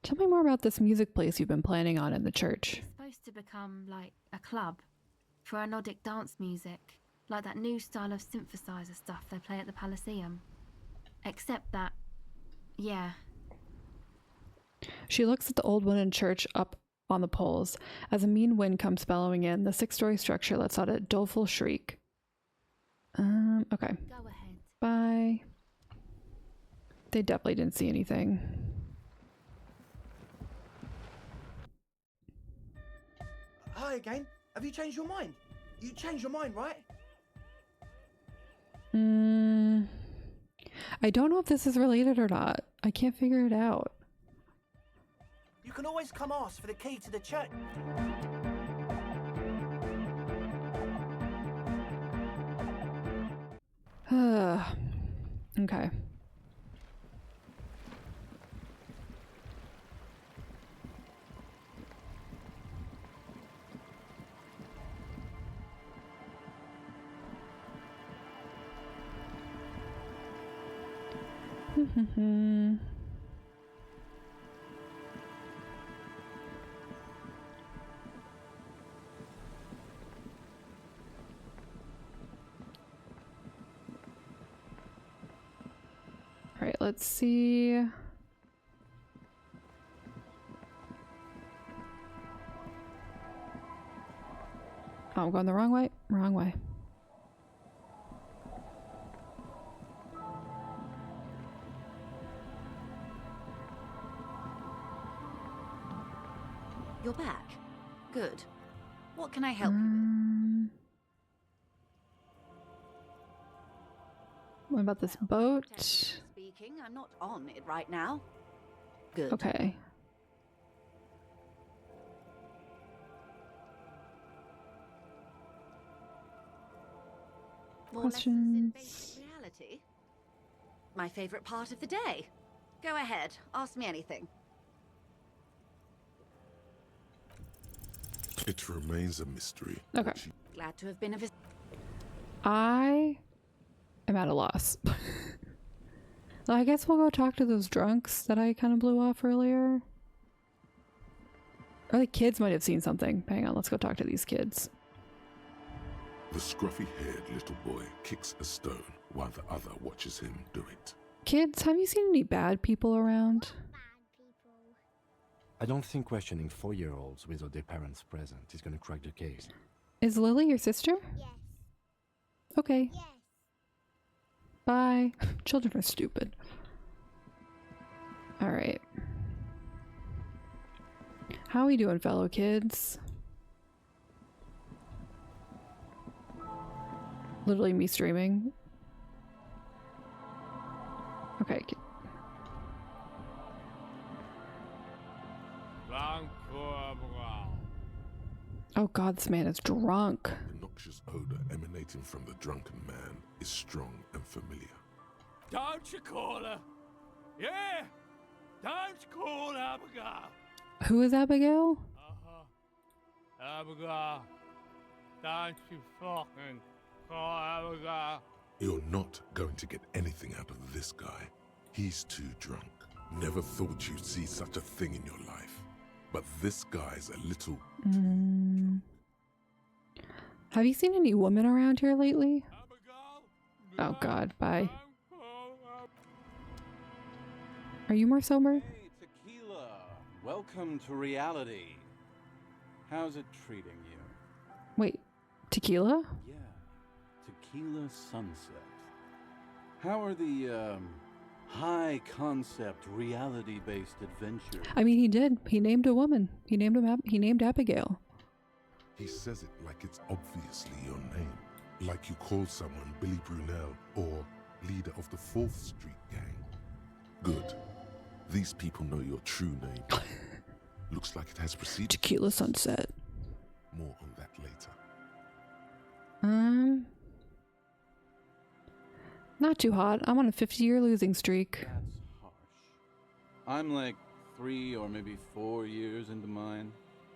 Tell me more about this music place you've been planning on in the church. It's supposed to become like a club for anodic dance music, like that new style of synthesizer stuff they play at the Palaceum. Except that, yeah. She looks at the old wooden church up on the poles. As a mean wind comes bellowing in, the 6-story structure lets out a doleful shriek. Okay. Go ahead. Bye. They definitely didn't see anything. Hi again. Have you changed your mind? You changed your mind, right? I don't know if this is related or not. I can't figure it out. You can always come ask for the key to the church. Okay. Alright, let's see. Oh, I'm going the wrong way. Wrong way. You're back. Good. What can I help you with? What about this boat? Speaking, I'm not on it right now. Good. Okay. More lessons in basic reality? My favorite part of the day. Go ahead, ask me anything. It remains a mystery. Okay. Glad to have been of I am at a loss. So I guess we'll go talk to those drunks that I kind of blew off earlier. Or the kids might have seen something. Hang on, let's go talk to these kids. The scruffy-haired little boy kicks a stone while the other watches him do it. Kids, have you seen any bad people around? I don't think questioning 4-year-olds without their parents present is gonna crack the case. Is Lily your sister? Yes. Okay. Yes. Bye. Children are stupid. Alright. How we doing, fellow kids? Literally me streaming. Okay. Oh god, this man is drunk. The noxious odor emanating from the drunken man is strong and familiar. Don't you call her? Yeah! Don't call Abigail! Who is Abigail? Abigail! Don't you fucking call Abigail! You're not going to get anything out of this guy. He's too drunk. Never thought you'd see such a thing in your life. But this guy's a little... Have you seen any women around here lately? Oh god, bye. Are you more sober? Hey, Tequila. Welcome to reality. How's it treating you? Wait, tequila? Yeah, Tequila Sunset. How are the, high concept, reality-based adventures? I mean, he did. He named a woman. He named Abigail. He says it like it's obviously your name. Like you call someone Billy Brunel or leader of the 4th Street Gang. Good. These people know your true name. Looks like it has proceeded. Tequila Sunset. More on that later. Not too hot. I'm on a 50-year losing streak. That's harsh. I'm like 3 or maybe 4 years into mine.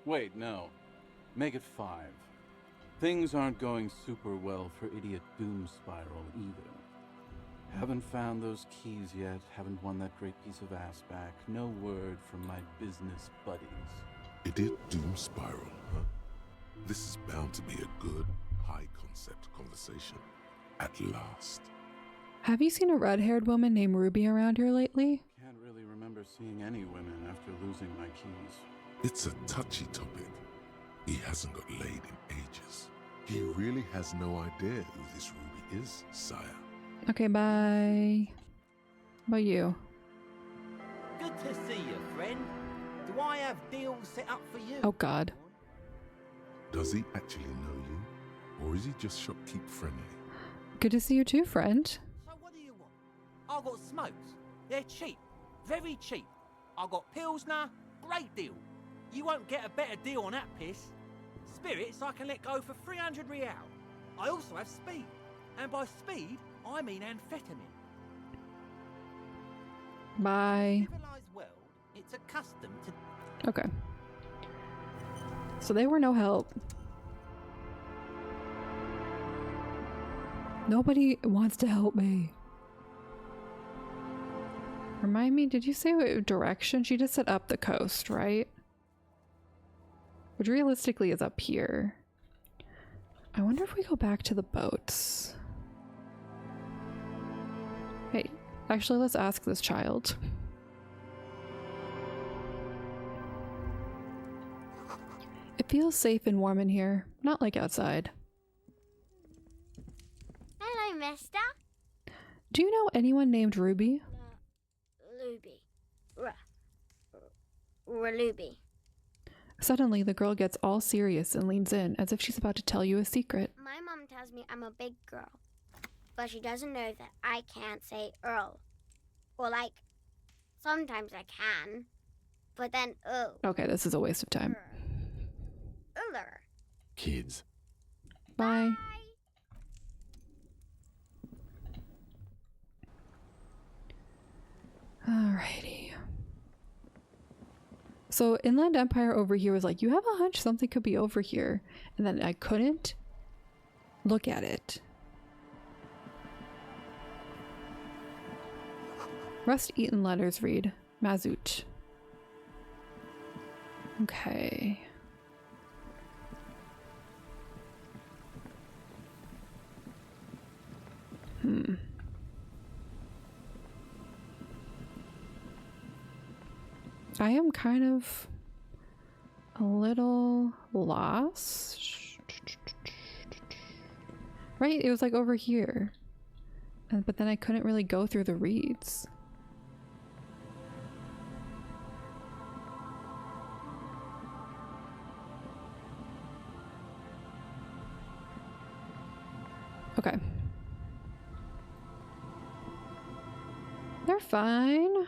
Wait, no. Make it 5. Things aren't going super well for Idiot Doom Spiral either. Haven't found those keys yet, haven't won that great piece of ass back. No word from my business buddies. Idiot Doom Spiral, huh? This is bound to be a good, high-concept conversation. At last. Have you seen a red-haired woman named Ruby around here lately? Can't really remember seeing any women after losing my keys. It's a touchy topic. He hasn't got laid in ages. He really has no idea who this Ruby is, sire. Okay, bye. How about you? Good to see you, friend. Do I have deals set up for you? Oh god. Does he actually know you? Or is he just shopkeep friendly? Good to see you too, friend. So what do you want? I got smokes. They're cheap. Very cheap. I got Pilsner. Great deal. You won't get a better deal on that piss. Spirits I can let go for 300 real. I also have speed. And by speed, I mean amphetamine. Bye. Civilized world, it's accustomed to... Okay. So they were no help. Nobody wants to help me. Remind me, did you say what direction? She just said up the coast, right? Which realistically is up here. I wonder if we go back to the boats. Hey, Actually, let's ask this child. It feels safe and warm in here, not like outside. Hello, mister. Do you know anyone named Ruby? Ruby. Ruby. Suddenly, the girl gets all serious and leans in as if she's about to tell you a secret. My mom tells me I'm a big girl, but she doesn't know that I can't say Earl. Or like, sometimes I can, but then Okay, this is a waste of time. Uller. Kids. Bye. Alrighty. So Inland Empire over here was like, you have a hunch something could be over here. And then I couldn't look at it. Rust-eaten letters read, Mazut. Okay. I am kind of a little lost. Right? It was like over here. But then I couldn't really go through the reeds. Okay. They're fine.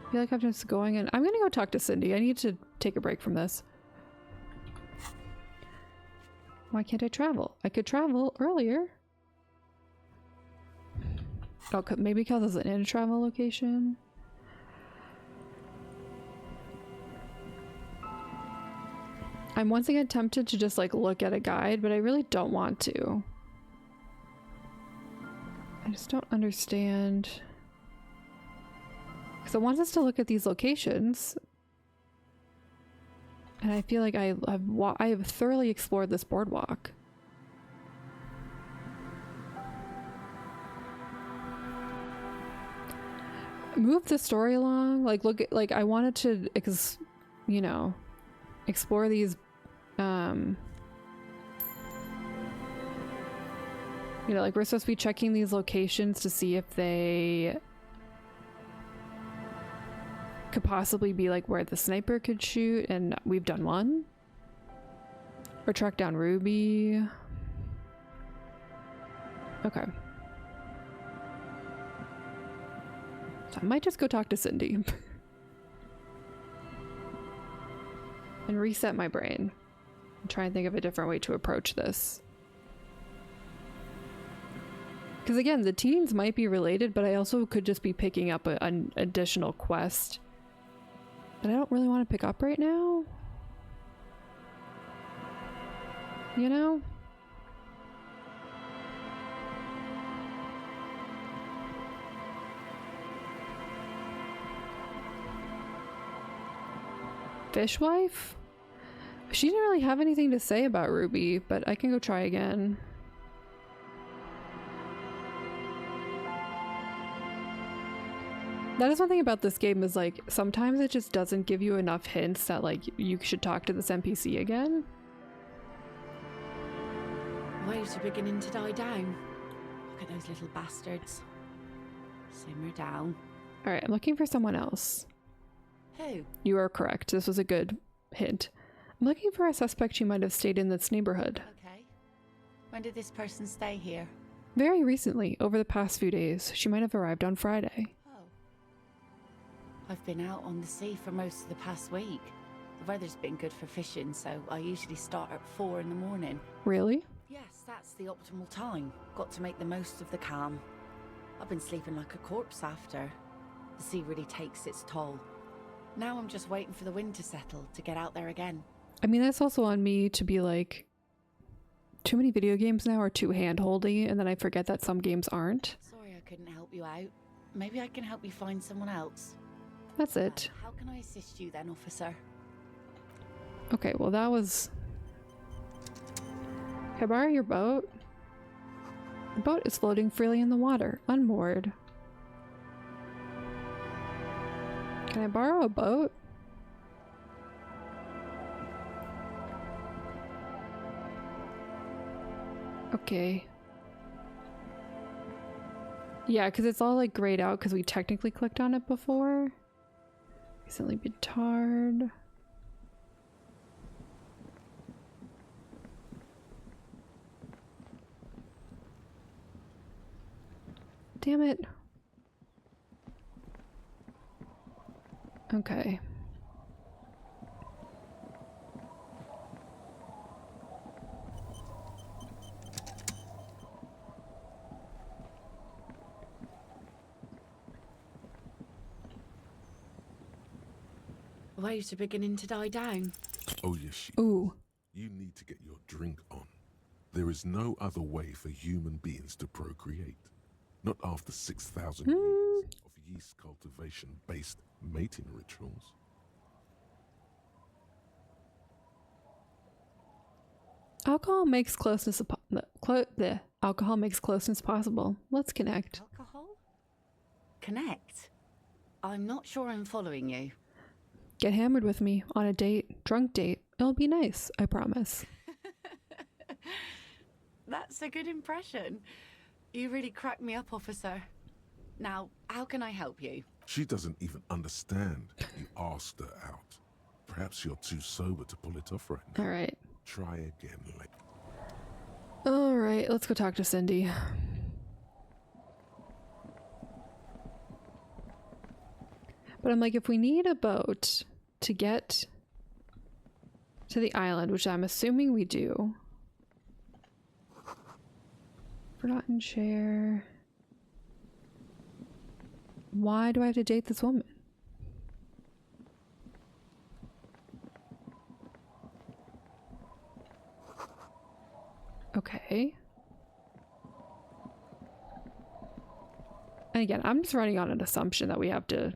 I feel like I'm just going and I'm gonna go talk to Cindy. I need to take a break from this. Why can't I travel? I could travel earlier. Oh, maybe because it's an in-travel location. I'm once again tempted to just like look at a guide, but I really don't want to. I just don't understand. Because it wants us to look at these locations. And I feel like I have thoroughly explored this boardwalk. Move the story along. Like, look, like I wanted to, you know, explore these, you know, like we're supposed to be checking these locations to see if they could possibly be like where the sniper could shoot, and we've done one. Or track down Ruby. Okay. So I might just go talk to Cindy. And reset my brain. And try and think of a different way to approach this. Because again, the teens might be related, but I also could just be picking up an additional quest that I don't really want to pick up right now. You know? Fishwife? She didn't really have anything to say about Ruby, but I can go try again. That is one thing about this game, is like sometimes it just doesn't give you enough hints that like you should talk to this NPC again. Waves are beginning to die down. Look at those little bastards. Simmer down. Alright, I'm looking for someone else. Who? You are correct. This was a good hint. I'm looking for a suspect who might have stayed in this neighborhood. Okay. When did this person stay here? Very recently, over the past few days. She might have arrived on Friday. I've been out on the sea for most of the past week. The weather's been good for fishing, so I usually start at 4 in the morning. Really? Yes, that's the optimal time. Got to make the most of the calm. I've been sleeping like a corpse after. The sea really takes its toll. Now I'm just waiting for the wind to settle to get out there again. I mean, that's also on me to be like, too many video games now are too hand-holdy, and then I forget that some games aren't. Sorry I couldn't help you out. Maybe I can help you find someone else. That's it. How can I assist you then, officer? Okay, well that was... Can I borrow your boat? The boat is floating freely in the water, unmoored. Can I borrow a boat? Okay. Yeah, because it's all like grayed out because we technically clicked on it before. Recently been tarred. Damn it. Okay. Waves are beginning to die down. Oh yes, Ooh. You need to get your drink on. There is no other way for human beings to procreate. Not after 6,000 years of yeast cultivation-based mating rituals. Alcohol makes closeness alcohol makes closeness possible. Let's connect. Alcohol? Connect? I'm not sure I'm following you. Get hammered with me on a date, drunk date. It'll be nice, I promise. That's a good impression. You really cracked me up, officer. Now, how can I help you? She doesn't even understand. You asked her out. Perhaps you're too sober to pull it off right now. Alright. Try again later. Alright, let's go talk to Cindy. But I'm like, if we need a boat to get to the island, which I'm assuming we do. Forgotten chair. Why do I have to date this woman? Okay. And again, I'm just running on an assumption that we have to,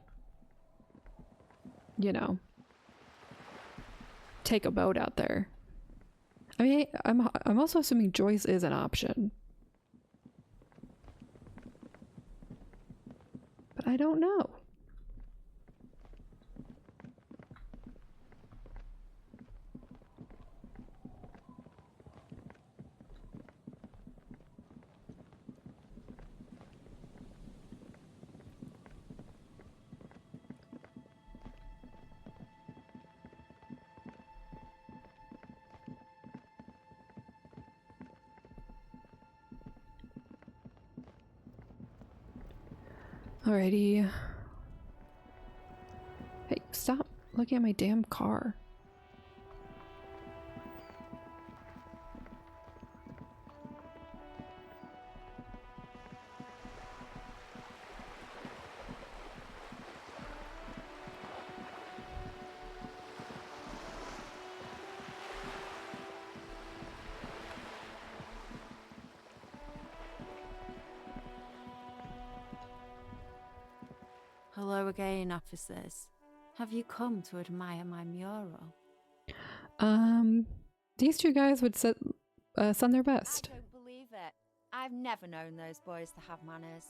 you know, take a boat out there. I mean, I'm also assuming Joyce is an option. But I don't know. Alrighty. Hey, stop looking at my damn car. Hello again, officers. Have you come to admire my mural? These two guys would send their best. I don't believe it. I've never known those boys to have manners.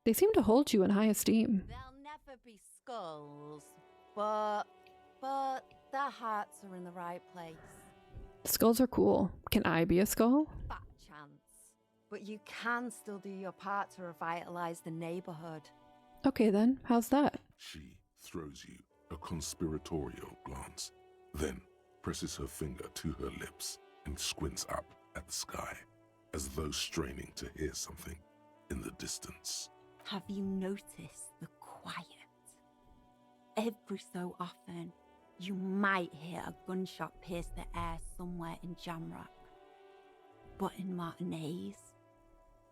They seem to hold you in high esteem. They'll never be skulls, but their hearts are in the right place. Skulls are cool. Can I be a skull? Fat chance. But you can still do your part to revitalize the neighborhood. Okay then, how's that? She throws you a conspiratorial glance, then presses her finger to her lips and squints up at the sky, as though straining to hear something in the distance. Have you noticed the quiet? Every so often, you might hear a gunshot pierce the air somewhere in Jamrock. But in Martinez,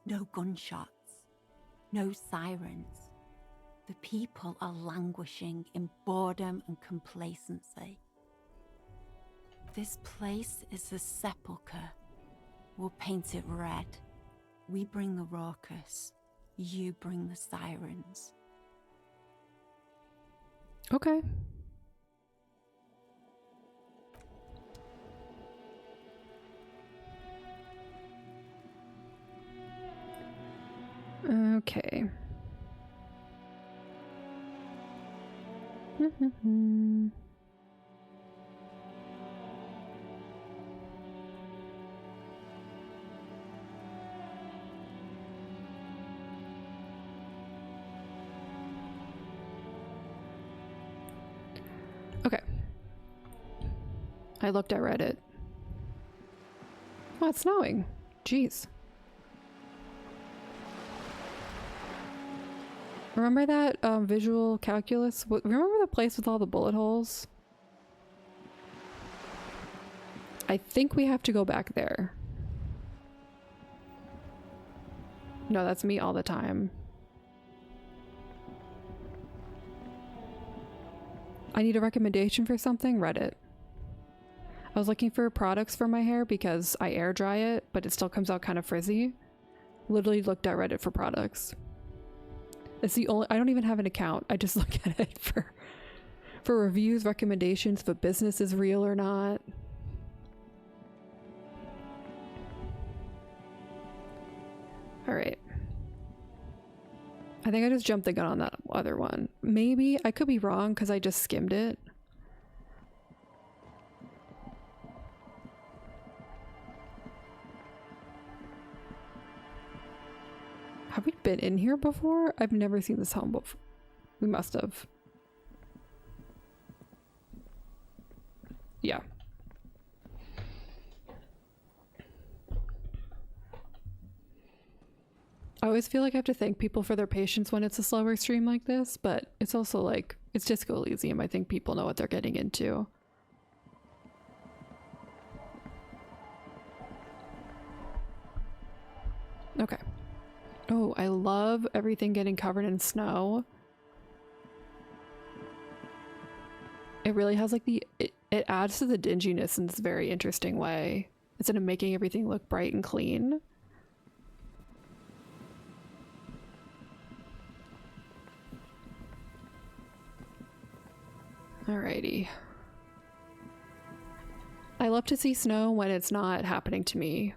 no gunshots, no sirens. The people are languishing in boredom and complacency. This place is a sepulchre. We'll paint it red. We bring the raucous. You bring the sirens. Okay. Okay. Okay. I looked at Reddit. Oh, it's snowing. Jeez. Remember that visual calculus? Remember the place with all the bullet holes? I think we have to go back there. No, that's me all the time. I need a recommendation for something? Reddit. I was looking for products for my hair because I air dry it, but it still comes out kind of frizzy. Literally looked at Reddit for products. It's the only, I don't even have an account. I just look at it for reviews, recommendations, if a business is real or not. All right. I think I just jumped the gun on that other one. Maybe I could be wrong because I just skimmed it. Have we been in here before? I've never seen this home before. We must have. Yeah. I always feel like I have to thank people for their patience when it's a slower stream like this, but it's also like, it's Disco Elysium. I think people know what they're getting into. Okay. Oh, I love everything getting covered in snow. It really has like it adds to the dinginess in this very interesting way. Instead of making everything look bright and clean. Alrighty. I love to see snow when it's not happening to me.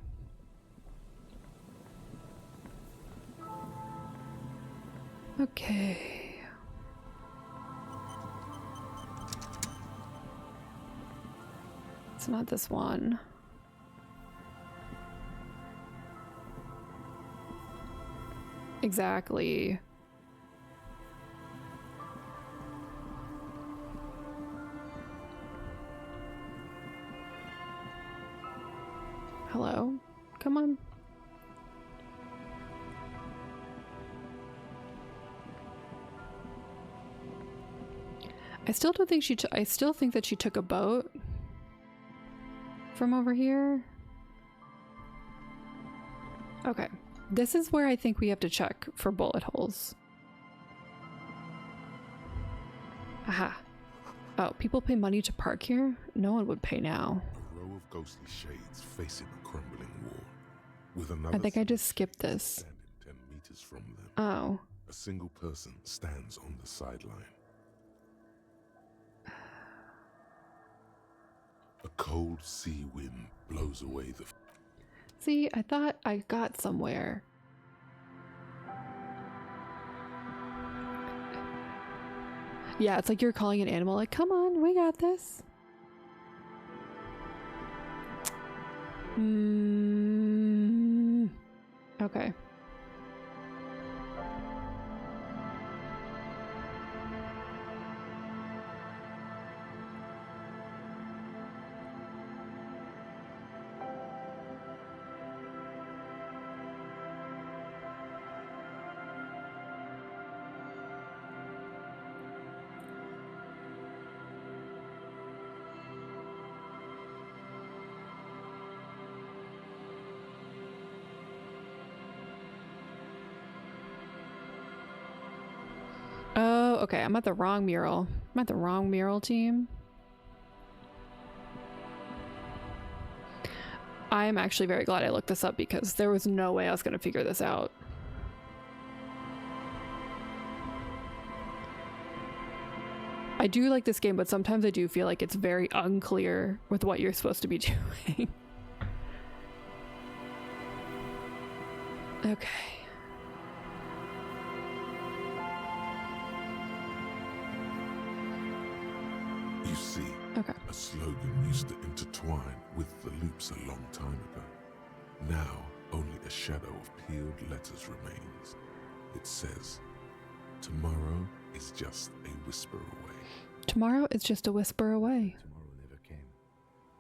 Okay. It's not this one. Exactly. Hello? Come on. I still don't think I still think that she took a boat from over here. Okay. This is where I think we have to check for bullet holes. Aha. Oh, people pay money to park here? No one would pay now. A row of ghostly shades facing a crumbling wall. With another I think I just skipped this. standing 10 meters from them. Oh. A single person stands on the sideline. A cold sea wind blows away the... See, I thought I got somewhere. Yeah, it's like you're calling an animal like, come on, we got this. Okay. Oh, okay. I'm at the wrong mural. I'm at the wrong mural team. I'm actually very glad I looked this up because there was no way I was going to figure this out. I do like this game, but sometimes I do feel like it's very unclear with what you're supposed to be doing. Okay. Okay. A slogan used to intertwine with the loops a long time ago. Now, only a shadow of peeled letters remains. It says, "Tomorrow is just a whisper away." Tomorrow is just a whisper away. Tomorrow never came.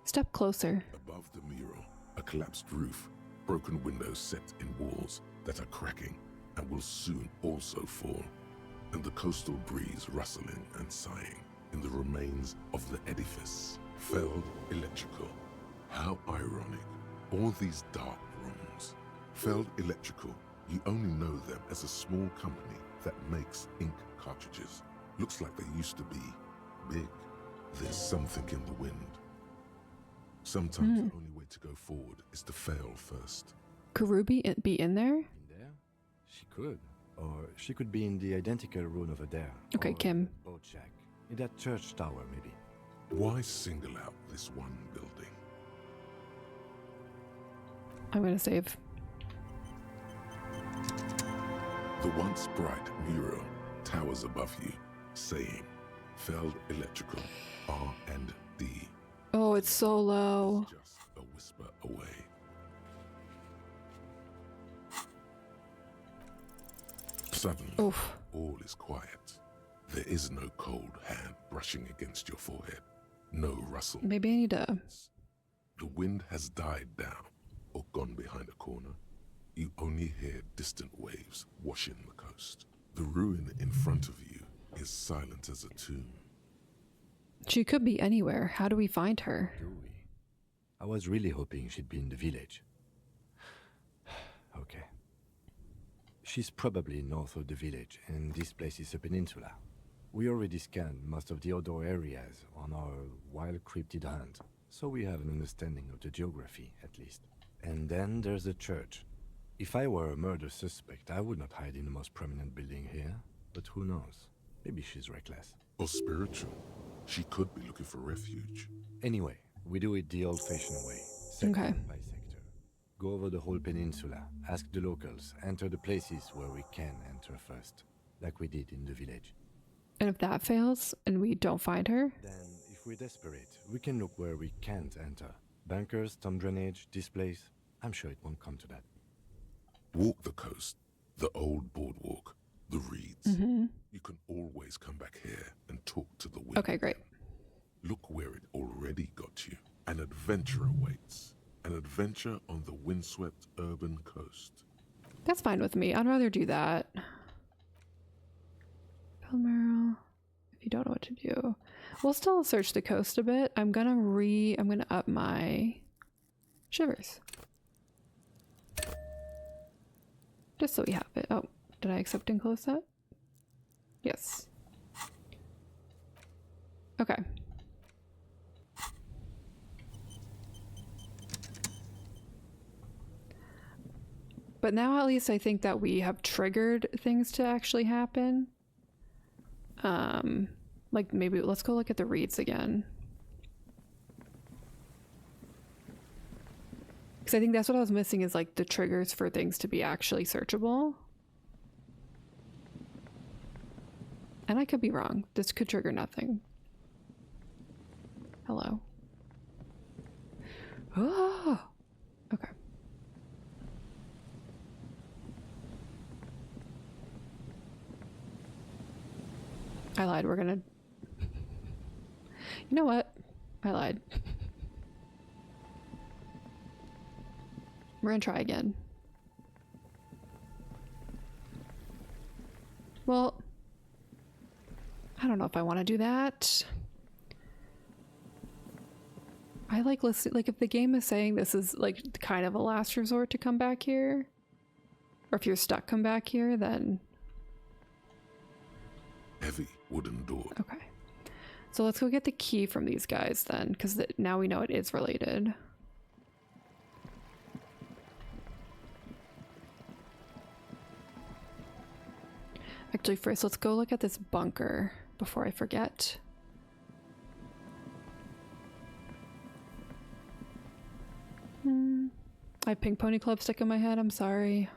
Step closer. Above the mural, a collapsed roof, broken windows set in walls that are cracking and will soon also fall, and the coastal breeze rustling and sighing in the remains of the edifice. Felled Electrical. How ironic. All these dark rooms. Felled Electrical, you only know them as a small company that makes ink cartridges. Looks like they used to be big. There's something in the wind. Sometimes the only way to go forward is to fail first. Could Ruby be in there? In there? She could. Or she could be in the identical room over there. Okay, or Kim. the boat shack. In that church tower, maybe. Why single out this one building? I'm gonna save. The once bright mural towers above you, saying, "Felled Electrical, R&D." Oh, it's so low. Just a whisper away. Suddenly, Oof. all is quiet. There is no cold hand brushing against your forehead. No rustle. Maybe I need to... The wind has died down or gone behind a corner. You only hear distant waves washing the coast. The ruin in front of you is silent as a tomb. She could be anywhere. How do we find her? Do we? I was really hoping she'd be in the village. Okay. She's probably north of the village, and this place is a peninsula. We already scanned most of the outdoor areas on our wild cryptid hunt, so we have an understanding of the geography, at least. And then there's the church. If I were a murder suspect, I would not hide in the most prominent building here, but who knows? Maybe she's reckless. Or spiritual. She could be looking for refuge. Anyway, we do it the old-fashioned way, sector Okay. by sector. Go over the whole peninsula, ask the locals, enter the places where we can enter first, like we did in the village. And if that fails and we don't find her? Then, if we're desperate, we can look where we can't enter. Bunkers, storm drainage, displays. I'm sure it won't come to that. Walk the coast, the old boardwalk, the reeds. Mm-hmm. You can always come back here and talk to the wind. Okay, great. Look where it already got you. An adventure awaits. An adventure on the windswept urban coast. That's fine with me. I'd rather do that. Palmero, if you don't know what to do. We'll still search the coast a bit. I'm gonna up my shivers. Just so we have it. Oh, did I accept and close that? Yes. Okay. But now at least I think that we have triggered things to actually happen. Like maybe let's go look at the reads again. Because I think that's what I was missing is like the triggers for things to be actually searchable. And I could be wrong. This could trigger nothing. Hello. Oh, okay. I lied. We're gonna... You know what? I lied. We're gonna try again. Well, I don't know if I want to do that. I like listen, like if the game is saying this is like kind of a last resort to come back here, or if you're stuck, come back here, then Heavy wooden door. okay. So let's go get the key from these guys then, because now we know it is related. Actually, first let's go look at this bunker before I forget. I have Pink Pony Club stuck in my head, I'm sorry.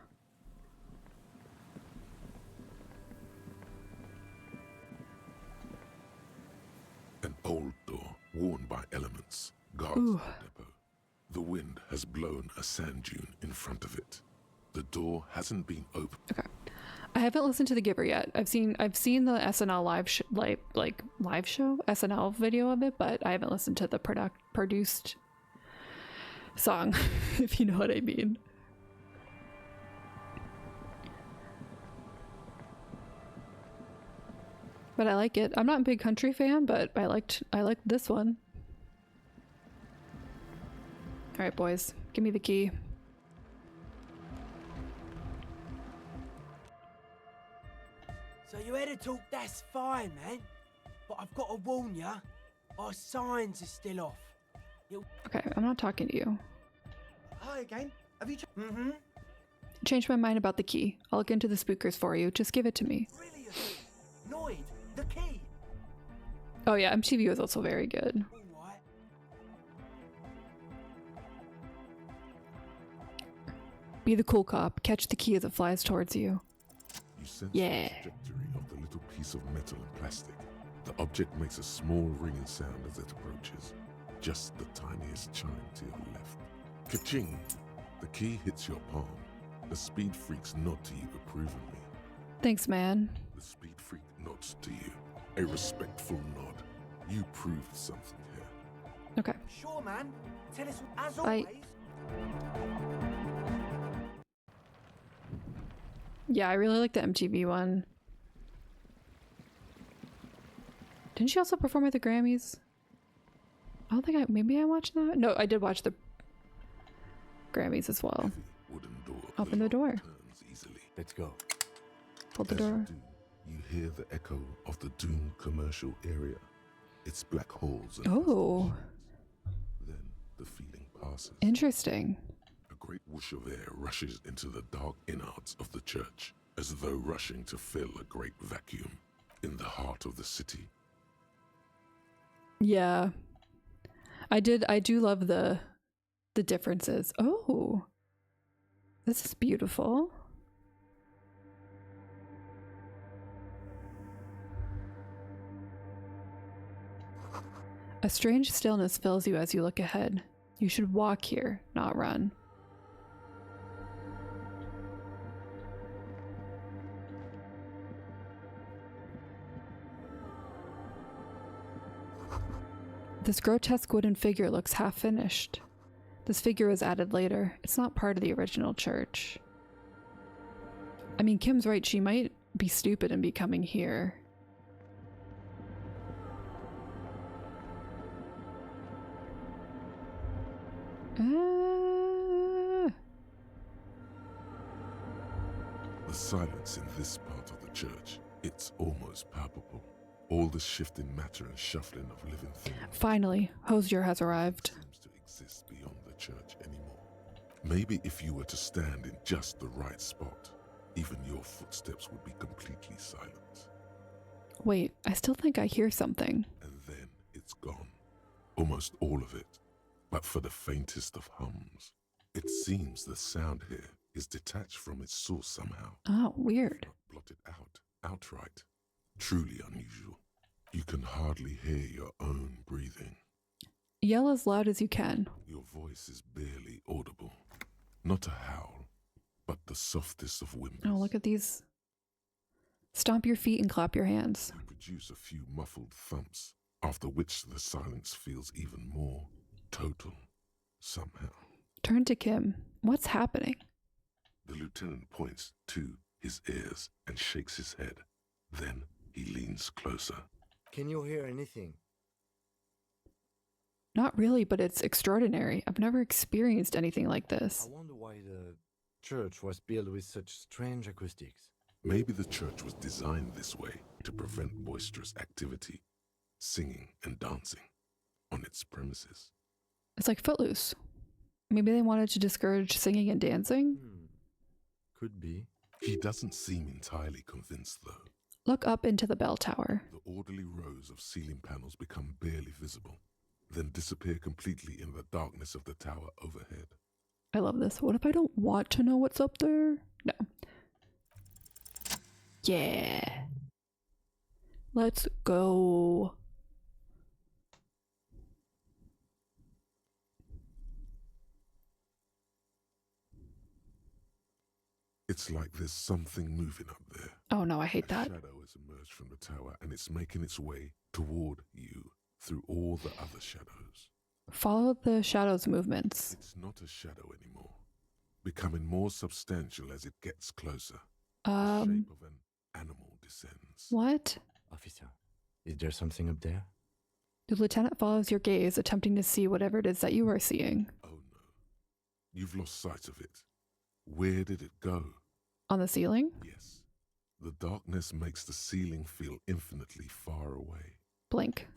An old door, worn by elements. Guards Ooh. the depot. The wind has blown a sand dune in front of it. The door hasn't been opened. Okay. I haven't listened to The Giver yet. I've seen the SNL live show SNL video of it, but I haven't listened to the produced song, if you know what I mean. But I like it. I'm not a big country fan, but I liked this one. All right, boys, give me the key. So you had a talk, that's fine, man. But I've got to warn ya, our signs are still off. Okay, I'm not talking to you. Hi again. Have you... Changed my mind about the key. I'll look into the spookers for you. Just give it to me. Brilliant. Noid, the key. Oh yeah, MTV was also very good. Be the cool cop. Catch the key as it flies towards you. You sense Yeah. the trajectory of the little piece of metal and plastic. The object makes a small ringing sound as it approaches. Just the tiniest chime to your left. Ka-ching! The key hits your palm. The speed freaks nod to you approvingly. Thanks, man. The speed freak nods to you. A respectful nod. You proved something here. Okay. Sure, man. Tell us as Bye. always. Yeah, I really like the MTV one. Didn't she also perform at the Grammys? I don't think maybe I watched that? No, I did watch the Grammys as well. Open the door. Let's go. Hold the As door. you do, you hear the echo of the doomed commercial area. It's black holes. And Oh, then the feeling passes. interesting. A great whoosh of air rushes into the dark innards of the church, as though rushing to fill a great vacuum in the heart of the city. Yeah. I do love the differences. Oh. This is beautiful. A strange stillness fills you as you look ahead. You should walk here, not run. This grotesque wooden figure looks half finished. This figure was added later. It's not part of the original church. I mean, Kim's right. She might be stupid and be coming here. The silence in this part of the church, it's almost palpable. All the shifting matter and shuffling of living things Finally, Hosier has arrived. seems to exist beyond the church anymore. Maybe if you were to stand in just the right spot, even your footsteps would be completely silent. Wait, I still think I hear something. And then it's gone. Almost all of it. But for the faintest of hums. It seems the sound here is detached from its source somehow. Oh, weird. Blotted out, outright. Truly unusual. You can hardly hear your own breathing. Yell as loud as you can. Your voice is barely audible. Not a howl, but the softest of whimpers. Oh, look at these. Stomp your feet and clap your hands. You produce a few muffled thumps, after which the silence feels even more total, somehow. Turn to Kim. What's happening? The lieutenant points to his ears and shakes his head. Then he leans closer. Can you hear anything? Not really, but it's extraordinary. I've never experienced anything like this. I wonder why the church was built with such strange acoustics. Maybe the church was designed this way to prevent boisterous activity, singing and dancing on its premises. It's like Footloose. Maybe they wanted to discourage singing and dancing? Could be. He doesn't seem entirely convinced, though. Look up into the bell tower. The orderly rows of ceiling panels become barely visible, then disappear completely in the darkness of the tower overhead. I love this. What if I don't want to know what's up there? No. Yeah. Let's go. It's like there's something moving up there. Oh no, I hate that. A shadow has emerged from the tower and it's making its way toward you through all the other shadows. Follow the shadow's movements. It's not a shadow anymore, becoming more substantial as it gets closer. The shape of an animal descends. What? Officer, is there something up there? The lieutenant follows your gaze, attempting to see whatever it is that you are seeing. Oh no. You've lost sight of it. Where did it go? On the ceiling? Yes. The darkness makes the ceiling feel infinitely far away. Blink.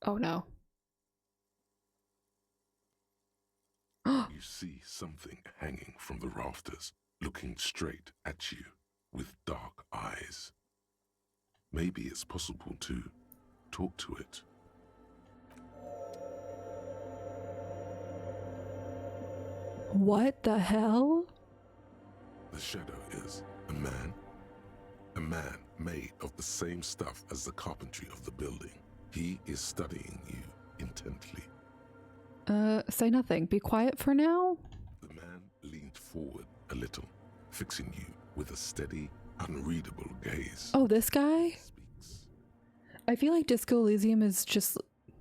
Oh no. You see something hanging from the rafters, looking straight at you with dark eyes. Maybe it's possible to talk to it. What the hell? The shadow is a man. A man made of the same stuff as the carpentry of the building. He is studying you intently. Say nothing. Be quiet for now. The man leaned forward a little, fixing you with a steady, unreadable gaze. Oh, this guy? I feel like Disco Elysium is just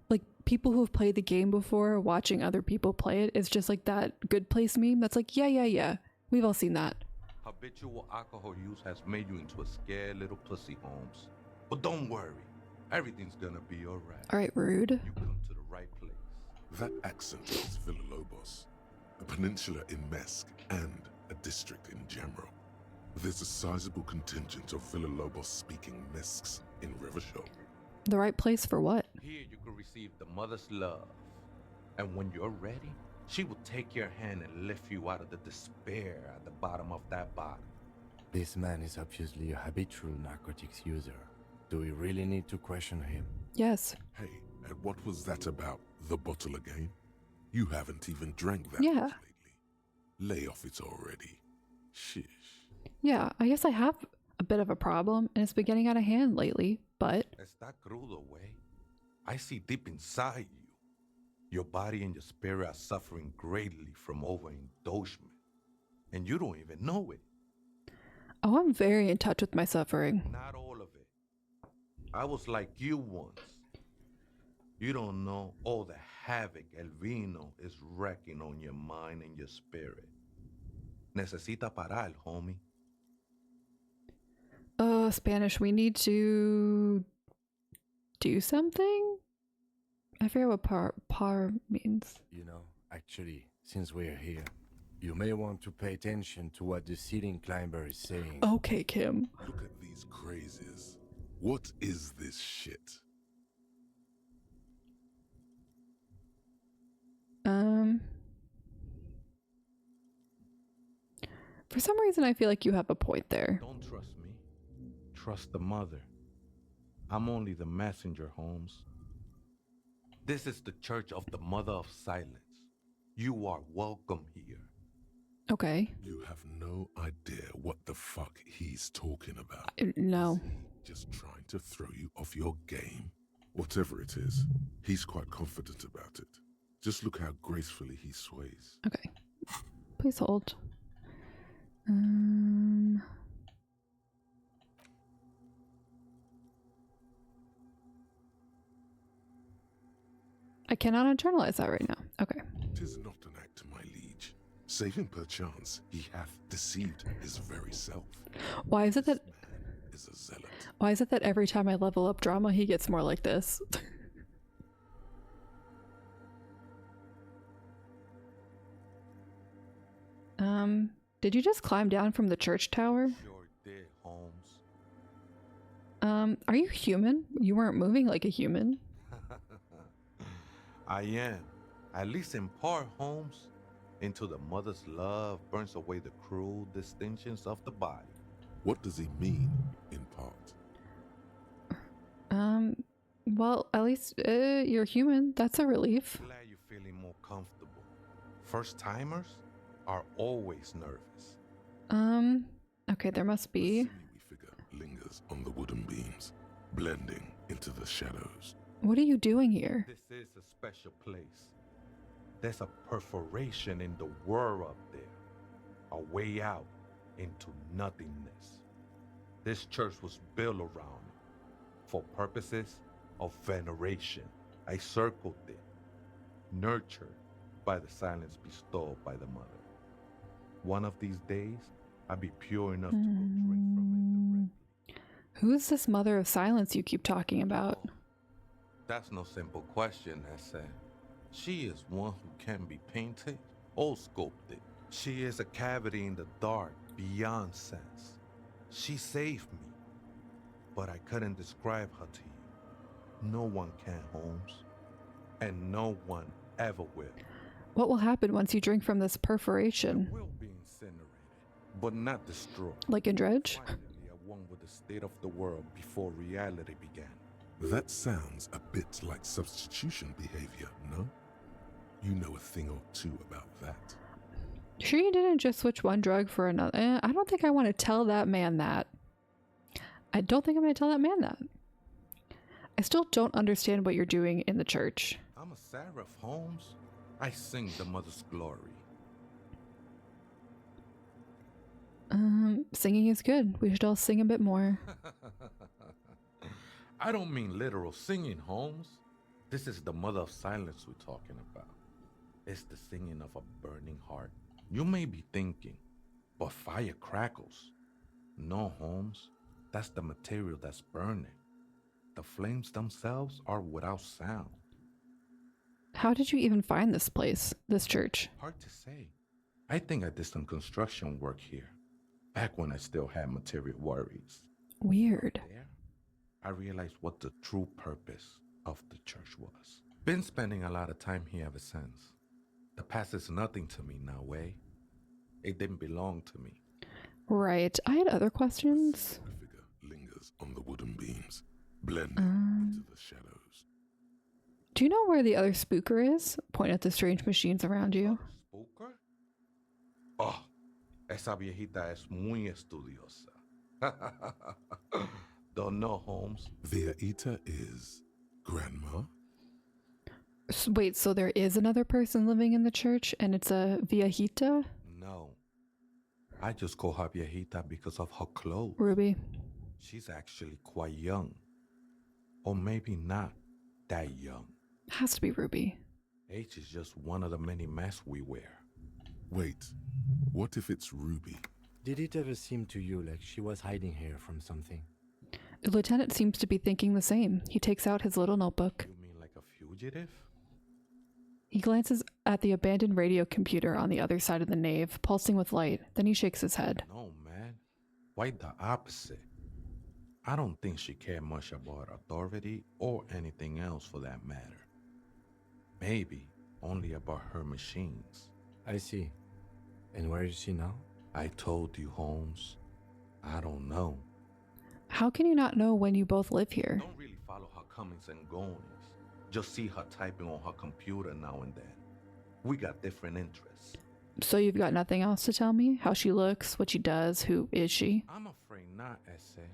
like people who have played the game before watching other people play it. It's just like that Good Place meme that's like, yeah. We've all seen that. Habitual alcohol use has made you into a scared little pussy, Holmes. But don't worry, everything's gonna be alright. Alright, rude. You come to the right place. That accent is Villa-Lobos, a peninsula in Mesk and a district in Jamrock. There's a sizable contingent of Villa-Lobos-speaking Mesks in Rivershaw. The right place for what? Here you can receive the mother's love. And when you're ready, she will take your hand and lift you out of the despair at the bottom of that bottle. This man is obviously a habitual narcotics user. Do we really need to question him? Yes. Hey, and what was that about? The bottle again? You haven't even drank that Yeah. much lately. Lay off it already. Shish. Yeah, I guess I have a bit of a problem, and it's been getting out of hand lately, but... Está crudo, way. I see deep inside you. Your body and your spirit are suffering greatly from overindulgence. And you don't even know it. Oh, I'm very in touch with my suffering. Not all of it. I was like you once. You don't know all the havoc El Vino is wrecking on your mind and your spirit. Necesita parar, homie. Spanish, we need to do something? I forget what par means. You know, actually, since we're here, you may want to pay attention to what the ceiling climber is saying. Okay, Kim. Look at these crazies. What is this shit? For some reason, I feel like you have a point there. Don't trust me. Trust the mother. I'm only the messenger, Holmes. This is the Church of the Mother of Silence. You are welcome here. Okay. You have no idea what the fuck he's talking about. No. Is he just trying to throw you off your game? Whatever it is, he's quite confident about it. Just look how gracefully he sways. Okay. Please hold. I cannot internalize that right now. Okay. 'Tis not an act, my liege. Save him perchance, he hath deceived his very self. Why is it that Is a zealot. Why is it that every time I level up drama he gets more like this? Did you just climb down from the church tower? Sure did, Holmes. Are you human? You weren't moving like a human. I am. At least in part, Holmes. Into the mother's love burns away the cruel distinctions of the body. What does he mean, in part? Well, at least you're human. That's a relief. Glad you're feeling more comfortable. First timers are always nervous. Okay, there must be. A sinewy figure lingers on the wooden beams, blending into the shadows. What are you doing here? This is a special place. There's a perforation in the world up there. A way out into nothingness. This church was built around it for purposes of veneration. I circled it, nurtured by the silence bestowed by the mother. One of these days, I'll be pure enough to go drink from it directly. Who's this mother of silence you keep talking about? Oh, that's no simple question, Essa. She is one who can be painted or sculpted. She is a cavity in the dark, beyond sense. She saved me, but I couldn't describe her to you. No one can, Holmes, and no one ever will. What will happen once you drink from this perforation? I will be incinerated, but not destroyed. Like in Dredge? Finally, I won with the state of the world before reality began. That sounds a bit like substitution behavior, no? You know a thing or two about that. Sure you didn't just switch one drug for another? I don't think I want to tell that man that. I don't think I'm going to tell that man that. I still don't understand what you're doing in the church. I'm a seraph, Holmes. I sing the mother's glory. Singing is good. We should all sing a bit more. I don't mean literal singing, Holmes. This is the mother of silence we're talking about. It's the singing of a burning heart. You may be thinking, but fire crackles. No, Holmes. That's the material that's burning. The flames themselves are without sound. How did you even find this place, this church? Hard to say. I think I did some construction work here, back when I still had material worries. Weird. There, I realized what the true purpose of the church was. Been spending a lot of time here ever since. The past is nothing to me now, eh? It didn't belong to me. Right. I had other questions. The figure lingers on the wooden beams, blending into the shadows. Do you know where the other spooker is? Point at the strange machines around you. ¿Spooker? Oh, esa viejita es muy estudiosa. Don't know, Holmes. Viejita is grandma? Wait, so there is another person living in the church and it's a viejita? No. I just call her viejita because of her clothes. Ruby. She's actually quite young. Or maybe not that young. Has to be Ruby. Age is just one of the many masks we wear. Wait, what if it's Ruby? Did it ever seem to you like she was hiding here from something? The lieutenant seems to be thinking the same. He takes out his little notebook. You mean like a fugitive? He glances at the abandoned radio computer on the other side of the nave, pulsing with light. Then he shakes his head. No, man. Quite the opposite. I don't think she cared much about authority or anything else for that matter. Maybe only about her machines. I see. And where is she now? I told you, Holmes. I don't know. How can you not know when you both live here? Don't really follow her comings and goings. Just see her typing on her computer now and then. We got different interests. So you've got nothing else to tell me? How she looks, what she does, who is she? I'm afraid not, Essay.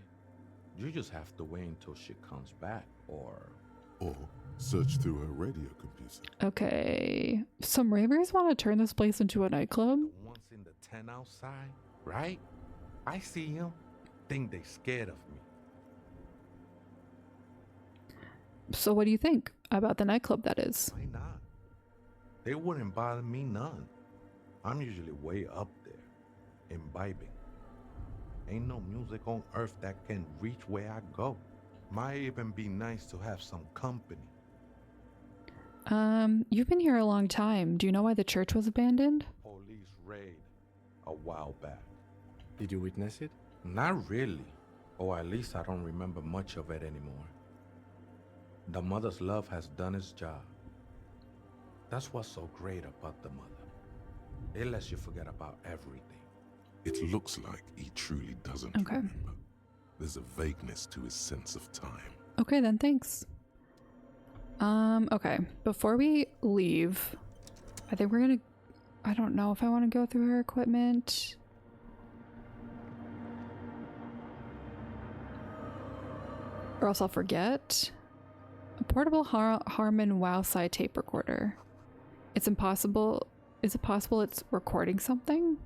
You just have to wait until she comes back, or search through her radio computer. Okay. Some ravers want to turn this place into a nightclub? The ones in the tent outside, right? I see them. Think they scared of me. So what do you think about the nightclub, that is? Why not? They wouldn't bother me none. I'm usually way up there, imbibing. Ain't no music on earth that can reach where I go. Might even be nice to have some company. You've been here a long time. Do you know why the church was abandoned? Police raid a while back. Did you witness it? Not really. Or at least I don't remember much of it anymore. The mother's love has done its job. That's what's so great about the mother. It lets you forget about everything. It looks like he truly doesn't remember. There's a vagueness to his sense of time. Okay then, thanks. Okay. Before we leave, I think we're gonna... I don't know if I want to go through her equipment. Or else I'll forget. A portable Harman Wowside tape recorder. It's impossible. Is it possible it's recording something?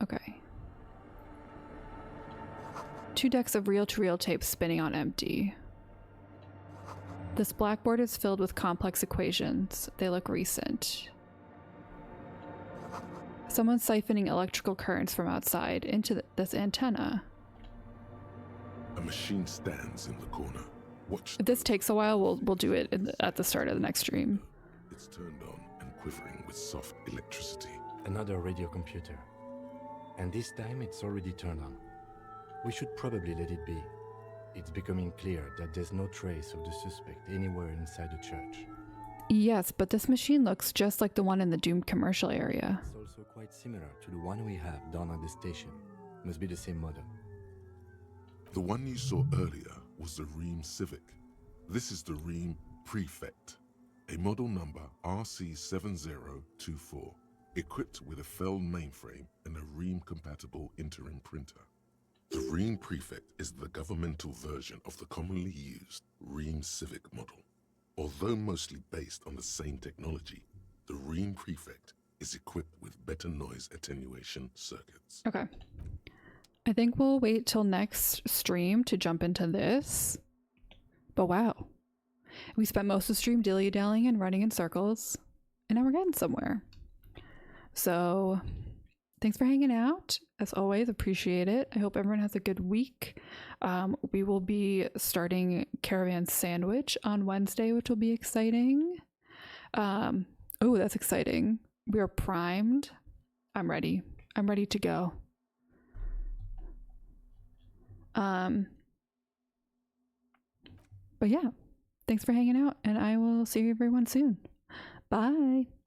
Okay. 2 decks of reel-to-reel tape spinning on empty. This blackboard is filled with complex equations. They look recent. Someone's siphoning electrical currents from outside into this antenna. A machine stands in the corner. Watch. If this takes a while, we'll do it at the start of the next stream. It's turned on and quivering with soft electricity. Another radio computer. And this time it's already turned on. We should probably let it be. It's becoming clear that there's no trace of the suspect anywhere inside the church. Yes, but this machine looks just like the one in the doomed commercial area. It's also quite similar to the one we have down at the station. Must be the same model. The one you saw earlier was the Ream Civic. This is the Ream Prefect, a model number RC7024, equipped with a Feld mainframe and a Ream-compatible interim printer. The Ream Prefect is the governmental version of the commonly used Ream Civic model. Although mostly based on the same technology, the Ream Prefect is equipped with better noise attenuation circuits. Okay. I think we'll wait till next stream to jump into this. But wow. We spent most of the stream dilly-dallying and running in circles, and now we're getting somewhere. So, thanks for hanging out. As always, appreciate it. I hope everyone has a good week. We will be starting Caravan Sandwich on Wednesday, which will be exciting. Oh, that's exciting. We are primed. I'm ready. I'm ready to go. But yeah, thanks for hanging out, and I will see everyone soon. Bye.